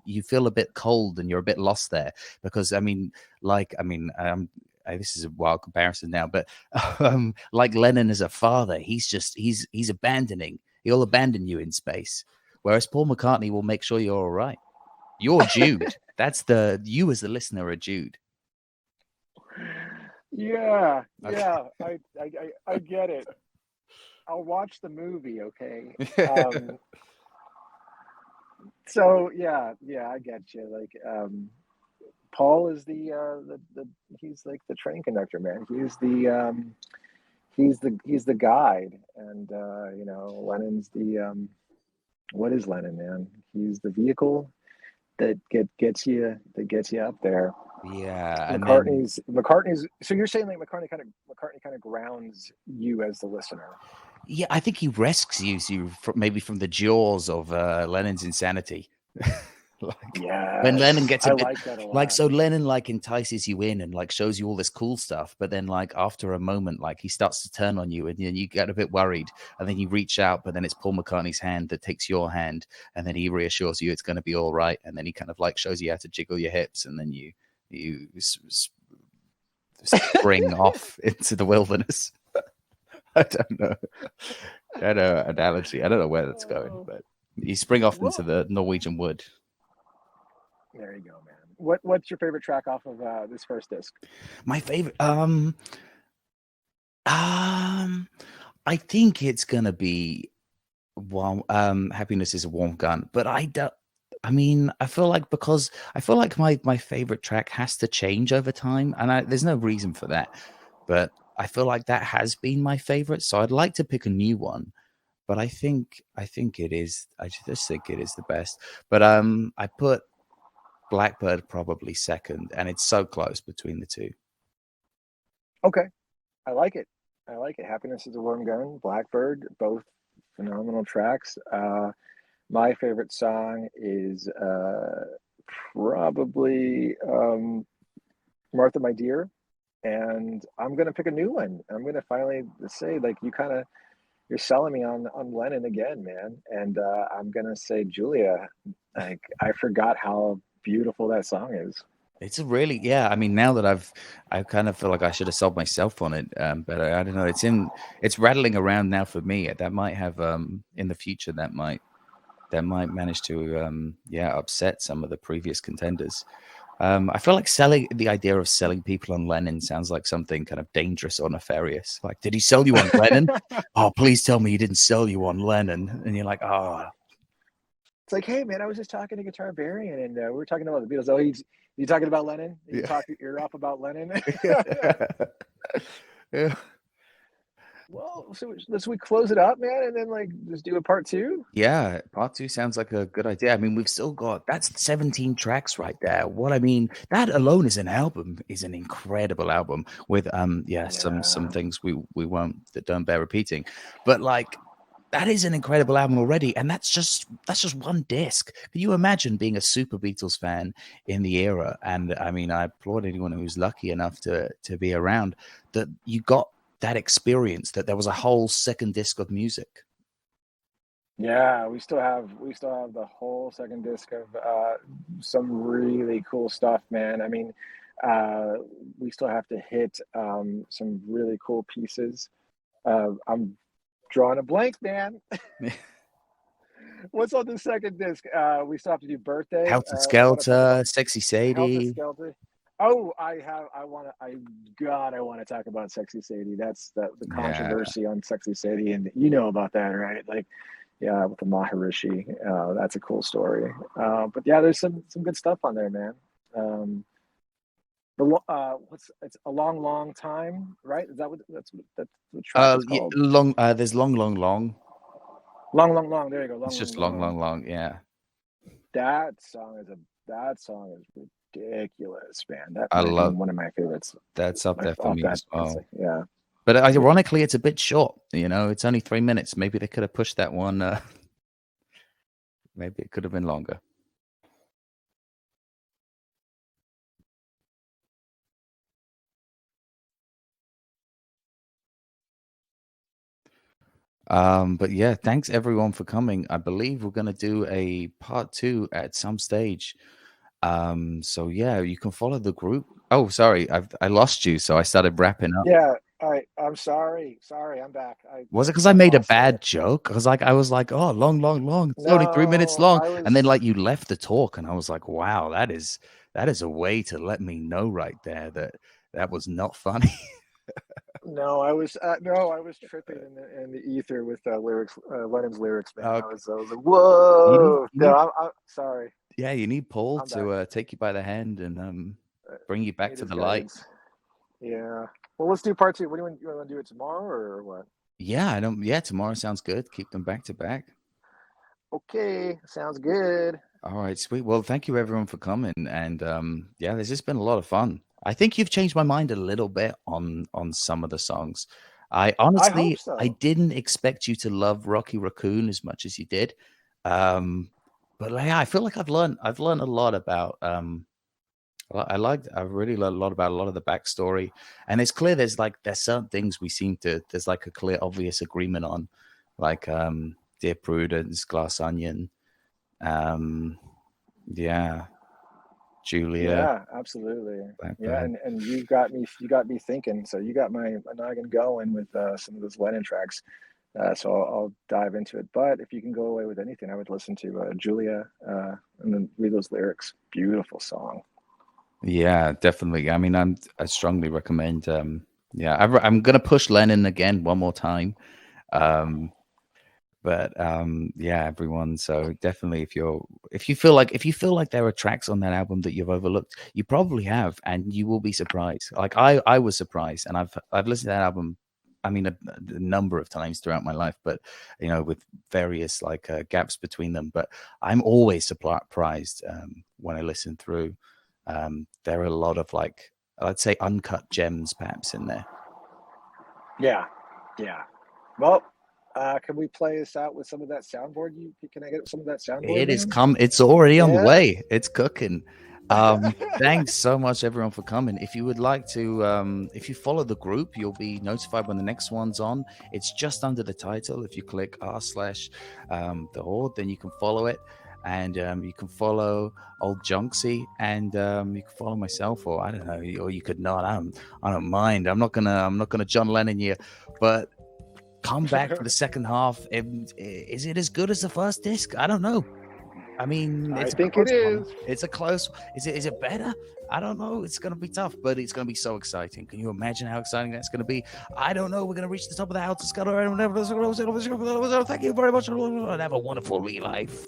you feel a bit cold and you're a bit lost there because this is a wild comparison now, but like Lennon as a father, he's abandoning. He'll abandon you in space. Whereas Paul McCartney will make sure you're all right. You're Jude. That's you as the listener are Jude. yeah, Okay. yeah. I get it. I'll watch the movie. Okay. So yeah, I get you. Like, Paul is the he's like the train conductor, man. He's the guide, and you know, Lennon's the what is Lennon, man? He's the vehicle that gets you up there. Yeah, and then McCartney's. So you're saying like McCartney kind of grounds you as the listener. yeah, I think he rescues you maybe from the jaws of Lennon's insanity. Like when Lennon Yes, gets a I bit like that a like lot. so Lennon like entices you in and like shows you all this cool stuff, but then like after a moment, like he starts to turn on you and then you get a bit worried and then you reach out, but then it's Paul McCartney's hand that takes your hand and then he reassures you it's going to be all right, and then he kind of like shows you how to jiggle your hips, and then you spring off into the wilderness. I don't know. I don't know analogy. I don't know where that's going, Oh, but you spring off into well, the Norwegian wood. there you go, man. What's your favorite track off of this first disc? My favorite, um, I think it's gonna be warm. Happiness is a warm gun, but I don't. I mean, I feel like my favorite track has to change over time, and there's no reason for that. But I feel like that has been my favorite, so I'd like to pick a new one. But I think it is. I just think it is the best. But I put Blackbird probably second, and it's so close between the two. Okay, I like it. I like it. Happiness is a Warm Gun, Blackbird, both phenomenal tracks. My favorite song is probably Martha, My Dear. And I'm gonna pick a new one. I'm gonna finally say, like, you're selling me on Lennon again, man. And I'm gonna say Julia. Like, I forgot how beautiful that song is. It's a really yeah. I mean, now that I kind of feel like I should have sold myself on it, but I don't know. It's rattling around now for me. That might have in the future that might manage to yeah upset some of the previous contenders. I feel like selling the idea of selling people on Lennon sounds like something kind of dangerous or nefarious. Like, did he sell you on Lennon? Oh, please tell me he didn't sell you on Lennon. And you're like, oh, It's like, hey, man, I was just talking to Guitarbarian, and we were talking about the Beatles. Oh, you talking about Lennon? You yeah, talk your ear off about Lennon? yeah. Well, so let's we close it up, man, and then like just do a part two. Yeah, part two sounds like a good idea. I mean, we've still got that's 17 tracks right there. What I mean, that alone is an album, is an incredible album with yeah, some Yeah. things we won't that don't bear repeating. But like that is an incredible album already, and that's just one disc. Can you imagine being a super Beatles fan in the era? And I mean, I applaud anyone who's lucky enough to be around that you got that experience, that there was a whole second disc of music. Yeah, we still have the whole second disc of some really cool stuff, man. I mean, uh, we still have to hit some really cool pieces. I'm drawing a blank, man. What's on the second disc? We still have to do birthday. Helter We want to talk about Skelter, Sexy Helter Sadie. Skelter. Oh, I want to talk about Sexy Sadie. That's the Yeah. controversy on Sexy Sadie, and you know about that, right? Like, yeah, with the Maharishi. That's a cool story. But yeah, there's some good stuff on there, man. Um, it's a long time, right? Is that that's what track is Yeah, called? long. There's long, long, long. Long. There you go. It's just long, Long. long, long. Yeah, That song is ridiculous, man. That I might be love one of my favorites. that's up there for Off me that, as well. yeah. But ironically, it's a bit short. You know, it's only 3 minutes. Maybe they could have pushed that one. Maybe it could have been longer. But yeah, thanks everyone for coming. I believe we're gonna do a part two at some stage. So yeah, you can follow the group. Oh, sorry, I lost you, so I started wrapping up. Yeah. All right. I'm sorry. Sorry, I'm back. Was it I because I got made a lost there. bad joke? Because like I was like, oh, long, long, long. It's only 3 minutes No, long, I and then was like you left the talk, and I was like, wow, that is a way to let me know right there that that was not funny. no, I was tripping in the ether with lyrics, Lennon's lyrics, man. Okay. I was like, You whoa. No, need I'm sorry. yeah, you need Paul I'm back. to take you by the hand and bring you back Need to his the light. guidance. Yeah. Well, let's do part two. What do you want to do it tomorrow or what? Yeah, I don't. Yeah, tomorrow sounds good. Keep them back to back. Okay, sounds good. All right, sweet. Well, thank you everyone for coming, and yeah, there's just been a lot of fun. I think you've changed my mind a little bit on some of the songs. I I hope honestly I so. didn't expect you to love Rocky Raccoon as much as you did, but like, yeah, I feel like I've learned a lot about I really learned a lot about a lot of the backstory, and it's clear there's certain things we seem to there's like a clear obvious agreement on, like Dear Prudence, Glass Onion, um, yeah, Julia, Yeah, absolutely. Yeah, Blackbird. and you got me thinking. So you got my noggin going with some of those Lennon tracks. So I'll dive into it. But if you can go away with anything, I would listen to Julia and then read those lyrics. Beautiful song. Yeah, definitely. I mean, I strongly recommend. Yeah, I'm gonna push Lennon again one more time. Um, but yeah, everyone. So definitely, if you feel like there are tracks on that album that you've overlooked, you probably have, and you will be surprised. Like I was surprised, and I've listened to that album. I mean, a number of times throughout my life, but you know, with various like gaps between them. But I'm always surprised when I listen through. There are a lot of like I'd say uncut gems perhaps in there. Yeah, yeah. Well, can we play us out with some of that soundboard? Can I get some of that soundboard, It is man? come. It's already on the Yeah. way. It's cooking. Thanks so much, everyone, for coming. If you would like to, if you follow the group, you'll be notified when the next one's on. It's just under the title. If you click r/the Horde, then you can follow it, and you can follow old Junksy, and you can follow myself, or I don't know, or you could not. I don't mind. I'm not gonna John Lennon you, but come back for the second half. Is it as good as the first disc? I don't know. I mean, I it's a think it close one. is. It's a close. Is it better? I don't know. It's gonna be tough, but it's gonna be so exciting. Can you imagine how exciting that's gonna be? I don't know. We're gonna reach the top of the Outer Scudder and whatever. Thank you very much and have a wonderful life.